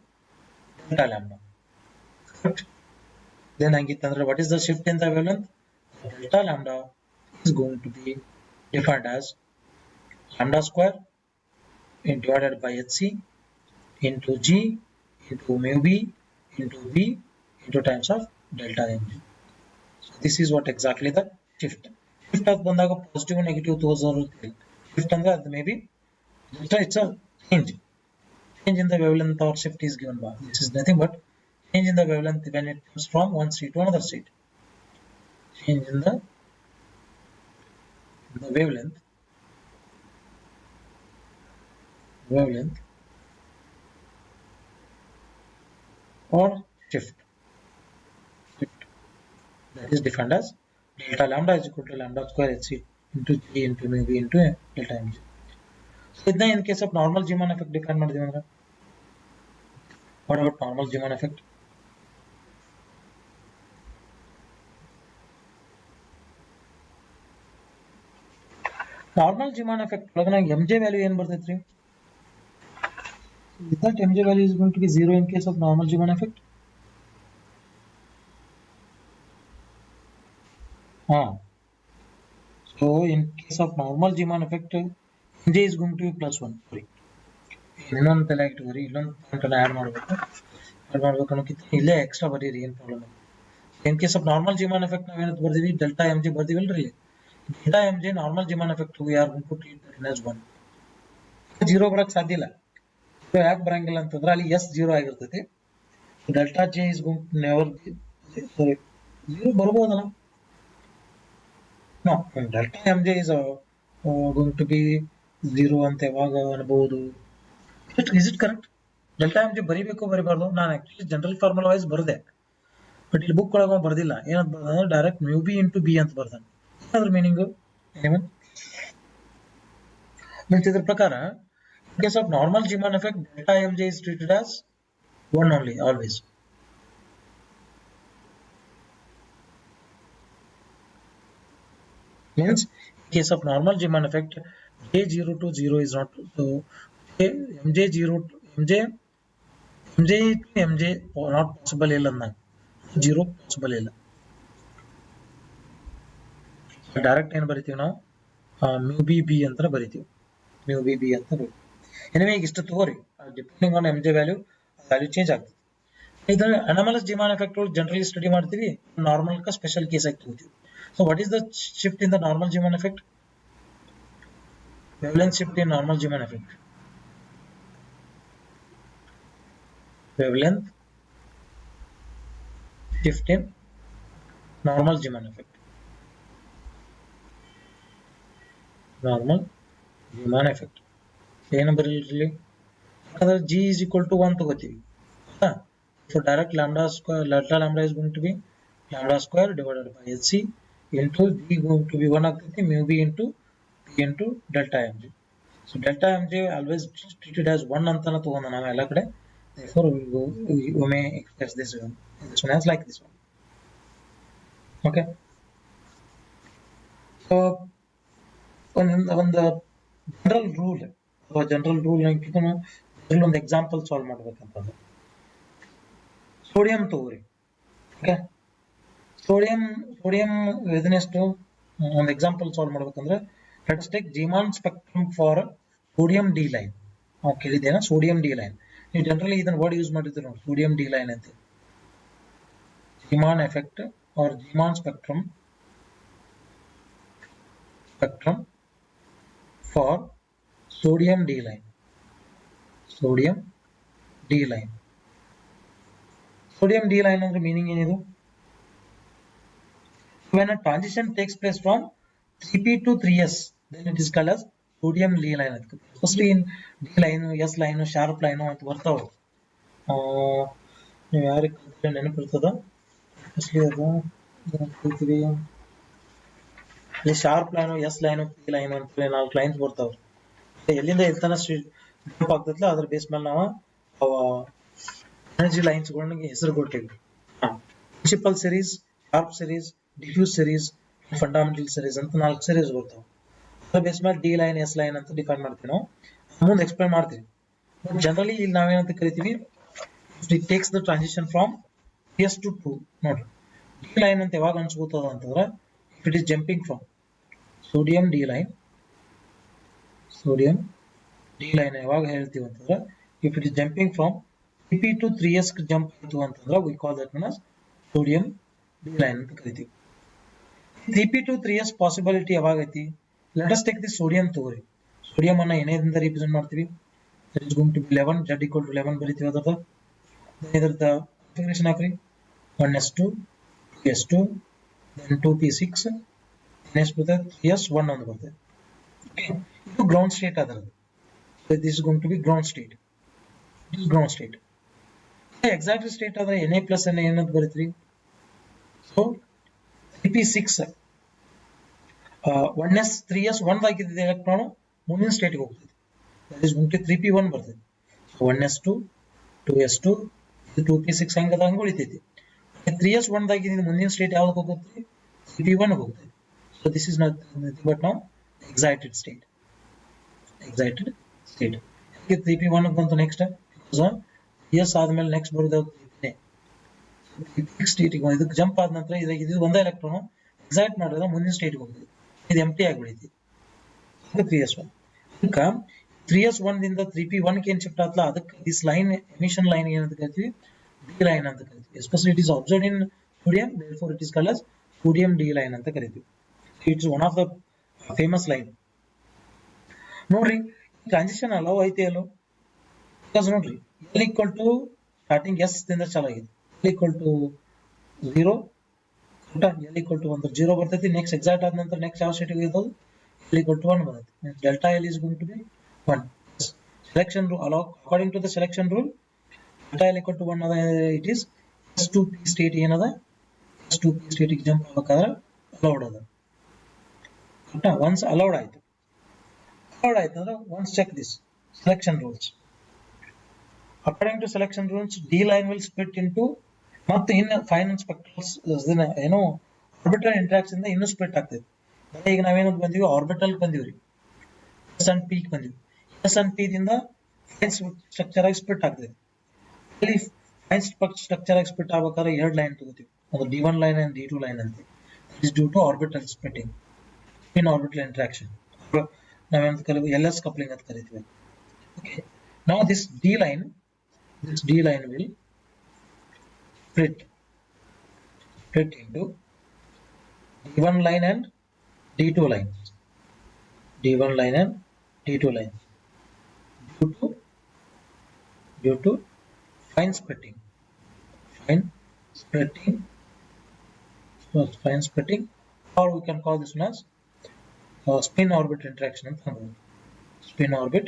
delta lambda. Correct? Then what is the shift in the wavelength? Delta lambda is going to be defined as lambda square divided by hc into g into mu b into b into times of delta mg. So this is what exactly the shift. Shift ಆಗಿ ಬಂದಾಗ positive negative ತೋರಿಸೋರುತ್ತೆ. Shift ಅಂದ್ರೆ ಅದು may be it's a change in the wavelength or shift is given by. This is nothing but change in the wavelength when it comes from one state to another state. Change in the wavelength or shift that is defined as delta lambda is equal to lambda square hc into g into mu b into delta mg. So ಇದನ್ನ in case of normal Zeeman effect define ಮಾಡಿದೀವಿ ಅಂದ್ರೆ, what about normal Zeeman effect? Normal Zeeman effect ಒಳಗೆ ನಾವು M J value ಏನು ಬರ್ತೈತ್ರಿ? That mj value is going to be 0 in case of normal Zeeman effect. So in case of normal Zeeman effect, mj is going to be plus 1. Sorry. ಇನ್ನೊಂದು ತಲೆ ಇಟ್ಕೋರಿ, ಇನ್ನೊಂದು point add ಮಾಡಬೇಕು ಅನ್ನೋಕ್ಕಿಂತ ಇಲ್ಲೇ extra ಬರೀರಿ, ಏನು problem ಇಲ್ಲ. In case of normal Zeeman effect ನಾವೇನಂತ ಬರ್ದೀವಿ, ಡೆಲ್ಟಾ ಎಮ್ ಜೆ ಬರ್ದೀವಲ್ರಿ. Delta M J normal Zeeman effect we are going to treat that as 1. 0 ಬರಕ್ಕೆ ಸಾಧ್ಯ ಇಲ್ಲ. ಯಾಕೆ ಬರಂಗಿಲ್ಲ ಅಂತಂದ್ರೆ ಅಲ್ಲಿ ಎಸ್ 0 ಆಗಿರ್ತೈತಿ. Delta J is going to never be, sorry 0 ಬರ್ಬೋದಲ್ಲ. No, delta M J is going to be 0 ಅಂತ ಯಾವಾಗ ಅನ್ಬೋದು? Is it correct? Delta M J ಬರಿಬೇಕು ಬರಿಬಾರ್ದು? ನಾನು ಆಕ್ಚುಲಿ ಜನರಲ್ ಫಾರ್ಮುಲಾ ವೈಸ್ ಬರ್ದೆ, ಬಟ್ ಇಲ್ಲಿ ಬುಕ್ ಒಳಗೆ ಬರ್ದಿಲ್ಲ. ಏನಂತ ಬರ್ದ? Direct mu B into B ಅಂತ ಬರ್ದಾನೆ. ಅದ್ರ ಮೀನಿಂಗು ಮೀನ್ಸ್ ಇದ್ರ ಪ್ರಕಾರ in case of normal Zeeman effect, delta mj is treated as 1 only, always. Means in case of normal Zeeman effect, j0 to 0 is not, so mj0 to mj to mj not possible illa anna, 0 possible illa. Direct ಏನು ಬರಿತೀವಿ ನಾವು? mu b b ಅಂತ ಬರಿತೀವಿ, mu b b ಅಂತ ಬರಿತೀವಿ. Anyway ಈಗ ಇಷ್ಟು ತಗೋರಿ, depending on M J value change ಆಗ್ತದೆ. ಇದರ anomalous Zeeman effect generally study ಮಾಡ್ತೀವಿ, ನಾರ್ಮಲ್ ಕ ಸ್ಪೆಷಲ್ ಕೇಸ್ ಆಗಿ ತಗೋತೀವಿ. So what is the shift in the normal Zeeman effect? Wavelength shift in normal Zeeman effect. Wavelength shift in normal Zeeman effect. Normal Zeeman effect ಏನು ಬರೀಲಿ? ಯಾಕಂದ್ರೆ g is equal to 1 ತಗೋತೀವಿ. So direct lambda is going to be lambda square divided by hc into g going to be 1 ಆಗ್ತೈತಿ, mu b into p into delta mj. So delta mj always treated as 1 ಅಂತಾನೆ ತಗೊಂಡ ನಾವು ಎಲ್ಲ ಕಡೆ. Therefore we may express this one as like this one. Okay. So ಒಂದು general rule ಅಥವಾ general rule ಒಂದು example solve ಮಾಡ್ಬೇಕಂತಂದ್ರೆ sodium ತಗೋರಿ. ಓಕೆ, ಸೋಡಿಯಂ ಇದನ್ನೆಷ್ಟು ಒಂದು ಎಕ್ಸಾಂಪಲ್ ಸಾಲ್ವ್ ಮಾಡ್ಬೇಕಂದ್ರೆ let's take Zeeman spectrum for sodium D line. ನಾವು ಕೇಳಿದ್ದೇನ ಸೋಡಿಯಂ ಡಿ ಲೈನ್. ನೀವು ಜನರಲಿ ಇದನ್ನ ವರ್ಡ್ ಯೂಸ್ ಮಾಡಿದ್ರು ನೋಡಿ, ಸೋಡಿಯಂ ಡಿ ಲೈನ್ ಅಂತ. Zeeman effect or Zeeman spectrum for sodium D line. Sodium D line. Sodium D line ಅಂದ್ರೆ meaning ಏನಿದು? When a transition takes place from 3p to 3s, then it is called as sodium D line. Mostly in D line, S line, sharp line ಅಂತ ಬರ್ತಾವ. ನೀವು ಯಾರಿಗೆ ನೆನಪಿರ್ತದ? Mostly ಅದು ಹೇಳ್ತೀವಿ. ಈ sharp line, S line, P line ಅಂತ 4 lines ಬರ್ತಾವ್ರಿ. ಎಲ್ಲಿಂದ ಎಲ್ತನ jump ಆಗ್ತೈತಲ್ಲ ಅದ್ರ ಬೇಸ್ ಮೇಲೆ ನಾವು ಎನರ್ಜಿ ಲೈನ್ಸ್ಗಳಿಗೆ ಹೆಸರು ಕೊಟ್ಟಿವಿ. Principal series, sharp series, diffuse series, fundamental series ಅಂತ 4 ಸೀರೀಸ್ ಬರ್ತಾವ. ಅದ್ರ ಬೇಸ್ ಮೇಲೆ ಡಿ ಲೈನ್, ಎಸ್ ಲೈನ್ ಅಂತ ಡಿಫೈನ್ ಮಾಡ್ತೀವಿ ನಾವು. ಮುಂದೆ ಎಕ್ಸ್ಪ್ಲೇನ್ ಮಾಡ್ತೀವಿ. ಬಟ್ ಜನರಲಿ ಇಲ್ಲಿ ನಾವೇನಂತ ಕರಿತೀವಿ, it takes the transition from S to 2. ನೋಡ್ರಿ, ಡಿ ಲೈನ್ ಅಂತ ಯಾವಾಗ ಅನ್ಸ್ಕೋತದ ಅಂತಂದ್ರೆ if it is jumping from sodium D line ಯಾವಾಗ ಹೇಳ್ತೀವಿ ಅಂತಂದ್ರೆ if it is jumping from 3p to 3s jump ಆಯಿತು ಅಂತಂದ್ರೆ we call that as sodium D line ಅಂತ ಕರಿತೀವಿ. 3p to 3s ಪಾಸಿಬಿಲಿಟಿ ಯಾವಾಗ ಐತಿ? let us take this sodium ತಗೋರಿ. ಸೋಡಿಯಂ ಅನ್ನ ಏನೇದಿಂದ ರಿಪ್ರೆಸೆಂಟ್ ಮಾಡ್ತೀವಿ? that is going to be 11, z equal to 11 ಬರೀತೀವಿ. ಇದರದ configuration ಹಾಕ್ರಿ. 1s2 2s2 then 2p6, next bರ್ತದೆ 3s1 ಅಂತ ಬರ್ತದೆ. ಇದು ಗ್ರೌಂಡ್ ಸ್ಟೇಟ್ ಅದರದ್ದು. this is going to be ground state. This is ground state. Exact state ಆದ್ರೆ Na plus Na ಏನಂತ ಬರೀತೀವಿ? So 3p6 1s 3s1 ಆಗಿದ್ದ electron ಮುಂದಿನ ಸ್ಟೇಟ್ಗೆ ಹೋಗ್ತದೆ. that is going to 3p1 ಬರ್ತದೆ. ಸೊ 1s2 2s2 2p6 ಹೆಂಗದ ಹಂಗೆ ಉಳಿತೈತಿ. 3s1 ದಾಗಿದ್ದು ಮುಂದಿನ state ಯಾವ್ದಕ್ಕೆ ಹೋಗುತ್ತೆ? 3p1 ಹೋಗುತ್ತೆ. So this is nothing but now excited state. Excited state. Okay, 3p1 ಬಂತು next. Yes ಆದ್ಮೇಲೆ next ಬರೋದು 3p. ಸ್ಟೇಟಿಗೆ ಇದಕ್ಕೆ ಜಂಪ್ ಆದ ನಂತರ ಇದು ಒಂದೇ ಎಲೆಕ್ಟ್ರಾನ್ ಎಕ್ಸೈಟ್ ಮಾಡಿದ್ರೆ ಮುಂದಿನ ಸ್ಟೇಟ್ಗೆ ಹೋಗ್ತದೆ. ಇದು ಎಂಟಿ ಆಗಿಬಿಡುತ್ತೆ. ಇದು 3s1. ಅದಕ್ಕೆ 3s1 ದಿಂದ 3p1 ಗೆ ಏನು ಶಿಫ್ಟ್ ಆತಲ್ಲ ಅದಕ್ಕೆ ದಿಸ್ ಲೈನ್ ಎಮಿಷನ್ ಲೈನ್ ಏನಂತ ಕರಿತೀವಿ, ಡಿ ಲೈನ್ ಅಂತ ಕರಿತೀವಿ. Especially it is observed in sodium, therefore it is called as sodium D line ಅಂತ ಕರಿತೀವಿ. It's one of the famous line. ನೋಡ್ರಿ ಟ್ರಾನ್ಸಿಷನ್ ಅಲೋ ಐತಿ ಅಲ್ಲೋ, ಬಿಕಾಸ್ ನೋಡ್ರಿ L equal to starting S ದಿಂದ ಚಾಲು ಆಗಿದೆ. L equal to 0 L equal to 1 0 ಬರ್ತೈತಿ. ನೆಕ್ಸ್ಟ್ ಎಕ್ಸೈಟ್ ಆದ ನಂತರ ನೆಕ್ಸ್ಟ್ ಯಾವ ಸ್ಟೇಟ್ ಗೆ ಹೋಗೋದು, L equal to 1 ಬರುತ್ತೆ. Delta L is going to be 1. Selection rule, according to the selection rule, delta L equal to 1 ಅದ, it is S2p state ಏನದ, S2p state ಗೆ ಜಂಪ್ ಆಗಬೇಕಾದ್ರೆ ಅಲೌಡ್ ಅದ. ಒನ್ಸ್ ಅಲೌಡ್ ಆಯ್ತು ಅಂದ್ರೆ once check this selection rules. According to selection rules, D line will split into ಮತ್ತೆ ಇನ್ನು final ಸ್ಪೆಕ್ಟ್ರಲ್ಸ್ ಏನೋ ಆರ್ಬಿಟಲ್ ಇಂಟ್ರಾಕ್ಷನ್ ಇಂದ ಇನ್ನೂ ಸ್ಪ್ಲಿಟ್ ಆಗ್ತದೆ. ಈಗ ನಾವೇನಂತ ಬಂದಿವಿ, ಆರ್ಬಿಟಲ್ ಬಂದಿವ್ರಿ, ಎಸ್ ಅಂಡ್ ಪಿ ಬಂದಿವಿ. ಎಸ್ ಅಂಡ್ ಪಿ ದಿಂದ ಫೈನ್ ಸ್ಟ್ರಕ್ಚರ್ ಆಗಿ ಸ್ಪ್ಲಿಟ್ ಆಗ್ತದೆ. ಅಲ್ಲಿ ಫೈನ್ ಸ್ಟ್ರಕ್ಚರ್ ಆಗಿ ಸ್ಪ್ಲಿಟ್ ಆಗ್ಬೇಕಾದ್ರೆ ಎರಡು ಲೈನ್ ತಗೋತೀವಿ, ಒಂದು D1 line and D2 line ಅಂತ. It is due to orbital splitting in orbital interaction. ನಾವೇನಂತ ಕರೀತೀವಿ, LS ಕಪ್ಲಿಂಗ್ ಅಂತ ಕರಿತೀವಿ. Okay, now this D line will split into D1 line and D2 line. D1 line and D2 line due to fine splitting, or we can call this one as spin orbit interaction. Spin orbit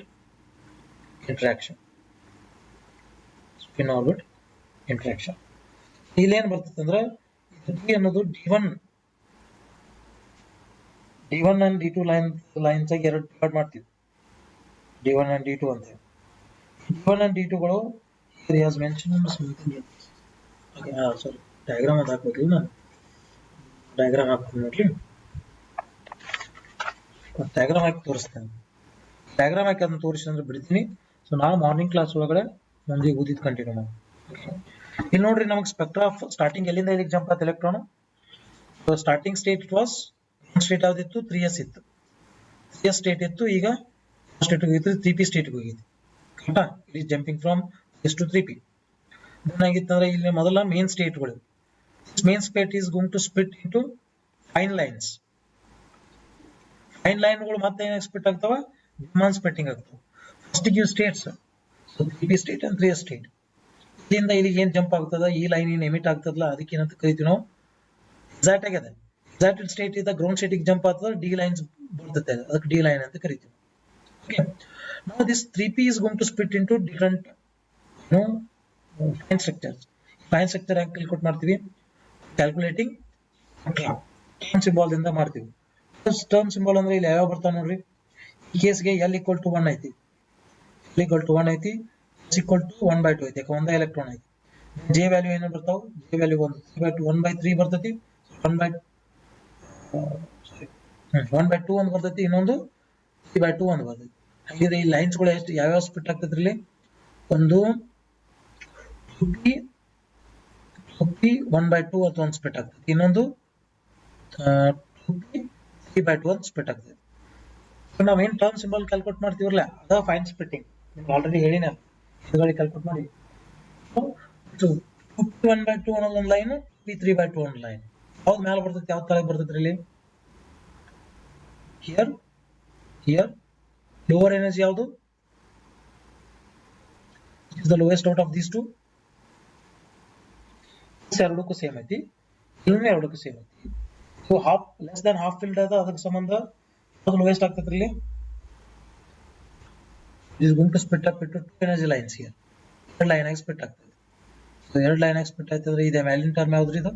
interaction. ಇಲ್ಲಿ ಏನು ಬರ್ತದೆ ಅಂದ್ರೆ D ಅನ್ನೋದು D1 and D2 lines ಆಗಿ ಎರಡು divide ಮಾಡ್ತೀವಿ. D1 and D2 ಅಂತ. D1 and D2 ಗಳು here has mentioned something else. Okay, sorry, diagram ಅದು ಹಾಕಬೇಕು. ನಾನು ಡಯಾಗ್ರಾಮ್ ಹಾಕ್ತೀನಿ ನೋಡ್ರಿ, ಡಯಾಗ್ರಾಮ್ ಹಾಕಿ ತೋರಿಸ್ತೇನೆ. ಡಯಾಗ್ರಾಮ್ ಹಾಕಿ ಅದನ್ನ ತೋರಿಸಿ ಅಂದ್ರೆ ಬಿಡ್ತೀನಿ. ಸೊ ನಾವು ಮಾರ್ನಿಂಗ್ ಕ್ಲಾಸ್ ಒಳಗಡೆ ಮುಂದೆ ಓದಿದ್ ಕಂಟಿನ್ಯೂ ಮಾಡಿ. ಇಲ್ಲಿ ನೋಡ್ರಿ, ನಮಗೆ ಸ್ಪೆಕ್ಟ್ರಾ ಆಫ್ ಸ್ಟಾರ್ಟಿಂಗ್ ಎಲ್ಲಿಂದ ಎಲ್ಲಿಗೆ ಜಂಪ್ ಆಯ್ತು electron. Starting state it was state ಯಾವ್ದಿತ್ತು, 3s ಇತ್ತು. 3s ಸ್ಟೇಟ್ ಇತ್ತು. ಈಗ ಸ್ಟೇಟ್ ಹೋಗಿತ್ತು 3p ಸ್ಟೇಟ್ ಹೋಗಿತ್ತು. ಕರೆಕ್ಟಾ? It is jumping from S to 3p. ಏನಾಗಿತ್ತಂದ್ರೆ ಇಲ್ಲಿ ಮೊದಲ ಮೇನ್ ಸ್ಟೇಟ್ಗಳು, main state is going to split into fine lines. Fine ಲೈನ್ಗಳು ಮತ್ತೆ ಏನಾಗಿ ಸ್ಪ್ಲಿಟ್ ಆಗ್ತಾವ, ಡಿಮಾಂಡ್ ಸ್ಪ್ಲಿಟ್ಟಿಂಗ್ ಆಗ್ತಾವ. First give states, so 3p state and 3s state. ಇಲ್ಲಿಂದ ಇಲ್ಲಿಗೆ ಏನ್ ಜಂಪ್ ಆಗ್ತದ, ಈ ಲೈನ್ ಏನ್ ಎಮಿಟ್ ಆಗ್ತದಲ್ಲ ಅದಕ್ಕೆ ಏನಂತ ಕರಿತೀವಿ ನಾವು, ಎಕ್ಸಾಕ್ಟ್ ಆಗಿದೆ. ಎಕ್ಸಾಕ್ಟೆಡ್ ಸ್ಟೇಟ್ ಇಂದ ಗ್ರೌಂಡ್ ಸ್ಟೇಟ್ ಗೆ ಜಂಪ್ ಆಗ್ತದ, ಡಿ ಲೈನ್ಸ್ ಬರ್ತದೆ, ಅದಕ್ಕೆ ಡಿ ಲೈನ್ ಅಂತ ಕರಿತೀವಿ. Okay, now this 3p is going to split into different fine structures. Fine structure ಹೆಂಗೆ ಕ್ಯಾಲ್ಕುಲೇಟ್ ಮಾಡ್ತೀವಿ, ಕ್ಯಾಲ್ಕುಲೇಟಿಂಗ್ ಟರ್ಮ್ ಸಿಂಬಾಲ್ ದಿಂದ ಮಾಡ್ತೀವಿ. ಟರ್ಮ್ ಸಿಂಬಾಲ್ ಅಂದ್ರೆ ಇಲ್ಲಿ ಯಾವ ಬರ್ತಾವ ನೋಡ್ರಿ. ಈ ಕೇಸ್ಗೆ L equal to 1 ಐತಿ, L equal to 1 ಐತಿ, S equal to 1/2 ಐತಿ, ಯಾಕೆ ಒಂದೇ ಎಲೆಕ್ಟ್ರಾನ್ ಐತಿ. J ವ್ಯಾಲ್ಯೂ ಏನು ಬರ್ತಾವ, J ವ್ಯಾಲ್ಯೂ 1/3 ಬರ್ತೈತಿ, 1/2 ಅಂತ ಬರ್ತೈತಿ, ಇನ್ನೊಂದು 3/2 ಅಂತ ಬರ್ತೈತಿ. ಹಾಗಿದ್ರೆ ಈ ಲೈನ್ಸ್ ಗಳು ಎಷ್ಟು ಯಾವ್ಯಾವ ಸ್ಪ್ಲಿಟ್ ಆಗ್ತೈತ್ರಿ ಇಲ್ಲಿ, ಒಂದು 2p 1/2 ಅಥವಾ ಒಂದು ಸ್ಪ್ಲಿಟ್ ಆಗ್ತೈತಿ, ಇನ್ನೊಂದು 2p 3/2 ಅಂತ ಸ್ಪ್ಲಿಟ್ ಆಗ್ತೈತಿ. ನಾವೇನ್ ಟರ್ಮ್ ಸಿಂಬಲ್ ಕ್ಯಾಲ್ಕುಲೇಟ್ ಮಾಡ್ತೀವಲ್ಲ ಅದ ಫೈನ್ ಸ್ಪ್ಲಿಟ್ಟಿಂಗ್. ನಿಮ್ಗೆ ಆಲ್ರೆಡಿ ಹೇಳಿನ ಇದುಗಳಿಗೆ ಕ್ಯಾಲ್ಕುಲೇಟ್ ಮಾಡಿ. 2p 1/2 ಅನ್ನೋದು ಒಂದು ಲೈನ್, p 3/2 ಒಂದು ಲೈನ್. ಯಾವ್ದು ಮೇಲೆ ಬರ್ತೈತಿ, ಯಾವ್ದು ಕೆಳಗೆ ಬರ್ತೈತಿ ಇಲ್ಲಿ. ಹಿಯರ್ ಲೋವರ್ ಎನರ್ಜಿ ಯಾವುದು, is the lowest out of these two. ಎರಡಕ್ಕೂ ಸೇಮ್ ಐತಿ, ಇನ್ನೂ ಎರಡಕ್ಕೂ ಸೇಮ್ ಐತಿ. So half less than half filled ಅದ, ಅದಕ್ಕೆ ಸಂಬಂಧ ಯಾವ್ದು ಲೋಯೆಸ್ಟ್ ಆಗ್ತೈತಿ ಇಲ್ಲಿ. It is going to split up into 2 energy lines. Here ಎರಡು ಲೈನ್ ಆಗಿ ಸ್ಪ್ಲಿಟ್ ಆಗ್ತದೆ. ಸೊ ಎರಡು ಲೈನ್ ಆಗಿ ಸ್ಪ್ಲಿಟ್ ಆಯ್ತಂದ್ರೆ ಇದೆ ಮ್ಯಾಲಿನ ಟರ್ಮ್ ಯಾವ್ದ್ರಿ ಇದು.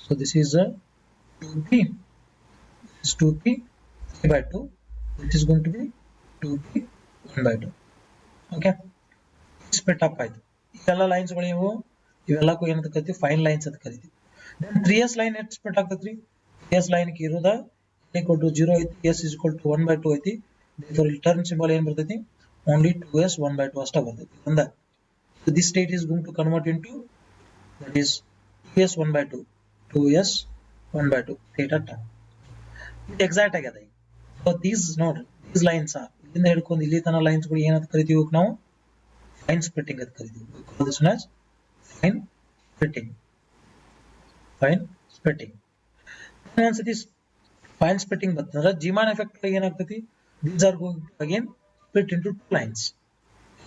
So this is 2p, this is 2p 3/2, which is going to be 2p 1/2. Okay, split up ಆಯ್ತು. ಇವೆಲ್ಲ ಲೈನ್ಸ್ ಗಳು ಇವೆಲ್ಲಕ್ಕೂ ಏನಂತ ಕರಿತೀವಿ, ಫೈನ್ ಲೈನ್ಸ್ ಅಂತ ಕರಿತೀವಿ. ದೆನ್ 3s ಲೈನ್ ಎಷ್ಟು ಸ್ಪ್ಲಿಟ್ ಆಗ್ತೈತ್ರಿ, 3s ಲೈನ್ ಇರೋದ equal to 0 ಐತಿ, s is equal to 1 by 2 ಐತಿ. therefore ಇಲ್ಲಿ ಟರ್ನ್ ಸಿಂಬಲ್ ಏನ್ ಬರ್ತೈತಿ, only 2s 1 by 2 ಅಷ್ಟ ಬರ್ತೈತಿ. ಅಂದ so this state is going to convert into, that is 2s 1 by 2, 2s 1 by 2 theta term. ಇದು ಎಕ್ಸಾಕ್ಟ್ ಆಗ್ಯದ. ಸೊ these ನೋಡ್ರಿ, these lines are ಇಲ್ಲಿಂದ ಹಿಡ್ಕೊಂಡು ಇಲ್ಲಿ ತನ ಲೈನ್ಸ್ ಗಳು ಏನಂತ ಕರಿತೀವಿ, ನಾವು ಫೈನ್ ಸ್ಪ್ಲಿಟ್ಟಿಂಗ್ ಅಂತ ಕರಿತೀವಿ. we call this one as fine splitting. Fine splitting. ಒಂದ್ಸತಿ ಫೈನ್ ಸ್ಪ್ಲಿಟ್ಟಿಂಗ್ ಬರ್ತಂದ್ರೆ ಜಿಮಾನ್ ಎಫೆಕ್ಟ್ ಏನಾಗ್ತೈತಿ, these are going to again split into two lines.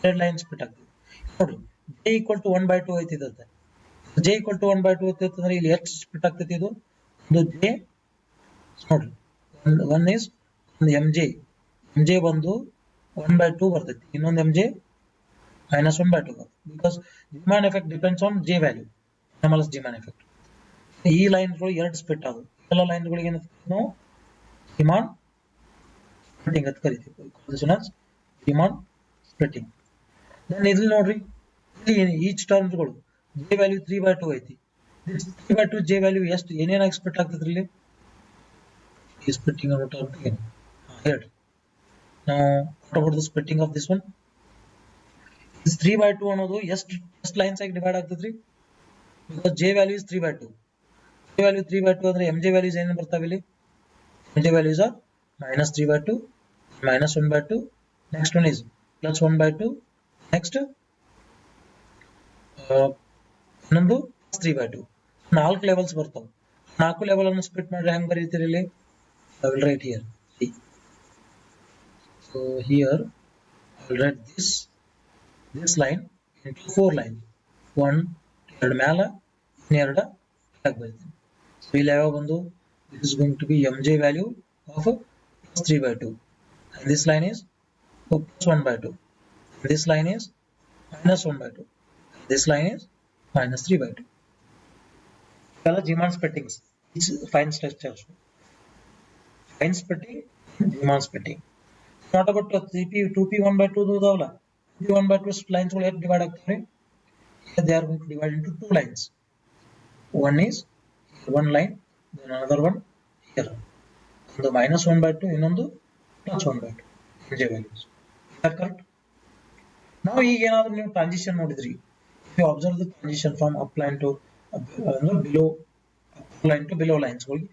ಎರಡು ಲೈನ್ ಸ್ಪ್ಲಿಟ್ ಆಗ್ತದೆ. ನೋಡಿ j equal to 1 by 2 ಐತಿ ಇರುತ್ತೆ. j equal to 1 by 2 ಐತಿ ಅಂದ್ರೆ ಇಲ್ಲಿ ಎಷ್ಟು ಸ್ಪ್ಲಿಟ್ ಆಗ್ತೈತಿ, ಇದು ಒಂದು j ನೋಡ್ರಿ, one is ಒಂದು mj ಬಂದು 1 by 2 ಬರ್ತೈತಿ, ಇನ್ನೊಂದು mj minus 1 by 2 ಬರ್ತೈತಿ. Because Zeeman effect depends on j value, ನಮ್ಮಲ್ಲಿ ಜಿಮಾನ್ ಎಫೆಕ್ಟ್. ಈ ಲೈನ್ಗಳು ಎರಡು ಸ್ಪ್ಲಿಟ್ ಆದವು. ಎಲ್ಲ ಲೈನ್ಗಳಿಗೆ ಏನಂತ ನಾವು ಜಿಮಾನ್ ಸ್ಪ್ಲಿಟ್ಟಿಂಗ್ ಅಂತ ಕರಿತೀವಿ. this one as Zeeman splitting. Then ಇಲ್ಲಿ ನೋಡ್ರಿ, ಇಲ್ಲಿ ಈಚ್ ಟರ್ಮ್ಸ್ಗಳು j ವ್ಯಾಲ್ಯೂ 3 by 2 ಐತಿ. 3 by 2 j ವ್ಯಾಲ್ಯೂ ಎಷ್ಟು ಏನೇನಾಗಿ ಸ್ಪ್ಲಿಟ್ ಆಗ್ತದ್ರಿ ಇಲ್ಲಿ, ಈ ಸ್ಪ್ಲಿಟ್ಟಿಂಗ್ ಅನ್ನೋ ಟರ್ಮ್ ಏನು ಹೇಳ್ರಿ. ನಾವು what about the splitting of this one, this 3 by 2 ಅನ್ನೋದು ಎಷ್ಟು ಲೈನ್ಸ್ ಆಗಿ ಡಿವೈಡ್ ಆಗ್ತದ್ರಿ, because j value is 3 by 2. j value 3 by 2 ಅಂದ್ರೆ mj ವ್ಯಾಲ್ಯೂಸ್ ಏನು ಬರ್ತಾವೆ ಇಲ್ಲಿ, mj values are minus 3 by 2, minus 1 by 2, next one is plus 1 by 2, next ಇನ್ನೊಂದು 3 by 2. 4 levels ಬರ್ತಾವೆ. 4 ಲೆವೆಲ್ ಅನ್ನು ಸ್ಪ್ಲಿಟ್ ಮಾಡ್ರೆ ಹೆಂಗ್ ಬರೀತೀರಿ ಇಲ್ಲಿ, I will write here. See. So here I will write this line into 4 lines. 1 ಎರಡು ಮ್ಯಾಲ, ಇನ್ನೆರಡು ಕೆಳಗೆ ಬರೀತೀನಿ. So ಇಲ್ಲಿ ಯಾವ ಬಂದು, this is going to be mj value of plus 3 by 2, and this line is plus 1 by 2, and this line is minus 1 by 2, and this line is minus 3 by 2. Kala Riemann splittings, it's fine structures. Fine splitting, Riemann splitting. Not about 3p 2p 1 by 2 dodavla, 1 by 2 lines will divide agtare. Here they are going to divide into two lines. One is one line, then another one here. The minus 1 by 2, ಇನ್ನೊಂದು plus 1 by 2 mj values. Is that correct? Now ಈಗ ಏನಾದರೂ ನೀವು transition ನೋಡಿದ್ರಿ, if you observe the transition from up line to below, up line to below lines ಹೋಗಿ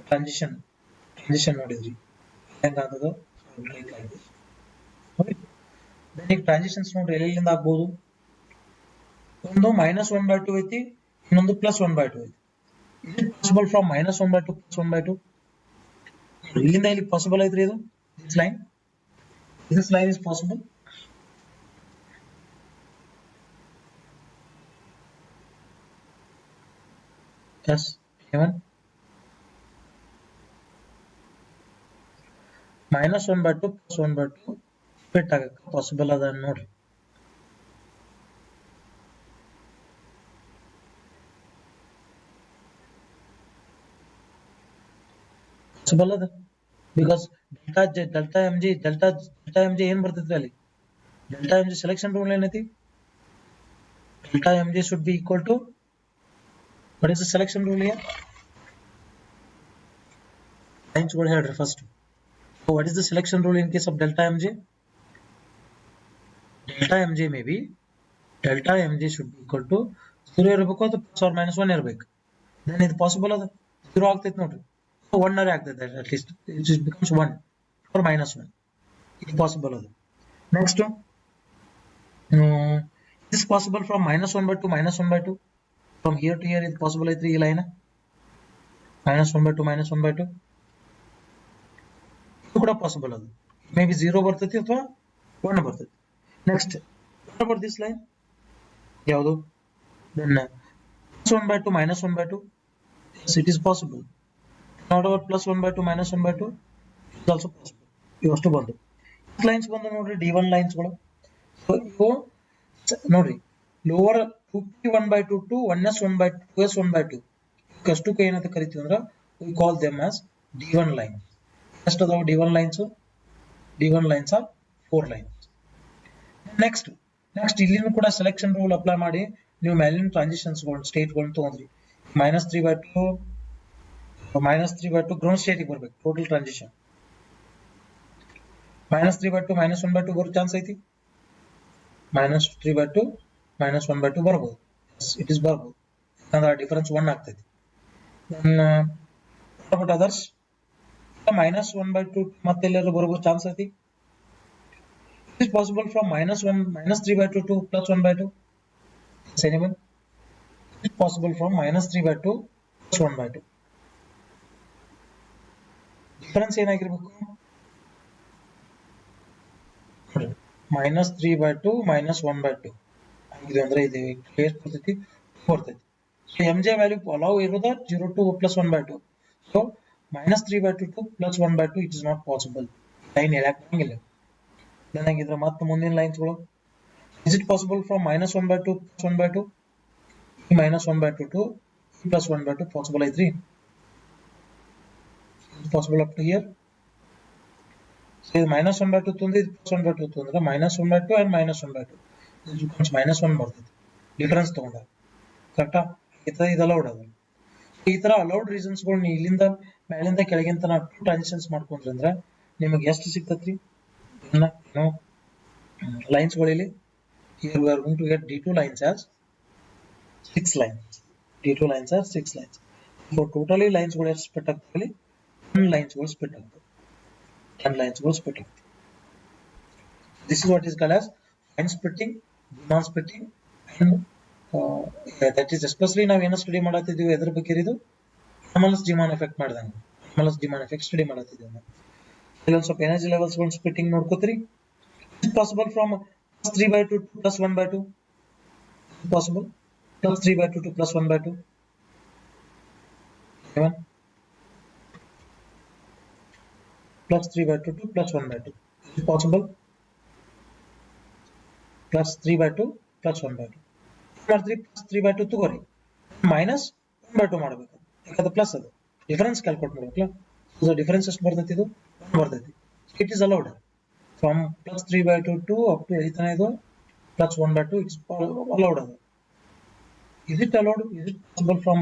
transition ನೋಡಿದ್ರಿ ಹೆಂಗಾಗ್ತದೆ, then ಈಗ transitions ನೋಡ್ರಿ ಎಲ್ಲಿಂದ ಆಗ್ಬೋದು, ಒಂದು minus 1 by 2 ಐತಿ, ಇನ್ನೊಂದು plus 1 by 2 ಐತಿ. Is it possible from minus 1 by 2 plus 1 by 2? ಇಲ್ಲಿಂದ ಇಲ್ಲಿ ಪಾಸಿಬಲ್ ಐತ್ರಿ ಇದು, this line is possible. Yes, even minus 1 by 2 plus 1 by 2 split ಆಗಕ್ಕೆ ಪಾಸಿಬಲ್ ಅದ ನೋಡ್ರಿ. ಪಾಸಿಬಲ್ ಅದ, ಬಿಕಾಸ್ ಡೆಲ್ಟಾ ಎಂ ಜೆ ಏನ್ ಬರ್ತೈತ್ರಿ ಅಲ್ಲಿ, delta M J selection rule ಏನೈತಿ, delta M J should be equal to, what is the selection rule here? Lines ಗಳು ಹೇಳ್ರಿ first. So what is the selection rule in case of delta mj? Delta mj may be, delta mj should be equal to 0 ಇರಬೇಕು ಅಥವಾ plus or minus 1 ಇರಬೇಕು. then ಇದು possible ಅದ, 0 ಆಗ್ತೈತೆ ನೋಡ್ರಿ, so 1 ಅರೆ ಆಗ್ತೈತೆ at least, it becomes 1 or minus 1. ಇದು ಪಾಸಿಬಲ್ ಅದ. Next is possible from minus 1 by 2 minus 1 by 2, from here to here is possible ಐತ್ರಿ ಈ line minus 1 by 2 minus 1 by 2, ಇದು ಕೂಡ ಪಾಸಿಬಲ್ ಅದು, ಮೇ ಬಿ 0 ಬರ್ತೈತಿ ಅಥವಾ 1 ಬರ್ತೈತಿ. Next what about this line, ಯಾವುದು, then plus 1 by 2 minus 1 by 2, yes it is possible. What about plus 1 by 2 minus 1 by 2, it is also possible. ಇವಷ್ಟು ಬಂದು lines ಬಂದು ನೋಡ್ರಿ d1 ಲೈನ್ಸ್ ಗಳು. ಸೊ ಇವು ನೋಡ್ರಿ lower 2p1 by 2 to 1s 1 by 2s 1 by 2 ಕಷ್ಟಕ್ಕೆ ಏನಂತ ಕರಿತೀವಿ ಅಂದ್ರೆ we call them as d1 lines. ಎಷ್ಟು ಅದಾವ d1 lines? d1 lines are 4 lines. Next ಇಲ್ಲಿನೂ ಕೂಡ ಸೆಲೆಕ್ಷನ್ ರೂಲ್ ಅಪ್ಲೈ ಮಾಡಿ ನೀವು ಮೇಲಿನ ಟ್ರಾನ್ಸಿಷನ್ಸ್ ಗಳು ಸ್ಟೇಟ್ ಗಳು ತಗೊಂಡ್ರಿ, -3 by 2 -3/2 ಗ್ರೌಂಡ್ ಸ್ಟೇಟಿಗೆ ಬರ್ಬೇಕು ಟೋಟಲ್ ಟ್ರಾನ್ಸಿಷನ್. -3/2 -1/2 ಬರೋ ಚಾನ್ಸ್ ಐತಿ. -3/2 -1/2 ಬರ್ಬೋದು. ಇಟ್ ಇಸ್ ಬರ್ಬೋದು, ಯಾಕಂದ್ರೆ ಡಿಫರೆನ್ಸ್ 1 ಆಗ್ತೈತಿ. ದೆನ್ ಬಟ್ ಅದರ್ಸ್ -1/2 ಮತ್ತೆಲ್ಲಾದ್ರೂ ಬರೋ ಚಾನ್ಸ್ ಐತಿ. It is possible from -3/2 to +1/2. Is anyone? It is possible from -3/2 plus 1/2. Difference ಏನಾಗಿರ್ಬೇಕು? -3/2 -1/2 ಆಗಿದೆ ಅಂದ್ರೆ ಇದು ಎಷ್ಟು ಬರ್ತೈತಿ? 2 ಬರ್ತೈತಿ. So M J value allow ಇರೋದ 0 to +1/2. So -3/2 to +1/2 it is not possible. Line ಹೇಳಕ್ ಬರಂಗಿಲ್ಲ. ಏನಾಗಿದ್ರೆ ಮತ್ತೆ ಮುಂದಿನ ಲೈನ್ಸ್ಗಳು is it possible from -1/2 +1/2? -1/2 to +1/2 possible ಐತ್ರಿ. possible up to here. So -1/2 ತಂದ್ರೆ +1/2 ತಂದ್ರೆ -1/2 and -1/2 this becomes -1 ಬರ್ತೈತಿ ಡಿಫರೆನ್ಸ್ ತಗೊಂಡಾಗ. ಕರೆಕ್ಟಾ? ಇದು ಅಲೌಡ್ ಅದ. ಈ ತರ ಅಲೌಡ್ ರೀಸನ್ಸ್ ಗಳು ಇಲ್ಲಿಂದ ಮೇಲಿಂದ ಕೆಳಗಿಂತ ನಾವು ಟ್ರಾನ್ಸಿಷನ್ಸ್ ಮಾಡ್ಕೊಂಡ್ರೆ ಅಂದ್ರೆ ನಿಮಗೆ ಎಷ್ಟು ಸಿಗ್ತೈತ್ರಿ? ಲೈನ್ಸ್ ಗಳಲ್ಲಿ here we are going to get d2 lines as 6 lines. d2 lines are 6 lines. So totally lines ಗಳು ಎಷ್ಟು ಸ್ಪ್ಲಿಟ್ ಆಗ್ತವೆ? 10 lines ಗಳು ಸ್ಪ್ಲಿಟ್ ಆಗ್ತವೆ. 10 lines ಗಳು ಸ್ಪ್ಲಿಟ್ ಆಗ್ತವೆ. This is what is called as line splitting, Zeeman splitting, and that is especially ನಾವು ಏನು study ಮಾಡತ್ತಿದ್ದೀವಿ ಎದ್ರ ಬಗ್ಗೆ ಇದು ಅನಾಮಲಸ್ ಜಿಮಾನ್ ಎಫೆಕ್ಟ್ ಮಾಡಿದಂಗೆ. ಅನಾಮಲಸ್ ಜಿಮಾನ್ ಎಫೆಕ್ಟ್ ಸ್ಟಡಿ ಮಾಡತ್ತಿದ್ದೀವಿ ನಾವು. ಇಲ್ಲಿ ಸ್ವಲ್ಪ ಎನರ್ಜಿ ಲೆವೆಲ್ಸ್ ಗಳು ಸ್ಪ್ಲಿಟ್ಟಿಂಗ್ ನೋಡ್ಕೋತೀರಿ. Is possible from +3/2 to +1/2. Possible +3/2 to +1/2. Even +3/2 to +1/2. Is possible +3/2 +1/2. ಮಾಡ್ತೀರಿ +3/2 ತಗೋರಿ -1/2 ಮಾಡಬೇಕು, ಯಾಕಂದ್ರೆ ಪ್ಲಸ್ ಅದು ಡಿಫರೆನ್ಸ್ ಕ್ಯಾಲ್ಕುಲೇಟ್ ಮಾಡ್ಬೇಕಲ್ಲ. ಸೊ ಡಿಫರೆನ್ಸ್ ಎಷ್ಟು ಬರ್ತೈತಿ? ಇದು 1 ಬರ್ತೈತಿ. It is allowed from +3/2 to up to ಇದನ್ನ ಇದು +1/2 ಇಟ್ಸ್ ಅಲೌಡ್ ಅದು. Is it allowed? Is it possible from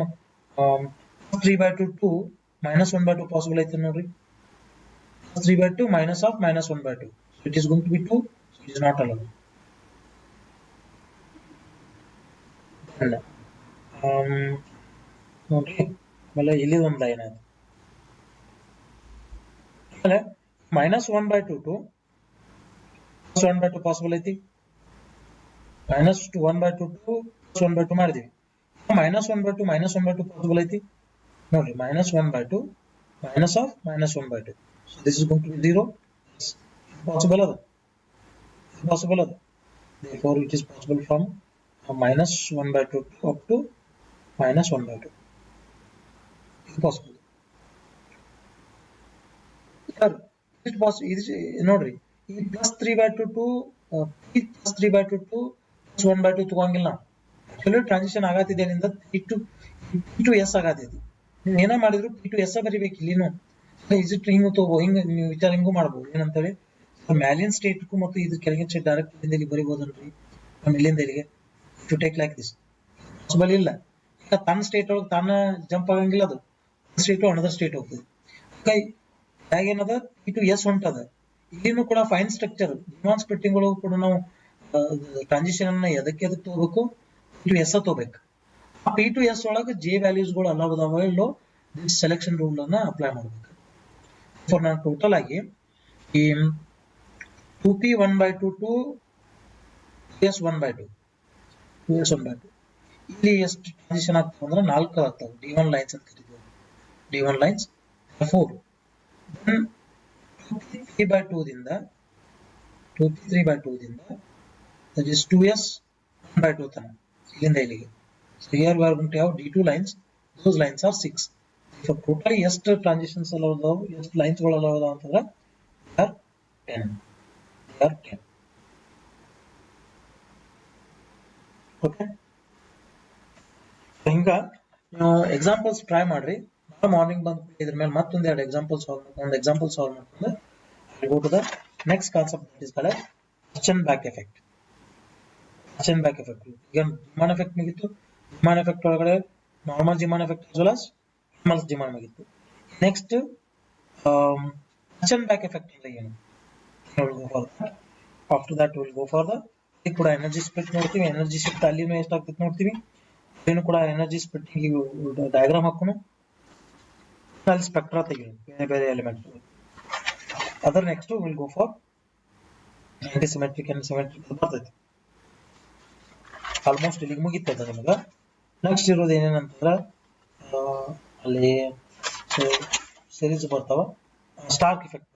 3/2 to -1/2 possible ಐತೆ ನೋಡ್ರಿ. 3/2 minus of -1/2. So it is going to be 2. So it is not allowed. ಅಲ್ಲ ನೋಡ್ರಿ ಆಮೇಲೆ ಇಲ್ಲಿ ಒಂದು ಲೈನ್ ಅದು. ಆಮೇಲೆ -1/2 to +1/2 ಪಾಸಿಬಲ್ ಐತಿ. -1/2 to +1/2 ಮಾಡಿದೀವಿ. -1/2 -1/2 ಪಾಸಿಬಲ್ ಐತಿ ನೋಡ್ರಿ. -1/2 minus of -1/2. So this is going to be 0. Yes. Possible ada. Possible ada. Therefore it is possible from -1/2 up to -1/2. It's possible. Sir, it was ನೋಡ್ರಿ ಈ +3/2 to +3/2 to +1/2 ತಗೊಂಗಿಲ್ಲ. ಆಕ್ಚುಲಿ ಟ್ರಾನ್ಸಿಷನ್ ಆಗತ್ತಿದೆ ಅಲ್ಲಿಂದ P to S ಆಗತ್ತೈತಿ. ನೀವು ಏನ ಮಾಡಿದ್ರು P to S ಬರಿಬೇಕು ಇಲ್ಲಿನೂ. ಇಸಿಟ್ ಹಿಂಗ್ ತಗೋ ಹಿಂಗ ನೀವು ವಿಚಾರ ಹಿಂಗೂ ಮಾಡ್ಬೋದು. ಏನಂತೇಳಿ ಮ್ಯಾಲಿನ್ ಸ್ಟೇಟ್ಗೂ ಮತ್ತು ಇದು ಕೆಳಗಿನ ಸ್ಟೇಟ್ ಡೈರೆಕ್ಟ್ ಇಲ್ಲಿಂದ ಇಲ್ಲಿ ಬರಿಬೋದಲ್ರಿ. ಇಲ್ಲಿಂದ ಇಲ್ಲಿಗೆ to take like this possible ಇಲ್ಲ. ಈಗ ತನ್ನ ಸ್ಟೇಟ್ ಒಳಗೆ ತಾನ ಜಂಪ್ ಆಗಂಗಿಲ್ಲ. ಅದು ಸ್ಟೇಟು ಅನದರ್ ಸ್ಟೇಟ್ ಹೋಗ್ತದೆ. ಏನದ P to S ಹೊಂಟದ. ಇಲ್ಲಿನೂ ಕೂಡ ಫೈನ್ ಸ್ಟ್ರಕ್ಚರ್ ಜಿಮಾನ್ ಸ್ಪ್ಲಿಟ್ಟಿಂಗ್ ಒಳಗೂ ಕೂಡ ನಾವು ಟ್ರಾನ್ಸಿಷನ್ ಅನ್ನ ಎದಕ್ಕೆ ತಗೋಬೇಕು? P to S ತಗೋಬೇಕು. ಆ P to S ಒಳಗೆ ಜೆ ವ್ಯಾಲ್ಯೂಸ್ ಗಳು ಅಲಾವ್ ಅದಾವ ಇಲ್ಲೋ ಸೆಲೆಕ್ಷನ್ ರೂಲ್ ಅನ್ನ ಅಪ್ಲೈ ಮಾಡಬೇಕು. ಫಾರ್ ನಾನು ಟೋಟಲ್ ಆಗಿ ಈ 2p 1/2 to 2s 1/2 2s 1/2 ಇಲ್ಲಿ ಎಷ್ಟು ಟ್ರಾನ್ಸಿಷನ್ ಆಗ್ತಾವ ಅಂದ್ರೆ 4 ಆಗ್ತಾವ. D1 ಲೈನ್ಸ್ ಅಂತ ಕರೀತೀವಿ. D1 ಲೈನ್ಸ್ 4 2p3/2 ದಿಂದ that is 2s 1/2 ತನ ಇಲ್ಲಿಂದ ಇಲ್ಲಿಗೆ. So here we are going to have D2 lines. Those lines are 6. So totally ಎಷ್ಟು ಟ್ರಾನ್ಸಿಷನ್ಸ್ ಅಲೌ ಅದಾವ, ಎಷ್ಟು ಲೈನ್ಸ್ ಗಳು ಅಲೌ ಅದಾವ ಅಂತಂದ್ರೆ are 10. ಓಕೆ, ಹಿಂಗ ನೀವು ಎಕ್ಸಾಂಪಲ್ಸ್ ಟ್ರೈ ಮಾಡ್ರಿ. ನಾಳೆ ಮಾರ್ನಿಂಗ್ ಬಂದು ಇದ್ರ ಮೇಲೆ ಮತ್ತೊಂದು ಎರಡು ಎಕ್ಸಾಂಪಲ್ ಸಾಲ್ವ್ ಮಾಡ್ಕೊಂಡು go to the next concept that is called Kirchen-Back effect. Kirchen-Back effect. ಈಗ ಜಿಮಾನ್ ಎಫೆಕ್ಟ್ ಮುಗಿತ್ತು. ಜಿಮಾನ್ ಎಫೆಕ್ಟ್ ಒಳಗಡೆ normal Zeeman effect as well as anomalous Zeeman ಮುಗಿತ್ತು. Next, touch and back effect ಅಂದ್ರೆ ಏನು? We'll go for that. After that we'll go for the ಇಲ್ಲಿ ಕೂಡ energy split ನೋಡ್ತೀವಿ. Energy shift ಅಲ್ಲಿನೂ ಎಷ್ಟಾಗ್ತದೆ ನೋಡ್ತೀವಿ. ಇಲ್ಲಿನೂ ಕೂಡ ಎನರ್ಜಿ ಸ್ಪ್ಲಿಟ್ ಡಯಾಗ್ರಾಮ್ ಹಾಕೋಣ. ಅಲ್ಲಿ ಸ್ಪೆಕ್ಟ್ರಾ ತೆಗೆಯೋಣ ಬೇರೆ ಬೇರೆ ಎಲಿಮೆಂಟ್. ಅದರ್ next will go for antisymmetric and symmetric ಬರ್ತೈತಿ. ಆಲ್ಮೋಸ್ಟ್ ಇಲ್ಲಿಗೆ ಮುಗಿತದ ನಿಮಗೆ. ನೆಕ್ಸ್ಟ್ ಇರೋದು ಏನೇನಂತಂದ್ರೆ ಅಲ್ಲಿ ಸೀರೀಸ್ ಬರ್ತಾವ. ಸ್ಟಾರ್ಕ್ ಇಫೆಕ್ಟ್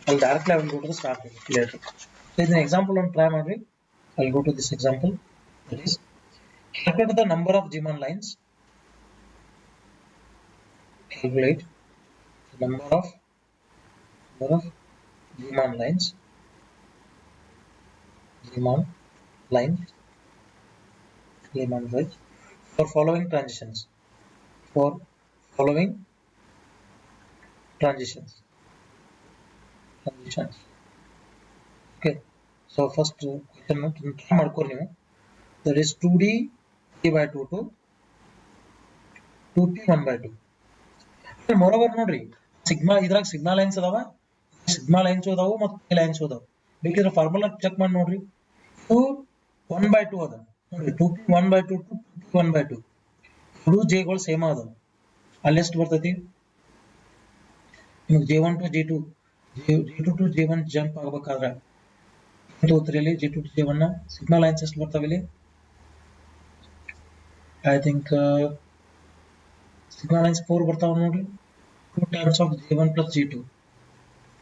ಅಲ್ಲಿ directly I will go to the Stark effect later. So ಇದನ್ನ ಎಕ್ಸಾಂಪಲ್ ಒಂದು ಟ್ರೈ ಮಾಡ್ರಿ. I will go to this example. That is calculate the number of Zeeman lines. Calculate the number of Zeeman lines. Zeeman lines for following transitions. For following transitions. Okay. So first question try ಮಾಡ್ಕೋ ನೀವು. That is 2D 3/2 to 2P 1/2. moreover ನೋಡ್ರಿ sigma ಇದ್ರಾಗ sigma lines ಅದಾವ, sigma lines ಅದಾವು ಮತ್ತು lines ಅದಾವ. ಬೇಕಿದ್ರೆ formula check ಮಾಡಿ ನೋಡ್ರಿ. 2 1/2 ಅದ ನೋಡ್ರಿ. 2P 1/2 to 2P 1/2 2 ಜೆಗಳು ಸೇಮ್ ಅದಾವ. ಅಲ್ಲಿ ಎಷ್ಟು ಬರ್ತೈತಿ ನಿಮಗೆ J1 to J2 J2 to J1 jump ಆಗಬೇಕಾದ್ರೆ ಏನು ತಗೋತೀರಿ? J2 to J1 sigma lines ಎಷ್ಟು ಬರ್ತಾವೆ ಇಲ್ಲಿ? I think sigma lines 4 ಬರ್ತಾವ ನೋಡ್ರಿ. 2 times of J1 plus J2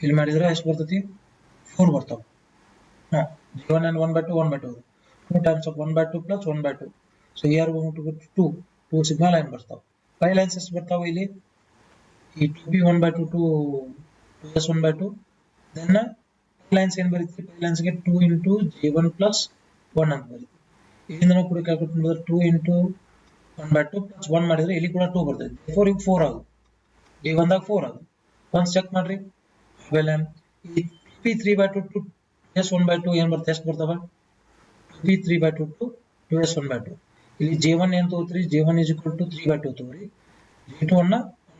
ಇಲ್ಲಿ ಮಾಡಿದ್ರೆ ಎಷ್ಟು ಬರ್ತೈತಿ? 4 ಬರ್ತಾವ. J1 and 1/2 1/2 2 times of 1/2 plus 1/2. So here we going to get 2 sigma line ಬರ್ತಾವ. 5 lines ಎಷ್ಟು ಬರ್ತಾವ ಇಲ್ಲಿ? ಈ 2B 1/2 to 2S 1/2 then 5 lines ಏನು ಬರೀತೀವಿ? 5 lines ಗೆ 2 into J1 plus 1 ಅಂತ ಬರೀತೀವಿ. ಇಲ್ಲಿಂದ ನಾವು ಕೂಡ ಕ್ಯಾಲ್ಕುಲೇಟ್ ಮಾಡಿದ್ರೆ 2 into 1/2 plus 1 ಮಾಡಿದ್ರೆ ಇಲ್ಲಿ ಕೂಡ 2 ಬರ್ತೈತಿ. 4 into 4 ಆಗುತ್ತೆ. J1 ದಾಗ 4 ಆಗುತ್ತೆ. once ಚೆಕ್ ಮಾಡ್ರಿ. ಆಮೇಲೆ ಈ 2P 3/2 to 2S 1/2 ಏನು ಬರ್ತದೆ? ಎಷ್ಟು ಬರ್ತಾವ? 2P 3/2 to 2S 1/2 ಇಲ್ಲಿ J1 ಏನು ತಗೋತೀರಿ? J1 is equal to 3/2 ತಗೋರಿ. J2 ಅನ್ನ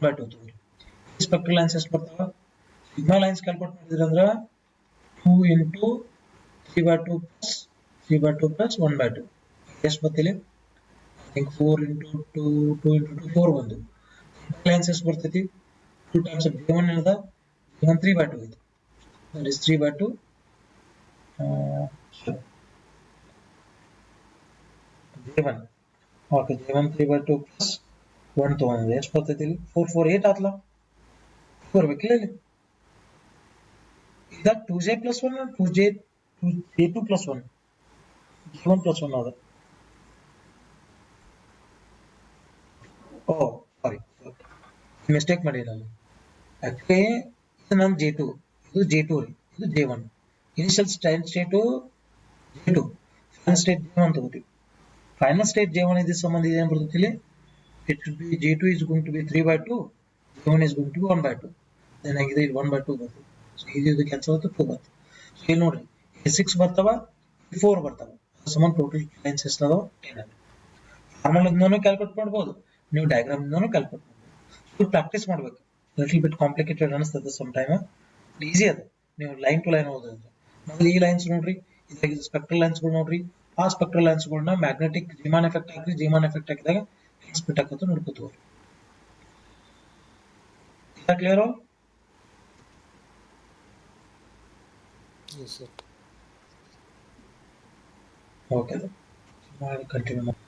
1/2 ತಗೋರಿ. ಸ್ಪೆಕ್ಟ್ರಲ್ ಲೈನ್ಸ್ ಎಷ್ಟು ಬರ್ತಾವ? ಸಿಗ್ಮಾ ಲೈನ್ಸ್ ಕ್ಯಾಲ್ಕುಲೇಟ್ ಮಾಡಿದ್ರೆ ಅಂದ್ರೆ 2 into 3/2 plus 3/2 plus 1/2 ಎಷ್ಟು ಬರ್ತಿಲ್ಲ? I think 4 into 2 into 2 4 ಬಂದು ಲೈನ್ಸ್ ಎಷ್ಟು ಬರ್ತೈತಿ? 2 times of J1 ಏನದ? J1 3/2 ಐತಿ. that is 3/2 J1 okay J1 3/2 plus 1 ತಗೊಂಡ್ರೆ ಎಷ್ಟು ಬರ್ತೈತಿ ಇಲ್ಲಿ? 4 4 8 ಆತ್ಲ 4 ಬೇಕಿಲ್ಲ ಇಲ್ಲಿ? ಈಗ 2J plus 1 J2 plus 1 J1 plus 1 ಆದ. ಸಾರಿ ಮಿಸ್ಟೇಕ್ ಮಾಡಿ ನಾನು. ಆಕ್ಚುಲಿ ಇದು ನನ್ನ J2 ಇದು J2 ರೀ, ಇದು J1. Initial state J2 final state J1 ತಗೋತೀವಿ. ಫೈನಲ್ ಸ್ಟೇಟ್ J1 ಇದ್ರ ಸಂಬಂಧ ಏನು ಬರ್ತೈತಿ ಇಲ್ಲಿ? It should be J2 is going to be 3/2 J1 is going to be 1/2 then ಆಗಿದೆ ಇಲ್ಲಿ 1/2 ಬರ್ತದೆ. ಸೊ ಇದು ಕ್ಯಾನ್ಸಲ್ ಆಗುತ್ತೆ 2 ಬರ್ತದೆ. ಸೊ ಇಲ್ಲಿ ನೋಡ್ರಿ 6 ಬರ್ತಾವ 4 ಬರ್ತಾವ. ಸಮ ಟೋಟಲ್ ಲೈನ್ಸ್ ಎಷ್ಟು ಅದಾವ? 10 ಅದಾವ. ಫಾರ್ಮುಲಾದಿಂದನೂ ಕ್ಯಾಲ್ಕುಲೇಟ್ ಮಾಡ್ಬೋದು, ನೀವು ಡಯಾಗ್ರಾಮ್ ಇಂದನೂ ಕ್ಯಾಲ್ಕುಲೇಟ್ ಮಾಡ್ಬೋದು. ಪ್ರಾಕ್ಟೀಸ್ ಮಾಡ್ಬೇಕು. ಲಿಟಲ್ ಬಿಟ್ ಕಾಂಪ್ಲಿಕೇಟೆಡ್ ಅನಿಸ್ತದೆ ಸಮ್ ಟೈಮ್, ಈಸಿ ಅದ. ನೀವು ಲೈನ್ ಟು ಲೈನ್ ಓದೋದ್ರೆ ಮೊದಲು ಈ ಲೈನ್ಸ್ ನೋಡ್ರಿ, ಇದ್ರಾಗ ಸ್ಪೆಕ್ಟ್ರಲ್ ಲೈನ್ಸ್ಗಳು ನೋಡ್ರಿ. ಆ ಸ್ಪೆಕ್ಟ್ರಲ್ ಲೈನ್ಸ್ಗಳನ್ನ ಮ್ಯಾಗ್ನೆಟಿಕ್ ಜಿಮಾನ್ ಎಫೆಕ್ಟ್ ಹಾಕಿ ಜಿಮಾನ್ ಎಫೆಕ್ಟ್ ಹಾಕಿದಾಗ ಸ್ಪಿಟ್ ಹಾಕೋದು ನೋಡ್ಕೋತೀವಿ. Clear? Yes, sir. Okay, continue ಮಾಡಿ.